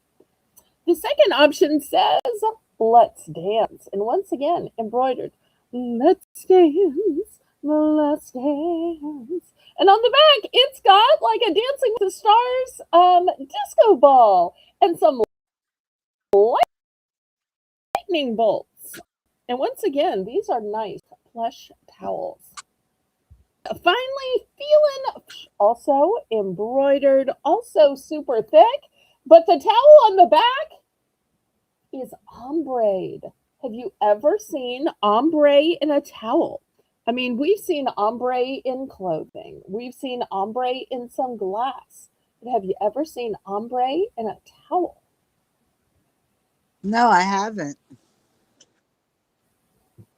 The second option says, let's dance. And once again, embroidered, let's dance, let's dance. And on the back, it's got like a Dancing with the Stars disco ball and some lightning bolts. And once again, these are nice plush towels. Finally, feeling also embroidered, also super thick, but the towel on the back is ombre. Have you ever seen ombre in a towel? I mean, we've seen ombre in clothing, we've seen ombre in some glass, but have you ever seen ombre in a towel? No, I haven't. Not at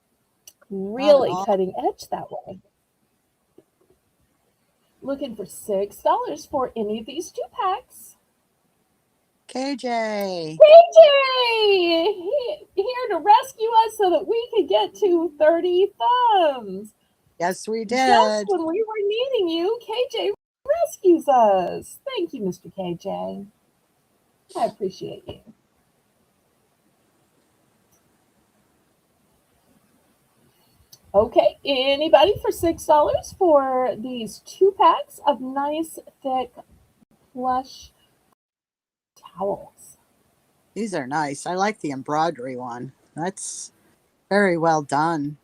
Really all. cutting edge that way. Looking for $6 for any of these two packs. KJ. KJ, here to rescue us so that we could get to 30 thumbs. Yes, we Just did. when we were needing you, KJ rescues us. Thank you, Mr. KJ. I appreciate you. Okay, anybody for $6 for these two packs of nice thick plush towels. These are nice. I like the embroidery one. That's very well done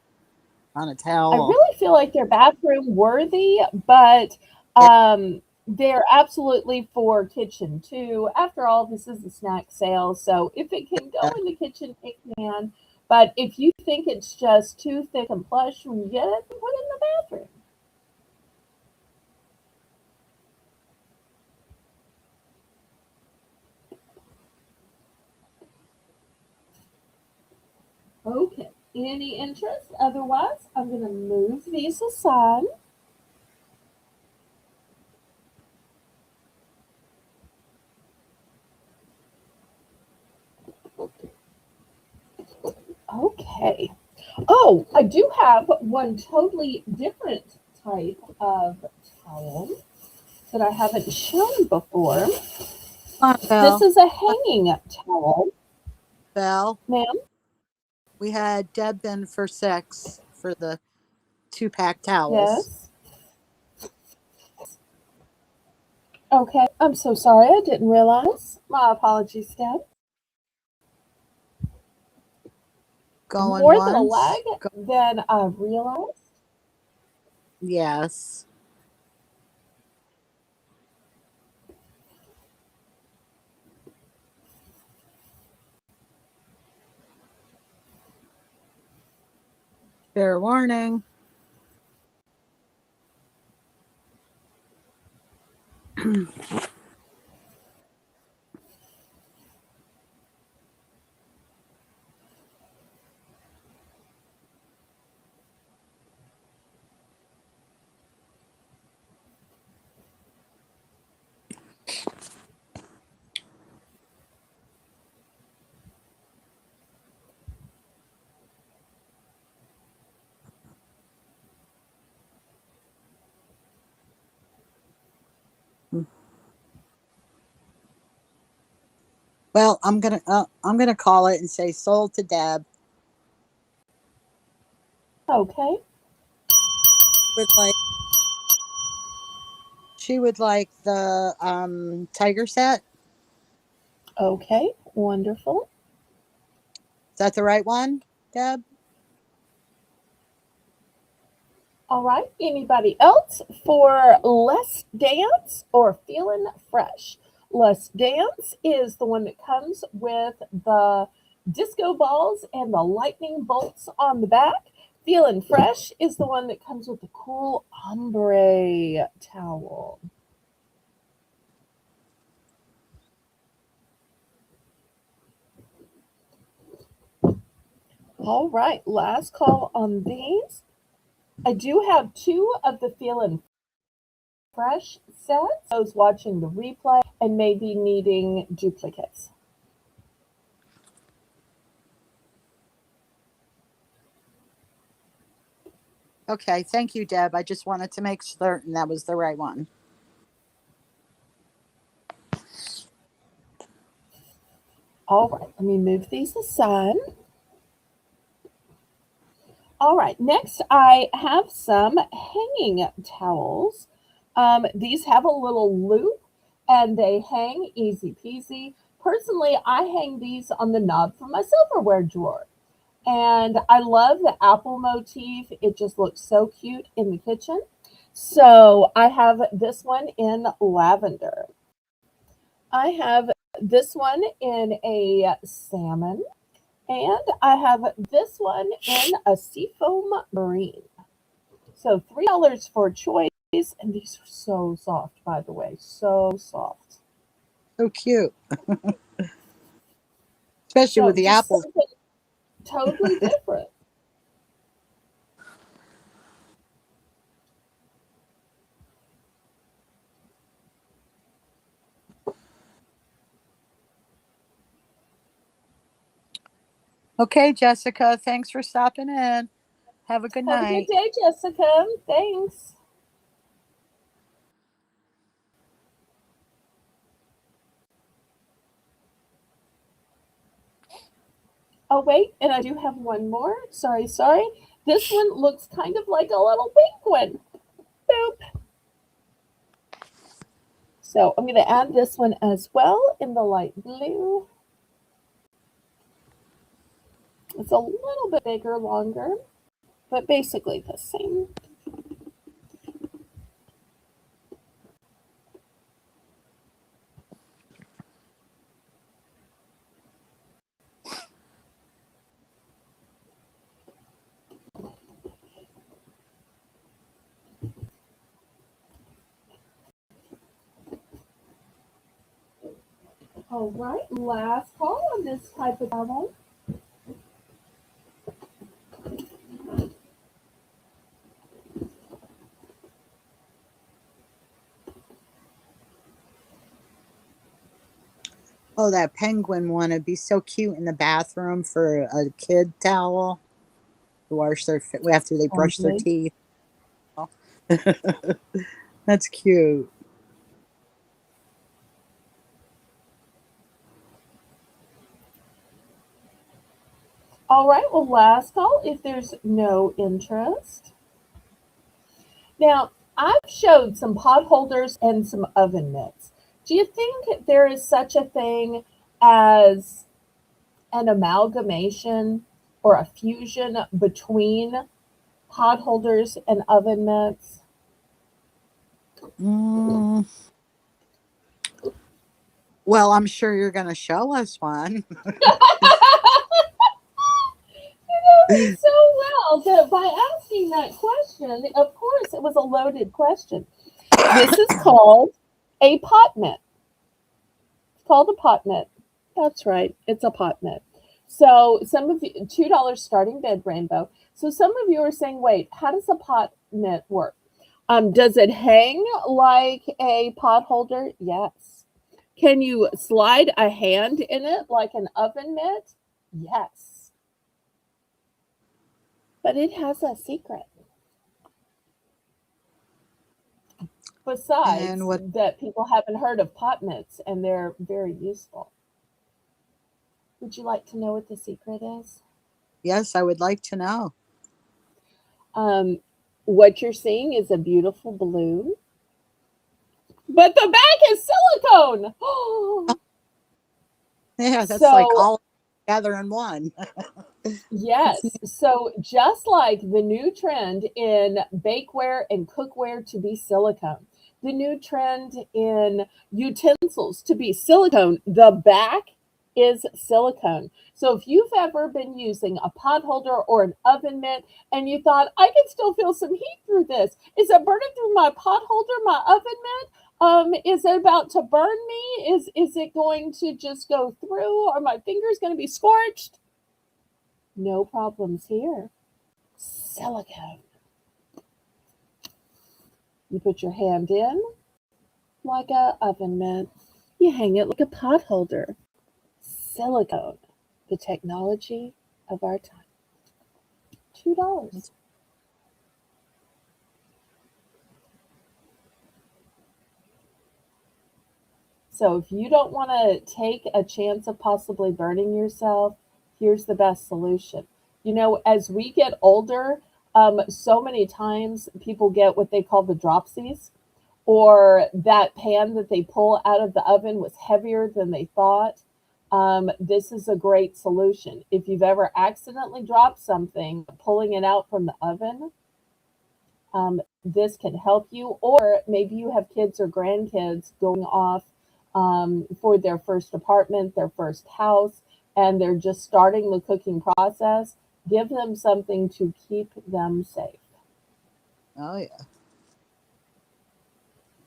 on a I towel. really feel like they're bathroom worthy, but Yeah. they're absolutely for kitchen too. After all, this is a snack sale, so if it can go in the kitchen, it can. But if you think it's just too thick and plush when you get it, put it in the bathroom. Okay. Any interest? Otherwise, I'm going to move these aside. Okay. Oh, I do have one totally different type of towel that I haven't shown before. Come on, This Belle. is a hanging towel, Belle, ma'am. we had Deb in for 6 for the 2-pack towels. Yes. Okay. I'm so sorry. I didn't realize. My apologies, Deb. Going More than a once. lag than I realized. Yes. Fair warning. Well, I'm gonna call it and say sold to Deb. Okay. Would like she would like the tiger set. Okay. Wonderful. Is that the right one, Deb? All right. Anybody else for Let's Dance or Feeling Fresh? Let's Dance is the one that comes with the disco balls and the lightning bolts on the back. Feeling Fresh is the one that comes with the cool ombre towel. All right. Last call on these. I do have two of the Feeling Fresh sets. Those watching the replay and maybe needing duplicates. Okay, thank you, Deb. I just wanted to make certain that was the right one. All right, let me move these aside. All right, next I have some hanging towels. These have a little loop and they hang easy peasy. Personally, I hang these on the knob for my silverware drawer. And I love the apple motif. It just looks so cute in the kitchen. So I have this one in lavender. I have this one in a salmon. And I have this one in a seafoam marine. So $3 for choice. And these are so soft, by the way. So soft. So cute, especially with So the just apples. something totally different. Okay, Jessica, thanks for stopping in. Have a good Have a good night. day, Jessica. Thanks. Oh, wait, and I do have one more. Sorry, sorry. This one looks kind of like a little penguin. Boop. So I'm going to add this one as well in the light blue. It's a little bit bigger, longer, but basically the same. All right, last call on this type of towel. Oh, that penguin one would be so cute in the bathroom for a kid towel to wash their after they brush their Totally. teeth. That's cute. All right, well, last call if there's no interest. Now, I've showed some pot holders and some oven mitts. Do you think there is such a thing as an amalgamation or a fusion between pot holders and oven mitts? Mm, well, I'm sure you're going to show us one. Me so well that by asking that question, of course, it was a loaded question. This is called a pot mitt. It's called a pot mitt. That's right. It's a pot mitt. So some of you, $2 starting bid rainbow. So some of you are saying, wait, how does a pot mitt work? Does it hang like a pot holder? Yes. Can you slide a hand in it like an oven mitt? Yes. But it has a secret. And Besides what? that people haven't heard of pot mitts and they're very useful. Would you like to know what the secret is? Yes, I would like to know. Um, what you're seeing is a beautiful balloon, but the back is silicone. Yeah, that's like So all together in one. That's yes. So just like the new trend in bakeware and cookware to be silicone, the new trend in utensils to be silicone, the back is silicone. So if you've ever been using a pot holder or an oven mitt and you thought, I can still feel some heat through this, is it burning through my pot holder, my oven mitt? Is it about to burn me? Is it going to just go through? Are my fingers going to be scorched? No problems here. Silicone. You put your hand in like a oven mitt. You hang it like a pot holder. Silicone. The technology of our time. $2. So if you don't want to take a chance of possibly burning yourself, here's the best solution. You know, as we get older, so many times people get what they call the dropsies, or that pan that they pull out of the oven was heavier than they thought. This is a great solution. If you've ever accidentally dropped something, pulling it out from the oven, this can help you. Or maybe you have kids or grandkids going off for their first apartment, their first house, and they're just starting the cooking process. Give them something to keep them safe. Oh yeah.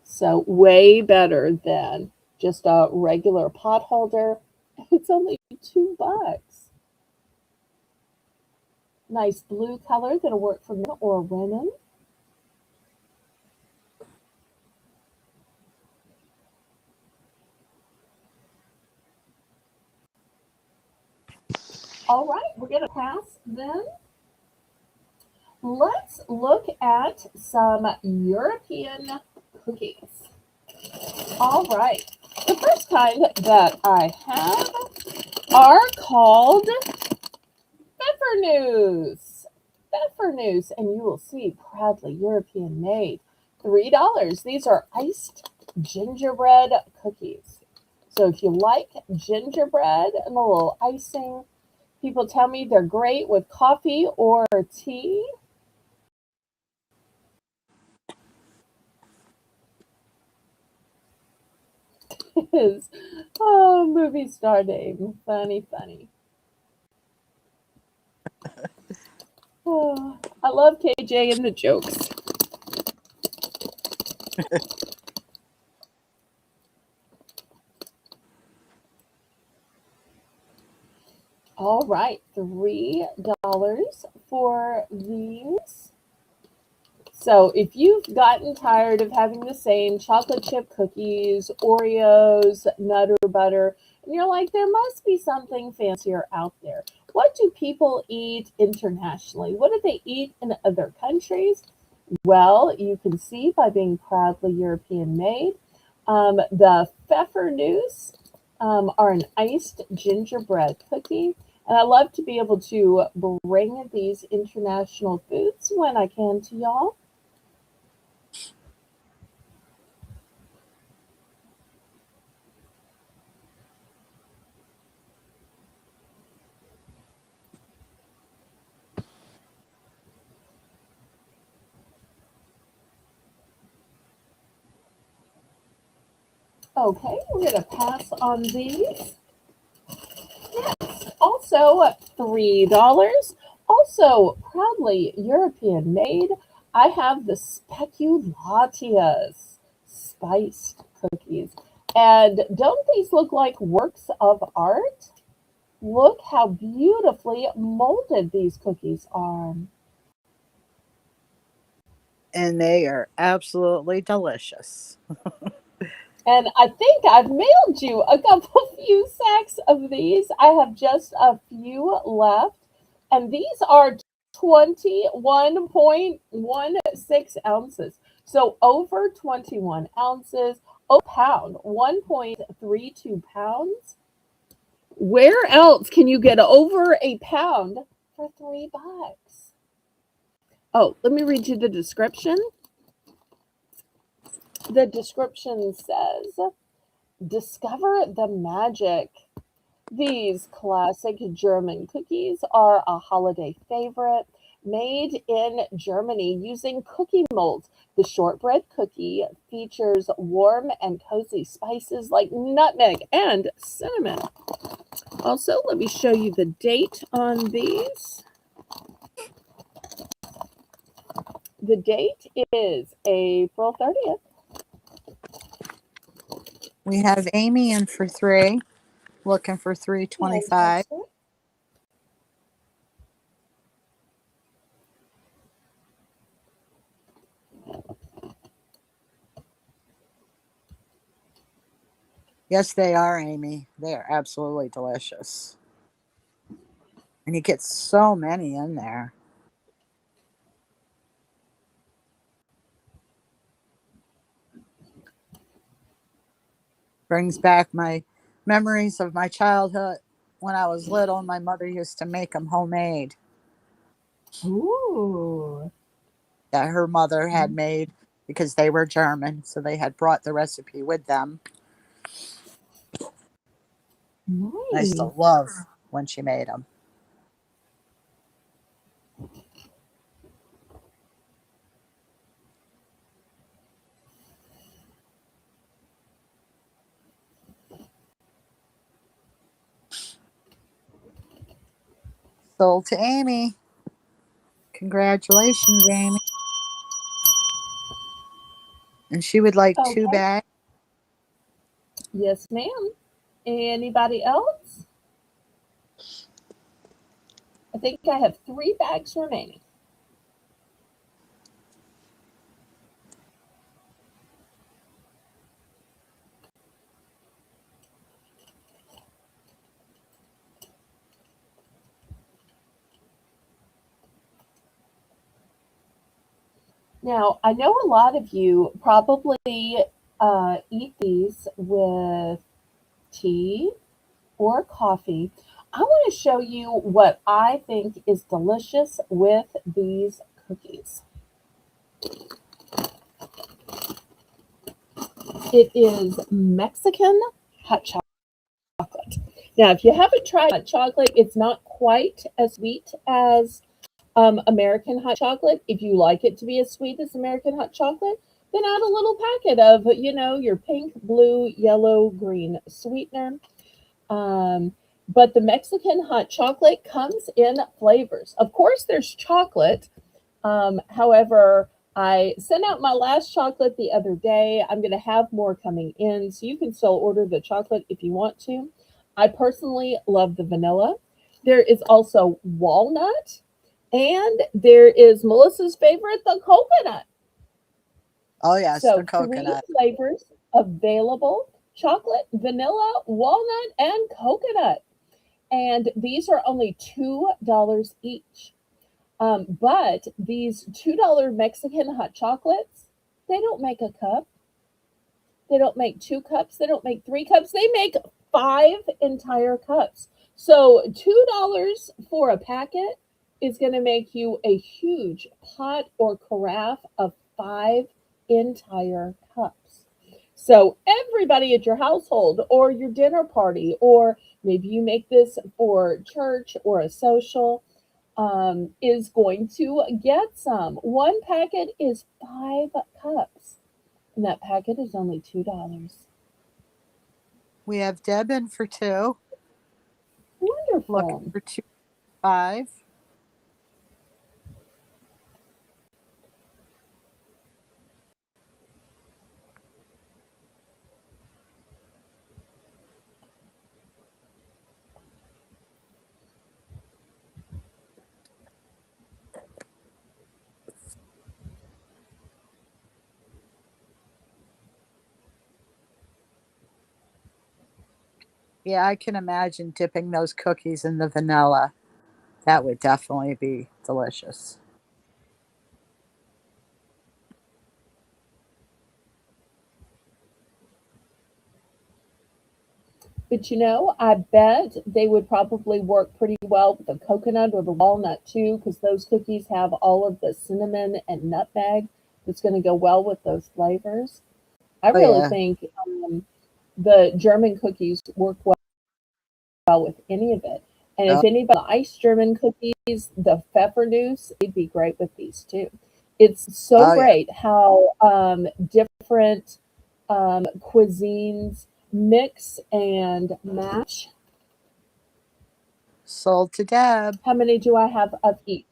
So way better than just a regular pot holder. It's only $2. Nice blue color that'll work for men or women. All right, we're gonna pass then. Let's look at some European cookies. All right, the first kind that I have are called Pfeffernuss. Pfeffernuss, and you will see proudly European made. $3. These are iced gingerbread cookies. So if you like gingerbread and a little icing, people tell me they're great with coffee or tea. Is oh, movie star name. Funny, funny. Oh, I love KJ and the jokes. All right, $3 for these. So if you've gotten tired of having the same chocolate chip cookies, Oreos, Nutter Butter, and you're like, there must be something fancier out there. What do people eat internationally? What do they eat in other countries? Well, you can see by being proudly European made. The Pfeffernuss are an iced gingerbread cookie. And I love to be able to bring these international foods when I can to y'all. Okay, we're going to pass on these. Also, $3. Also, proudly European made. I have the speculatius spiced cookies. And don't these look like works of art? Look how beautifully molded these cookies are. And they are absolutely delicious. And I think I've mailed you a couple few sacks of these. I have just a few left. And these are 21.16 ounces. So over 21 ounces, a pound, 1.32 pounds. Where else can you get over a pound for $3? Oh, let me read you the description. The description says, discover the magic. These classic German cookies are a holiday favorite made in Germany using cookie molds. The shortbread cookie features warm and cozy spices like nutmeg and cinnamon. Also, let me show you the date on these. The date is April 30th. We have Amy in for 3, looking for 325. Fantastic. Yes, they are, Amy. They are absolutely delicious. And you get so many in there. Brings back my memories of my childhood when I was little. My mother used to make them homemade Ooh, that her mother had made because they were German. So they had brought the recipe with them. I used to nice. love when she made them. Sold to Amy. Congratulations, Amy. And she would like 2 Okay. bags. Yes, ma'am. Anybody else? I think I have 3 bags remaining. Now, I know a lot of you probably eat these with tea or coffee. I want to show you what I think is delicious with these cookies. It is Mexican hot chocolate. Now, if you haven't tried hot chocolate, it's not quite as sweet as American hot chocolate. If you like it to be as sweet as American hot chocolate, then add a little packet of, your pink, blue, yellow, green sweetener. Um, but the Mexican hot chocolate comes in flavors. Of course, there's chocolate. However, I sent out my last chocolate the other day. I'm going to have more coming in, so you can still order the chocolate if you want to. I personally love the vanilla. There is also walnut, and there is Melissa's favorite, the coconut. Oh, yes, the So, three coconut. flavors available: chocolate, vanilla, walnut, and coconut. And these are only $2 each. But these $2 Mexican hot chocolates, they don't make a cup. They don't make 2 cups. They don't make 3 cups. They make five entire cups. So $2 for a packet is going to make you a huge pot or carafe of five entire cups. So everybody at your household or your dinner party, or maybe you make this for church or a social, is going to get some. One packet is 5 cups, and that packet is only $2. We have Deb in for two. Looking Wonderful. for 2.5. Yeah, I can imagine dipping those cookies in the vanilla. That would definitely be delicious. But I bet they would probably work pretty well with the coconut or the walnut too, because those cookies have all of the cinnamon and nutmeg that's going to go well with those flavors. I Oh, really yeah. think the German cookies work well with any of it. And Oh, if anybody likes German cookies, the Pfeffernuss, they'd be great with these too. It's so oh, yeah. great how different cuisines mix and match. Sold to Deb. How many do I have of each?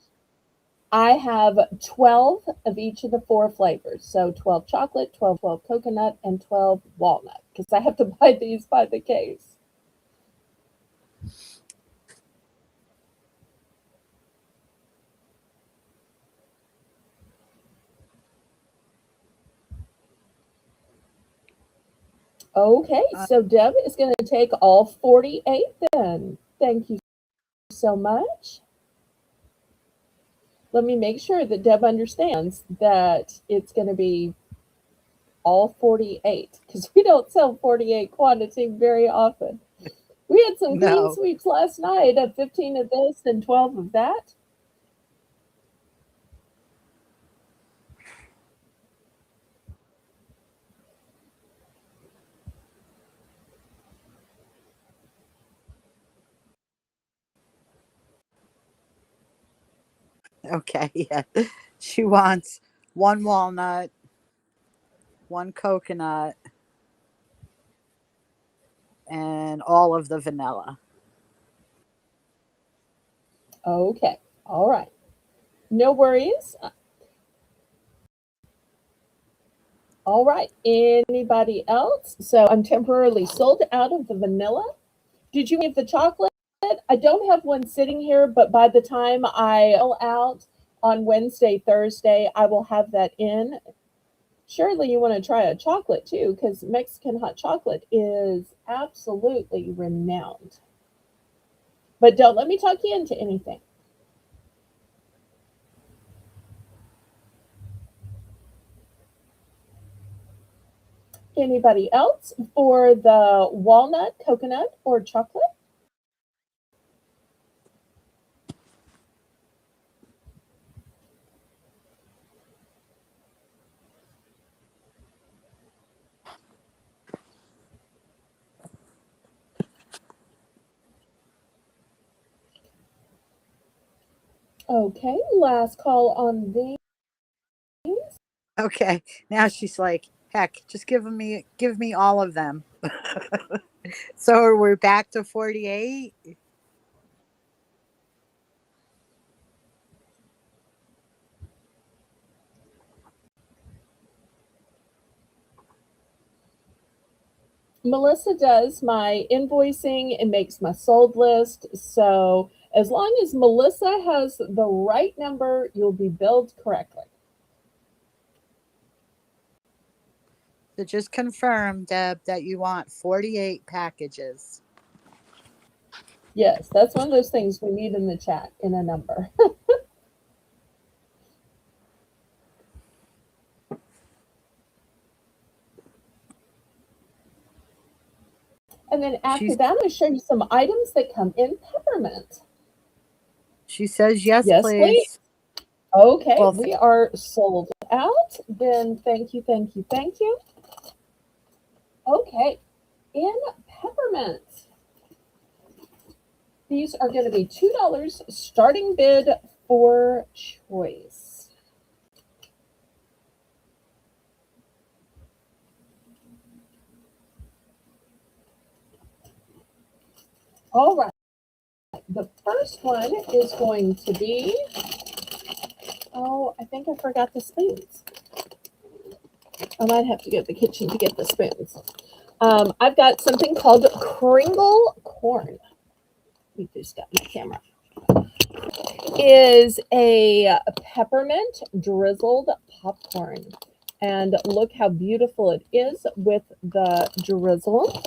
I have 12 of each of the four flavors. So 12 chocolate, 12 coconut, and 12 walnut, because I have to buy these by the case. Okay, Uh, so Deb is going to take all 48 then. Thank you so much. Let me make sure that Deb understands that it's going to be all 48, because we don't sell 48 quantity very often. We had some clean no. sweeps last night of 15 of this and 12 of that. Okay, yeah. She wants one walnut, one coconut, and all of the vanilla. Okay, all right. No worries. All right. Anybody else? So I'm temporarily sold out of the vanilla. Did you have the chocolate? I don't have one sitting here, but by the time I fill out on Wednesday, Thursday, I will have that in. Surely you want to try a chocolate too, because Mexican hot chocolate is absolutely renowned. But don't let me talk you into anything. Anybody else for the walnut, coconut, or chocolate? Okay, last call on these. Okay. Now she's like, heck, just give me all of them. So we're back to 48. Melissa does my invoicing and makes my sold list. So as long as Melissa has the right number, you'll be billed correctly. So just confirm, Deb, that you want 48 packages. Yes, that's one of those things we need in the chat in a number. And then after She's that, I'm going to show you some items that come in peppermint. she says yes, Yes, please. please. Okay, Well, we are sold out. Then thank you, thank you, thank you. Okay, in peppermint, these are going to be $2 starting bid for choice. All right, the first one is going to be, oh, I think I forgot the spoons. I might have to go to the kitchen to get the spoons. I've got something called Kringle corn. Let me do step my camera. Is a peppermint drizzled popcorn. And look how beautiful it is with the drizzle.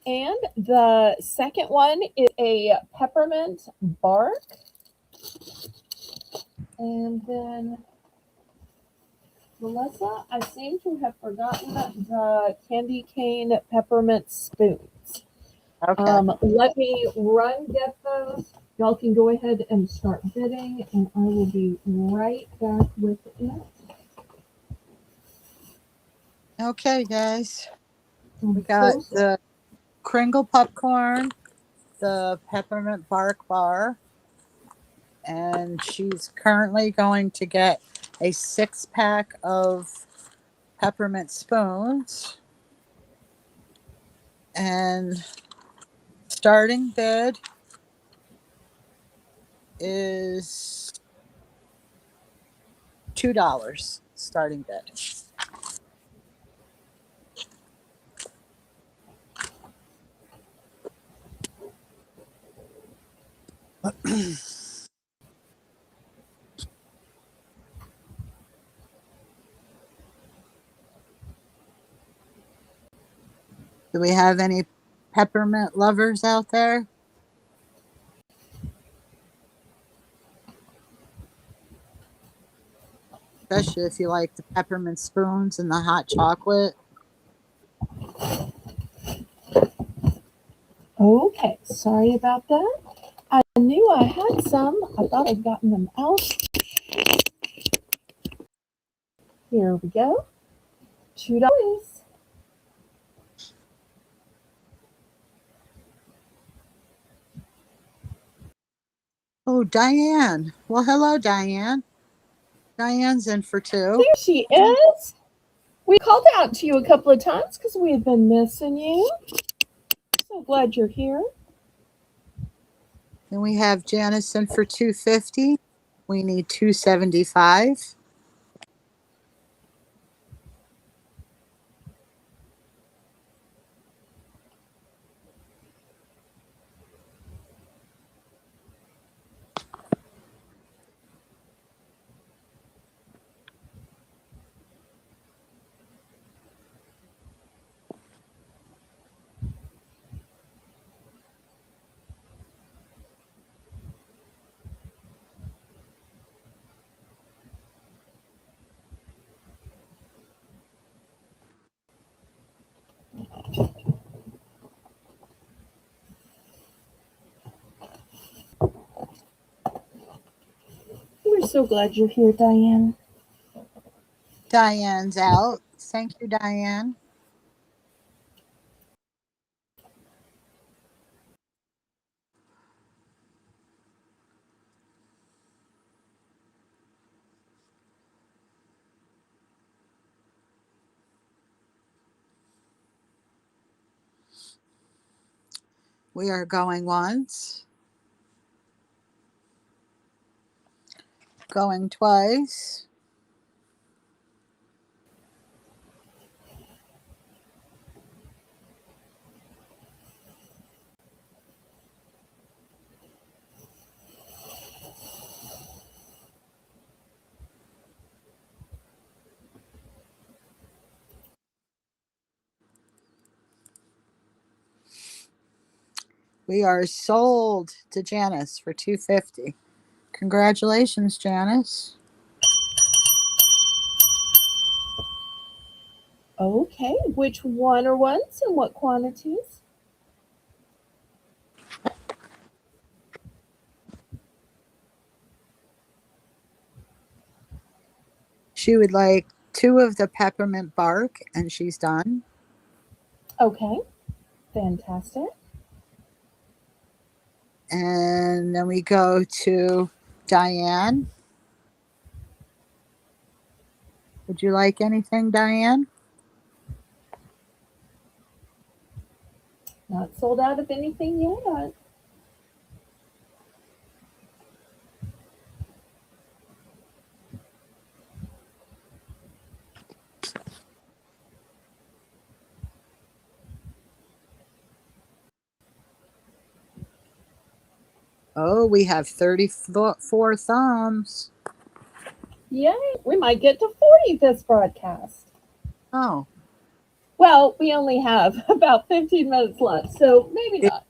And the second one is a peppermint bark. And then, Melissa, I seem to have forgotten the candy cane peppermint spoons. okay. Let me run get those. Y'all can go ahead and start bidding, and I will be right back with it. Okay, guys. We I'm got so sorry. the Kringle popcorn, the peppermint bark bar, and she's currently going to get a 6-pack of peppermint spoons. And starting bid is $2. Starting bid. Do we have any peppermint lovers out there? Especially if you like the peppermint spoons and the hot chocolate. Okay, sorry about that. I knew I had some. I thought I'd gotten them out. Here we go. $2. Oh, Diane. Well, hello, Diane. Diane's in for 2. There she is. We called out to you a couple of times because we had been missing you. So glad you're here. Then we have Janice in for 250. We need 275. We're so glad you're here, Diane. Diane's out. Thank you, Diane. We are going once, going twice. We are sold to Janice for $250. Congratulations, Janice. Okay, which one are ones and what quantities? She would like 2 of the peppermint bark, and she's done. Okay, fantastic. And then we go to Diane. Would you like anything, Diane? Not sold out of anything yet. Oh, we have 34 thumbs. Yay, we might get to 40 this broadcast. Oh, Well, we only have about 15 minutes left, so maybe yeah, not.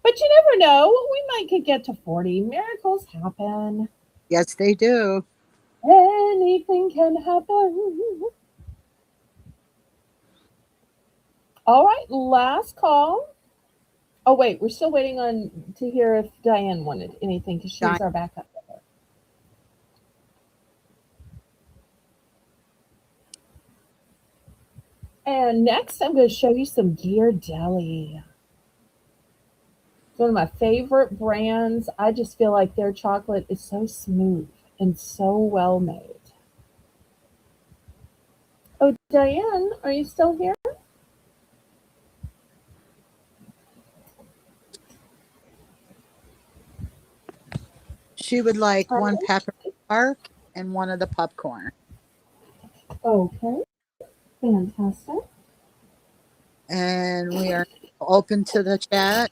But you never know. We might could get to 40. Miracles happen. yes, they do. Anything can happen. All right, last call. Oh, wait, we're still waiting on to hear if Diane wanted anything because Diane. she's our backup. And next, I'm going to show you some Gear Deli. It's one of my favorite brands. I just feel like their chocolate is so smooth and so well made. Oh, Diane, are you still here? She would like 1 Diane? peppermint bark and 1 of the popcorn. Okay, fantastic. And we are open to the chat.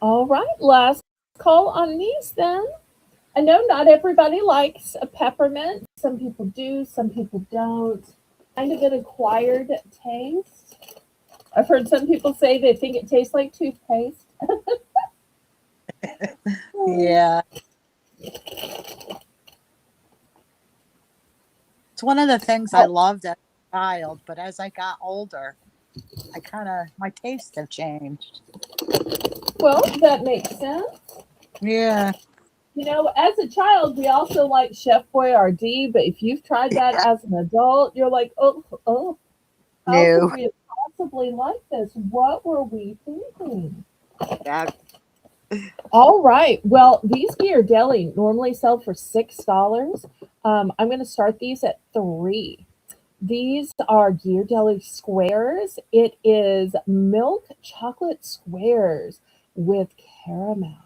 All right, last call on these then. I know not everybody likes a peppermint. Some people do, some people don't. Kind of an acquired taste. I've heard some people say they think it tastes like toothpaste. Yeah. It's one of the things I Oh, loved as a child, but as I got older, my tastes have changed. well, that makes sense. Yeah. You know, as a child, we also like Chef Boyardee, but if you've tried that as an adult, you're like, oh, how could New. we have possibly liked this? What were we thinking? Yeah. All right. Well, these Ghirardelli normally sell for $6. I'm going to start these at 3. These are Ghirardelli squares. It is milk chocolate squares with caramel.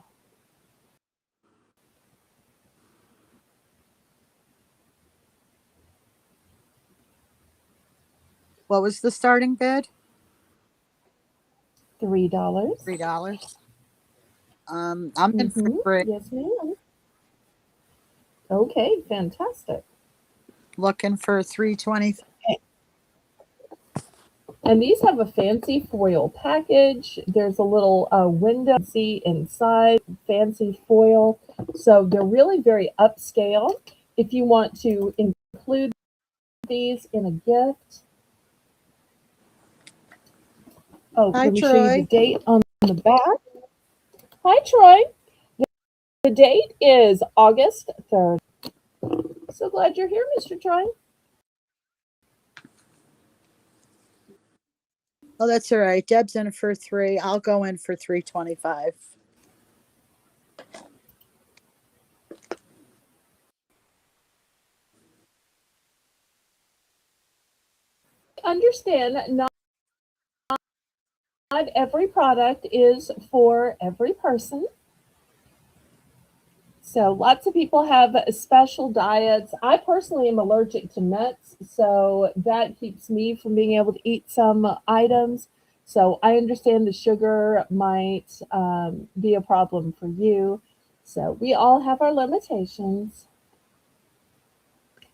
What was the starting bid? $3. $3. I'm in for 3. Yes, ma'am. Okay, fantastic. Looking for 320. And these have a fancy foil package. There's a little window see inside, fancy foil. So they're really very upscale. If you want to include these in a gift. Oh, Hi, let me show you the Troy. date on the back. Hi, Troy. The date is August 3rd. So glad you're here, Mr. Troy. Oh, that's all right. Deb's in for 3. I'll go in for 325. Understand, not every product is for every person. So lots of people have special diets. I personally am allergic to nuts, so that keeps me from being able to eat some items. So I understand the sugar might be a problem for you. So we all have our limitations.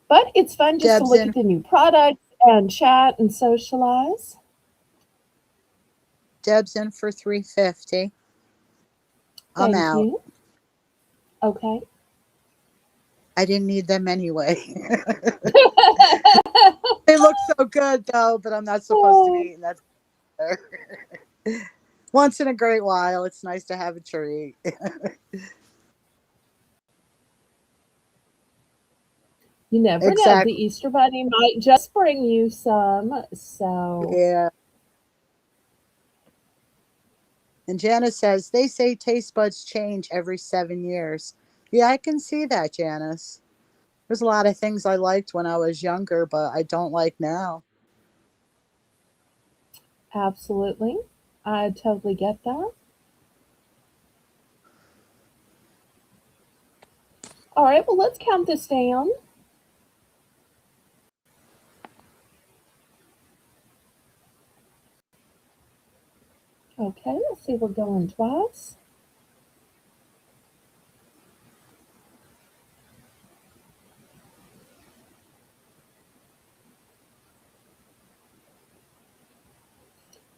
But it's fun just to Deb's look at in. the new products and chat and socialize. Deb's in for 350. I'm Thank out. you. Okay. I didn't need them anyway. They look so good though, but I'm not supposed to be Oh, eating that. Once in a great while, it's nice to have a treat. you never know. The Exactly. Easter Bunny might just bring you some. So, Yeah. And Janice says they say taste buds change every 7 years. Yeah, I can see that, Janice. There's a lot of things I liked when I was younger, but I don't like now. absolutely. I totally get that. All right, well, let's count this down. Okay, let's see, we're going twice.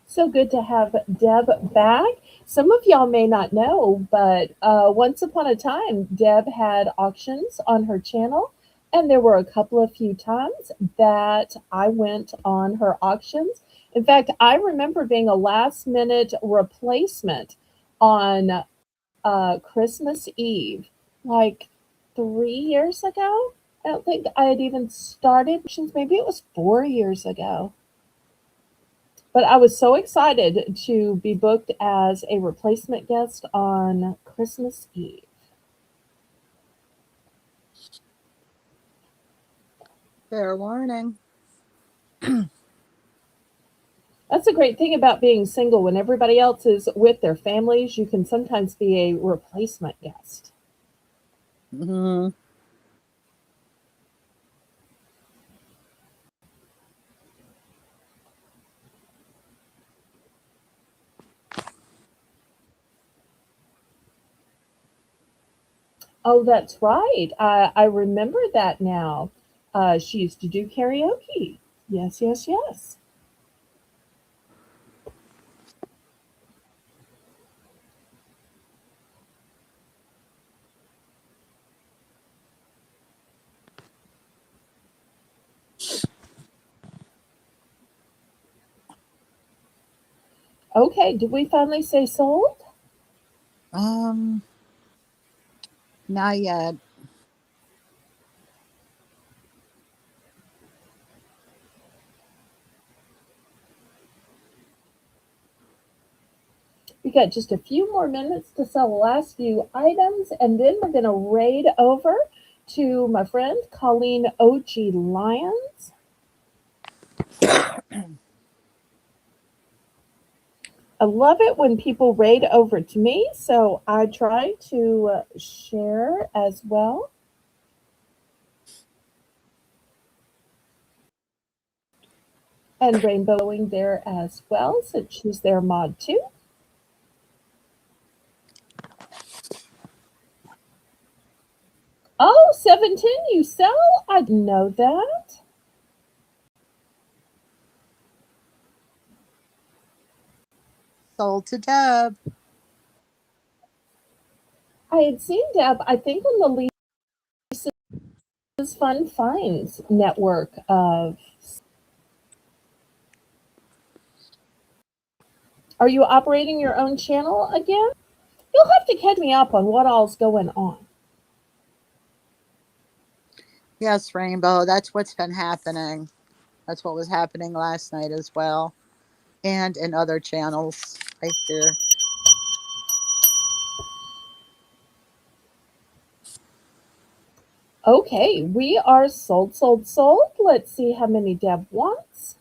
So good to have Deb back. Some of y'all may not know, but once upon a time, Deb had auctions on her channel, and there were a couple of few times that I went on her auctions. In fact, I remember being a last minute replacement on Christmas Eve, like 3 years ago. I don't think I had even started auctions. Maybe it was 4 years ago. But I was so excited to be booked as a replacement guest on Christmas Eve. Fair warning. That's a great thing about being single. When everybody else is with their families, you can sometimes be a replacement guest. Hmm. Oh, that's right. I remember that now. She used to do karaoke. Yes, yes, yes. Okay, did we finally say sold? Um, Not yet. We got just a few more minutes to sell the last few items, and then we're going to raid over to my friend Colleen OG Lyons. I love it when people raid over to me, so I try to share as well. And Rainbowing there as well, so she's their mod too. Oh, 710 you sell? I didn't know that. Sold to Deb. I had seen Deb, I think, on the Lisa's Fun Finds network of. Are you operating your own channel again? You'll have to catch me up on what all's going on. Yes, Rainbow. That's what's been happening. That's what was happening last night as well. and in other channels right there. Okay, we are sold, sold, sold. Let's see how many Deb wants.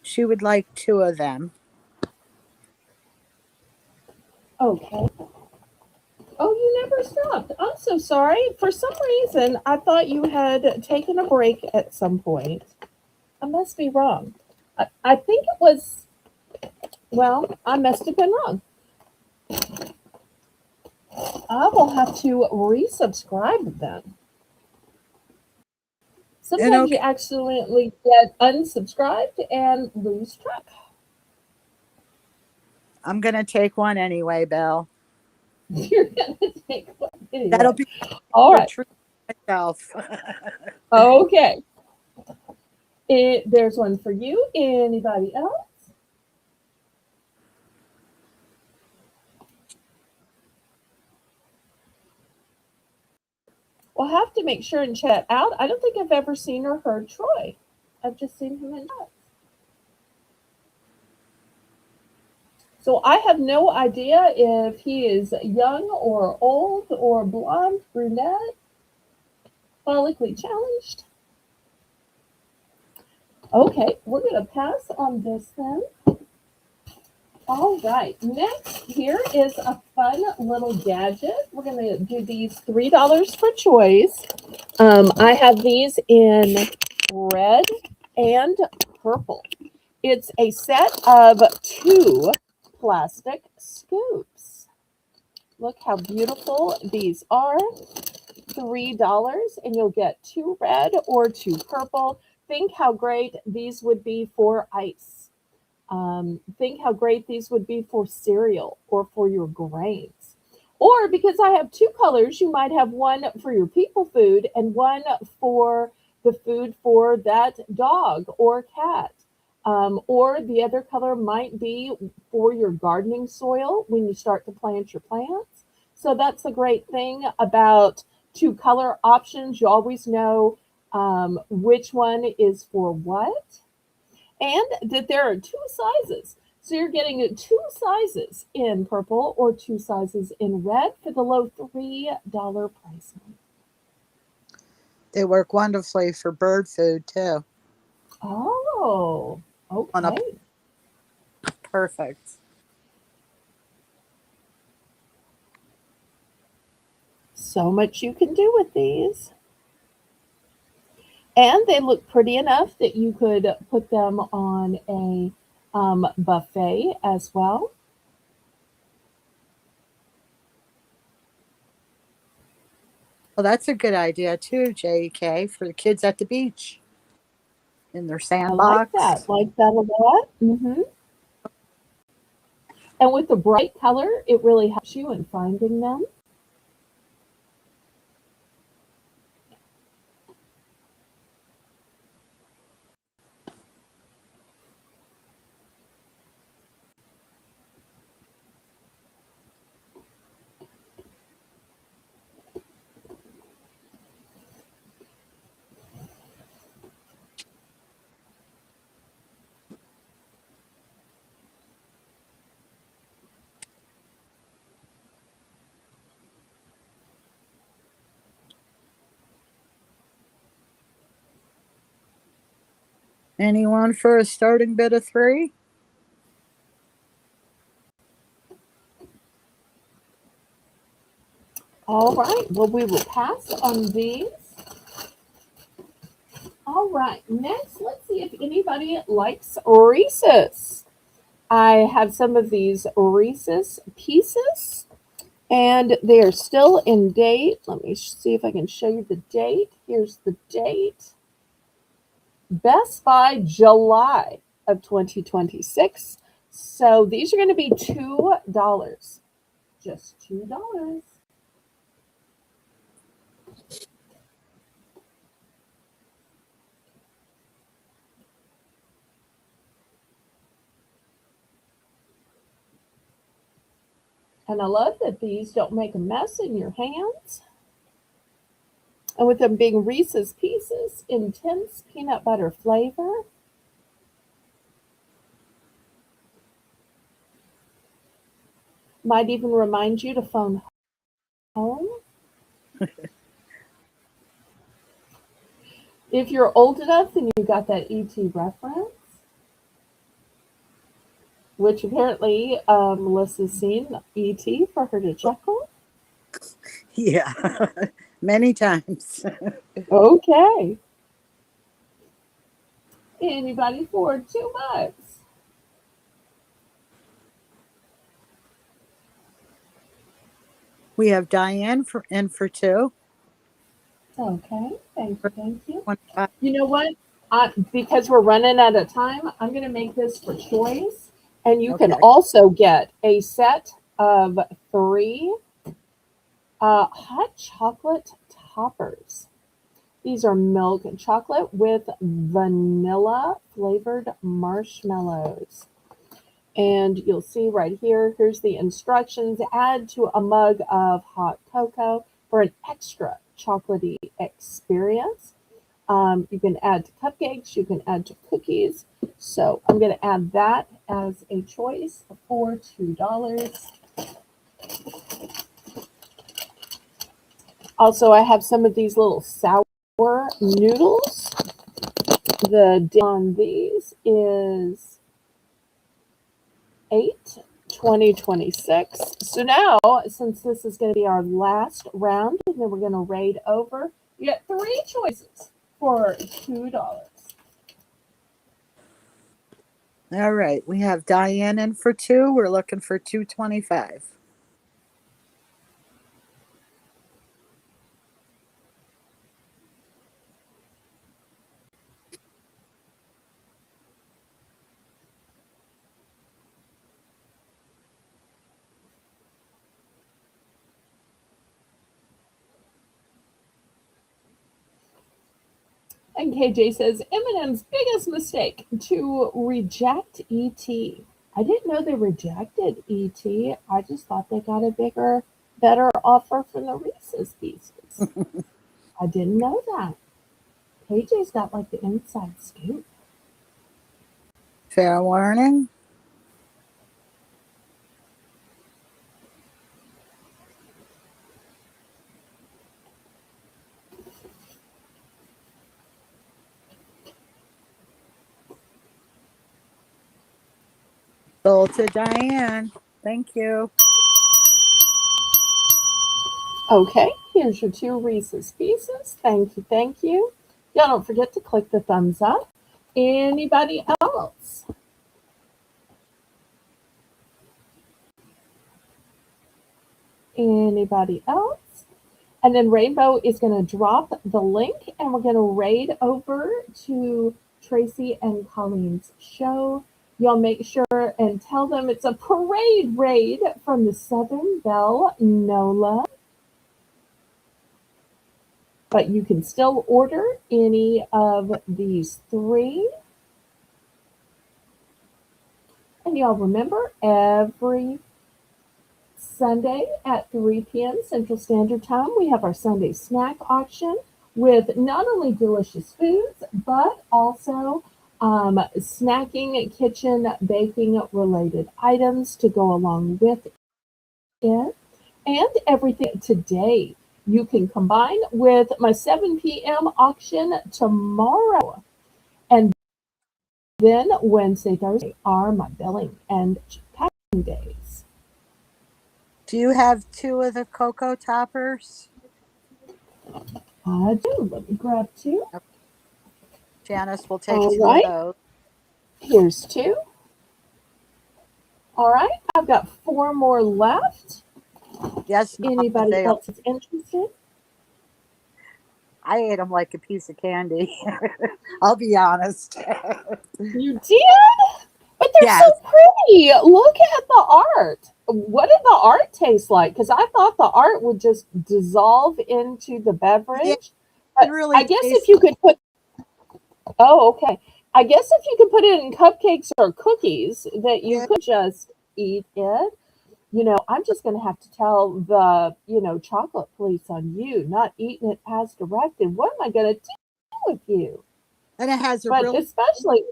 She would like two of them. Okay. Oh, you never stopped. I'm so sorry. For some reason, I thought you had taken a break at some point. I must be wrong. I think it was, well, I must have been wrong. I will have to resubscribe then. And Sometimes you okay, accidentally get unsubscribed and lose track. I'm going to take one anyway, Belle. You're going to take one That'll anyway. be All a right. treat myself. Okay. There's one for you. Anybody else? We'll have to make sure and chat out. I don't think I've ever seen or heard Troy. I've just seen him in chat. So I have no idea if he is young or old or blonde, brunette, follically challenged. Okay, we're going to pass on this then. All right, next here is a fun little gadget. We're going to do these $3 for choice. I have these in red and purple. It's a set of two plastic scoops. Look how beautiful these are. $3, and you'll get two red or two purple. Think how great these would be for ice. Think how great these would be for cereal or for your grains. Or because I have two colors, you might have one for your people food and one for the food for that dog or cat. Or the other color might be for your gardening soil when you start to plant your plants. So that's a great thing about two color options. You always know which one is for what, and that there are two sizes. So you're getting two sizes in purple or two sizes in red for the low $3 price. They work wonderfully for bird food too. Oh, On a okay. perfect. So much you can do with these. And they look pretty enough that you could put them on a buffet as well. Well, that's a good idea too, JK, for the kids at the beach in their I like sandbox. that. Like that a lot. And with the bright color, it really helps you in finding them. Anyone for a starting bid of three? All right. Well, we will pass on these. All right. Next, let's see if anybody likes Reese's. I have some of these Reese's pieces. And they are still in date. Let me see if I can show you the date. Here's the date. Best by July of 2026. So these are going to be $2. Just $2. And I love that these don't make a mess in your hands. And with them being Reese's Pieces, intense peanut butter flavor. Might even remind you to phone home. If you're old enough and you got that ET reference, which apparently Melissa's seen ET for her to chuckle. Yeah, many times. Okay. Anybody for $2? We have Diane for 2. Okay. Thank you. For Thank you. 25. You know what? Because we're running out of time, I'm going to make this for choice. And you can Okay. also get a set of 3 hot chocolate toppers. These are milk and chocolate with vanilla flavored marshmallows. And you'll see right here, here's the instructions. Add to a mug of hot cocoa for an extra chocolatey experience. You can add to cupcakes, you can add to cookies. So I'm going to add that as a choice for $2. Also, I have some of these little sour noodles. The date on these is 8/2026. So now, since this is going to be our last round, and then we're going to raid over, you get 3 choices for $2. All right. We have Diane in for 2. We're looking for 225. And KJ says Eminem's biggest mistake to reject ET. I didn't know they rejected ET. I just thought they got a bigger, better offer from the Reese's Pieces. I didn't know that. KJ's got like the inside scoop. Fair warning. Sold to Diane. Thank you. Okay, here's your 2 Reese's Pieces. Thank you, thank you. Y'all don't forget to click the thumbs up. Anybody else? Anybody else? And then Rainbow is going to drop the link and we're going to raid over to Tracy and Colleen's show. Y'all make sure and tell them it's a parade raid from the Southern Belle NOLA. But you can still order any of these 3. And y'all remember, every Sunday at 3 p.m. Central Standard Time, we have our Sunday snack auction with not only delicious foods, but also snacking, kitchen, baking related items to go along with it. And everything today you can combine with my 7 p.m. auction tomorrow. And then Wednesday, Thursday are my billing and packing days. Do you have 2 of the cocoa toppers? I do. Let me grab 2. Janice will take All 2 of right. those. Here's 2. All right. I've got 4 more left. Yes, Mom, but Anybody else is interested? I ate them like a piece of candy. I'll be honest. You did? But they're so Yes. pretty. Look at the art. What did the art taste like? Because I thought the art would just dissolve into the Yeah, beverage. it But really I guess if tastes. you could put, oh, okay. I guess if you could put it in cupcakes or cookies, that you Yeah, could just eat it. I'm just going to have to tell the, chocolate police on you, not eating it as directed. What am I going to do with you? and it has a But really especially,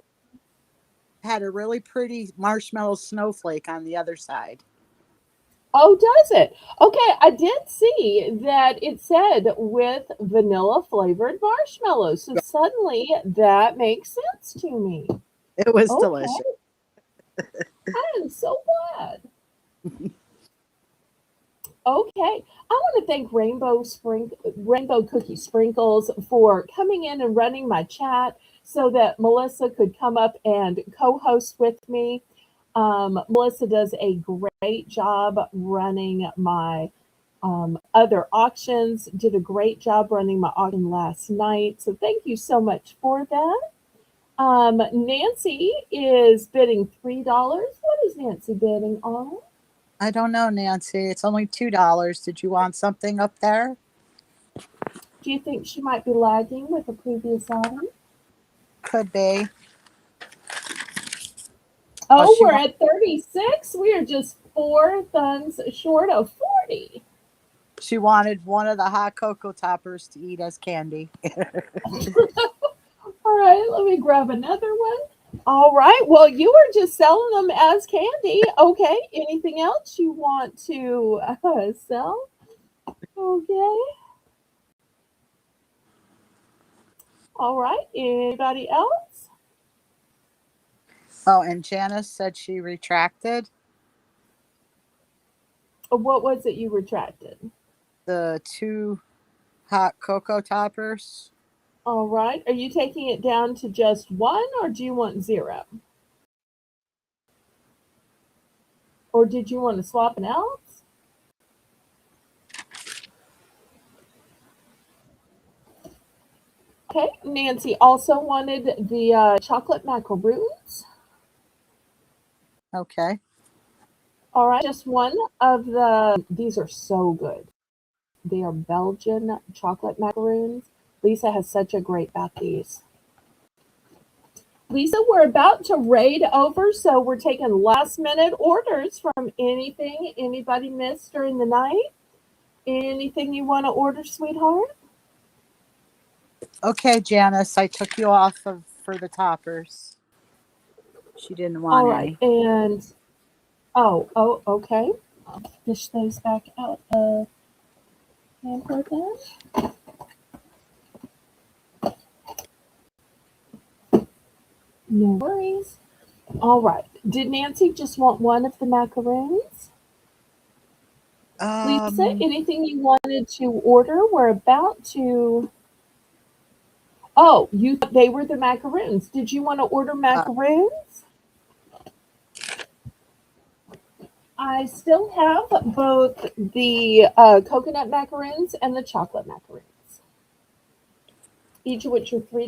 had a really pretty marshmallow snowflake on the other side. oh, does it? Okay, I did see that it said with vanilla flavored marshmallows. So suddenly that makes sense to me. It was Okay, delicious. I am so glad. Okay, I want to thank Rainbow Cookie Sprinkles for coming in and running my chat so that Melissa could come up and co-host with me. Melissa does a great job running my other auctions. Did a great job running my auction last night, so thank you so much for that. Nancy is bidding $3. What is Nancy bidding on? I don't know, Nancy. It's only $2. Did you want something up there? Do you think she might be lagging with a previous item? Could be. Oh, Oh, she we're wants. at 36. We are just four thumbs short of 40. She wanted one of the hot cocoa toppers to eat as candy. All right, let me grab another one. All right, well, you were just selling them as candy. Okay, anything else you want to sell? Okay, all right, anybody else? Oh, and Janice said she retracted What was it you retracted? the two hot cocoa toppers. All right, are you taking it down to just one or do you want zero? Or did you want to swap an else? Okay, Nancy also wanted the chocolate macaroons. Okay. All right, just one of these are so good. They are Belgian chocolate macaroons. Lisa has such a great about these. Lisa, we're about to raid over, so we're taking last minute orders from anything anybody missed during the night. Anything you want to order, sweetheart? Okay, Janice, I took you off of for the toppers. She didn't All want right, any. and okay. I'll fish those back out of hamper then. No worries. All right. Did Nancy just want one of the macaroons? Lisa, Um, anything you wanted to order? We're about to. Oh, you thought they were the macaroons. Did you want to order uh, macaroons? I still have both the coconut macaroons and the chocolate macaroons, each of which are $3.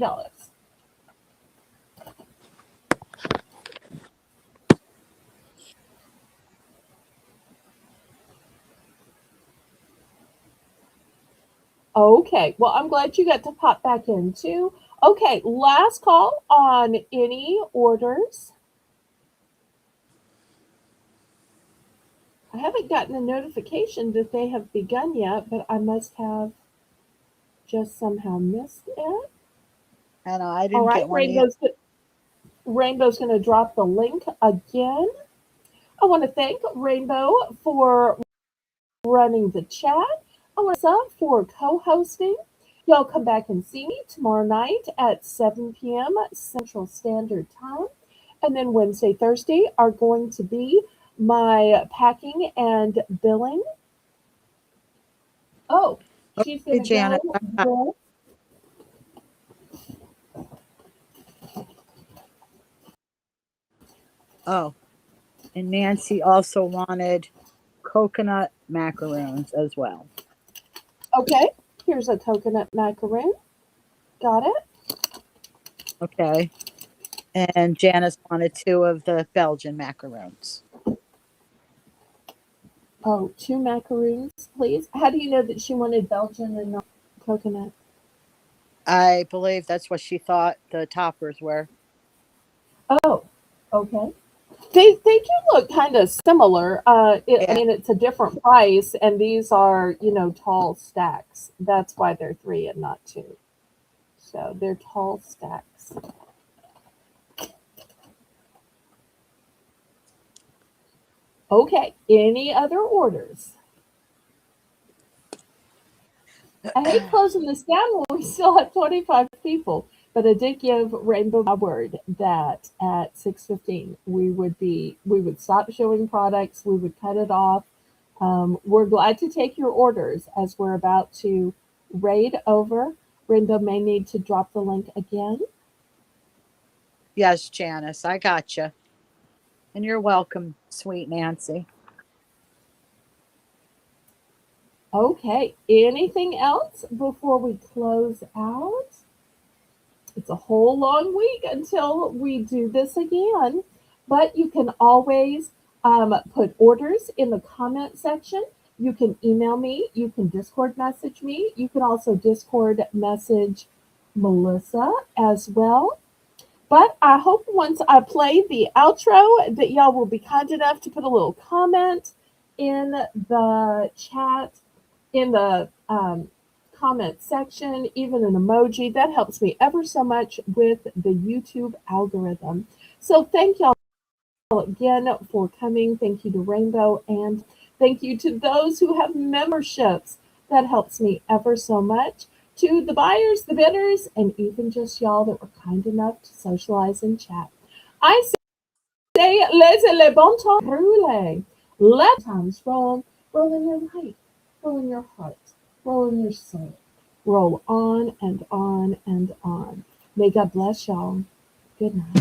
Okay, well, I'm glad you got to pop back in too. Okay, last call on any orders. I haven't gotten a notification that they have begun yet, but I must have just somehow missed it. I know I All didn't right, get one either. Rainbow's going to drop the link again. I want to thank Rainbow for running the chat. Alyssa for co-hosting. Y'all come back and see me tomorrow night at 7 p.m. Central Standard Time. And then Wednesday, Thursday are going to be my packing and billing. Oh, she's Hey, going to Janet. go with. Oh, and Nancy also wanted coconut macaroons as well. Okay, here's a coconut macaroon. Got it? Okay. And Janice wanted 2 of the Belgian macaroons. Oh, 2 macaroons, please. How do you know that she wanted Belgian and not coconut? I believe that's what she thought the toppers were. Oh, okay. They do look kind of similar. I Yeah. mean, it's a different price, and these are, tall stacks. That's why they're 3 and not 2. So they're tall stacks. Okay. Any other orders? I hate closing this down when we still have 25 people, but I did give Rainbow my word that at 6:15 we would stop showing products, we would cut it off. We're glad to take your orders as we're about to raid over. Rainbow may need to drop the link again. Yes, Janice, I got you. And you're welcome, sweet Nancy. Okay, anything else before we close out? It's a whole long week until we do this again, but you can always put orders in the comment section. You can email me, you can Discord message me, you can also Discord message Melissa as well. But I hope once I play the outro that y'all will be kind enough to put a little comment in the chat, in the comment section, even an emoji. That helps me ever so much with the YouTube algorithm. So thank y'all again for coming. Thank you to Rainbow, and thank you to those who have memberships. That helps me ever so much. To the buyers, the bidders, and even just y'all that were kind enough to socialize and chat. I say, laissez les bon temps rouler. Let times roll, roll in your life, roll in your heart, roll in your soul. Roll on and on and on. May God bless y'all. Good night.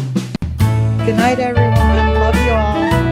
Good night, everyone. Love you all.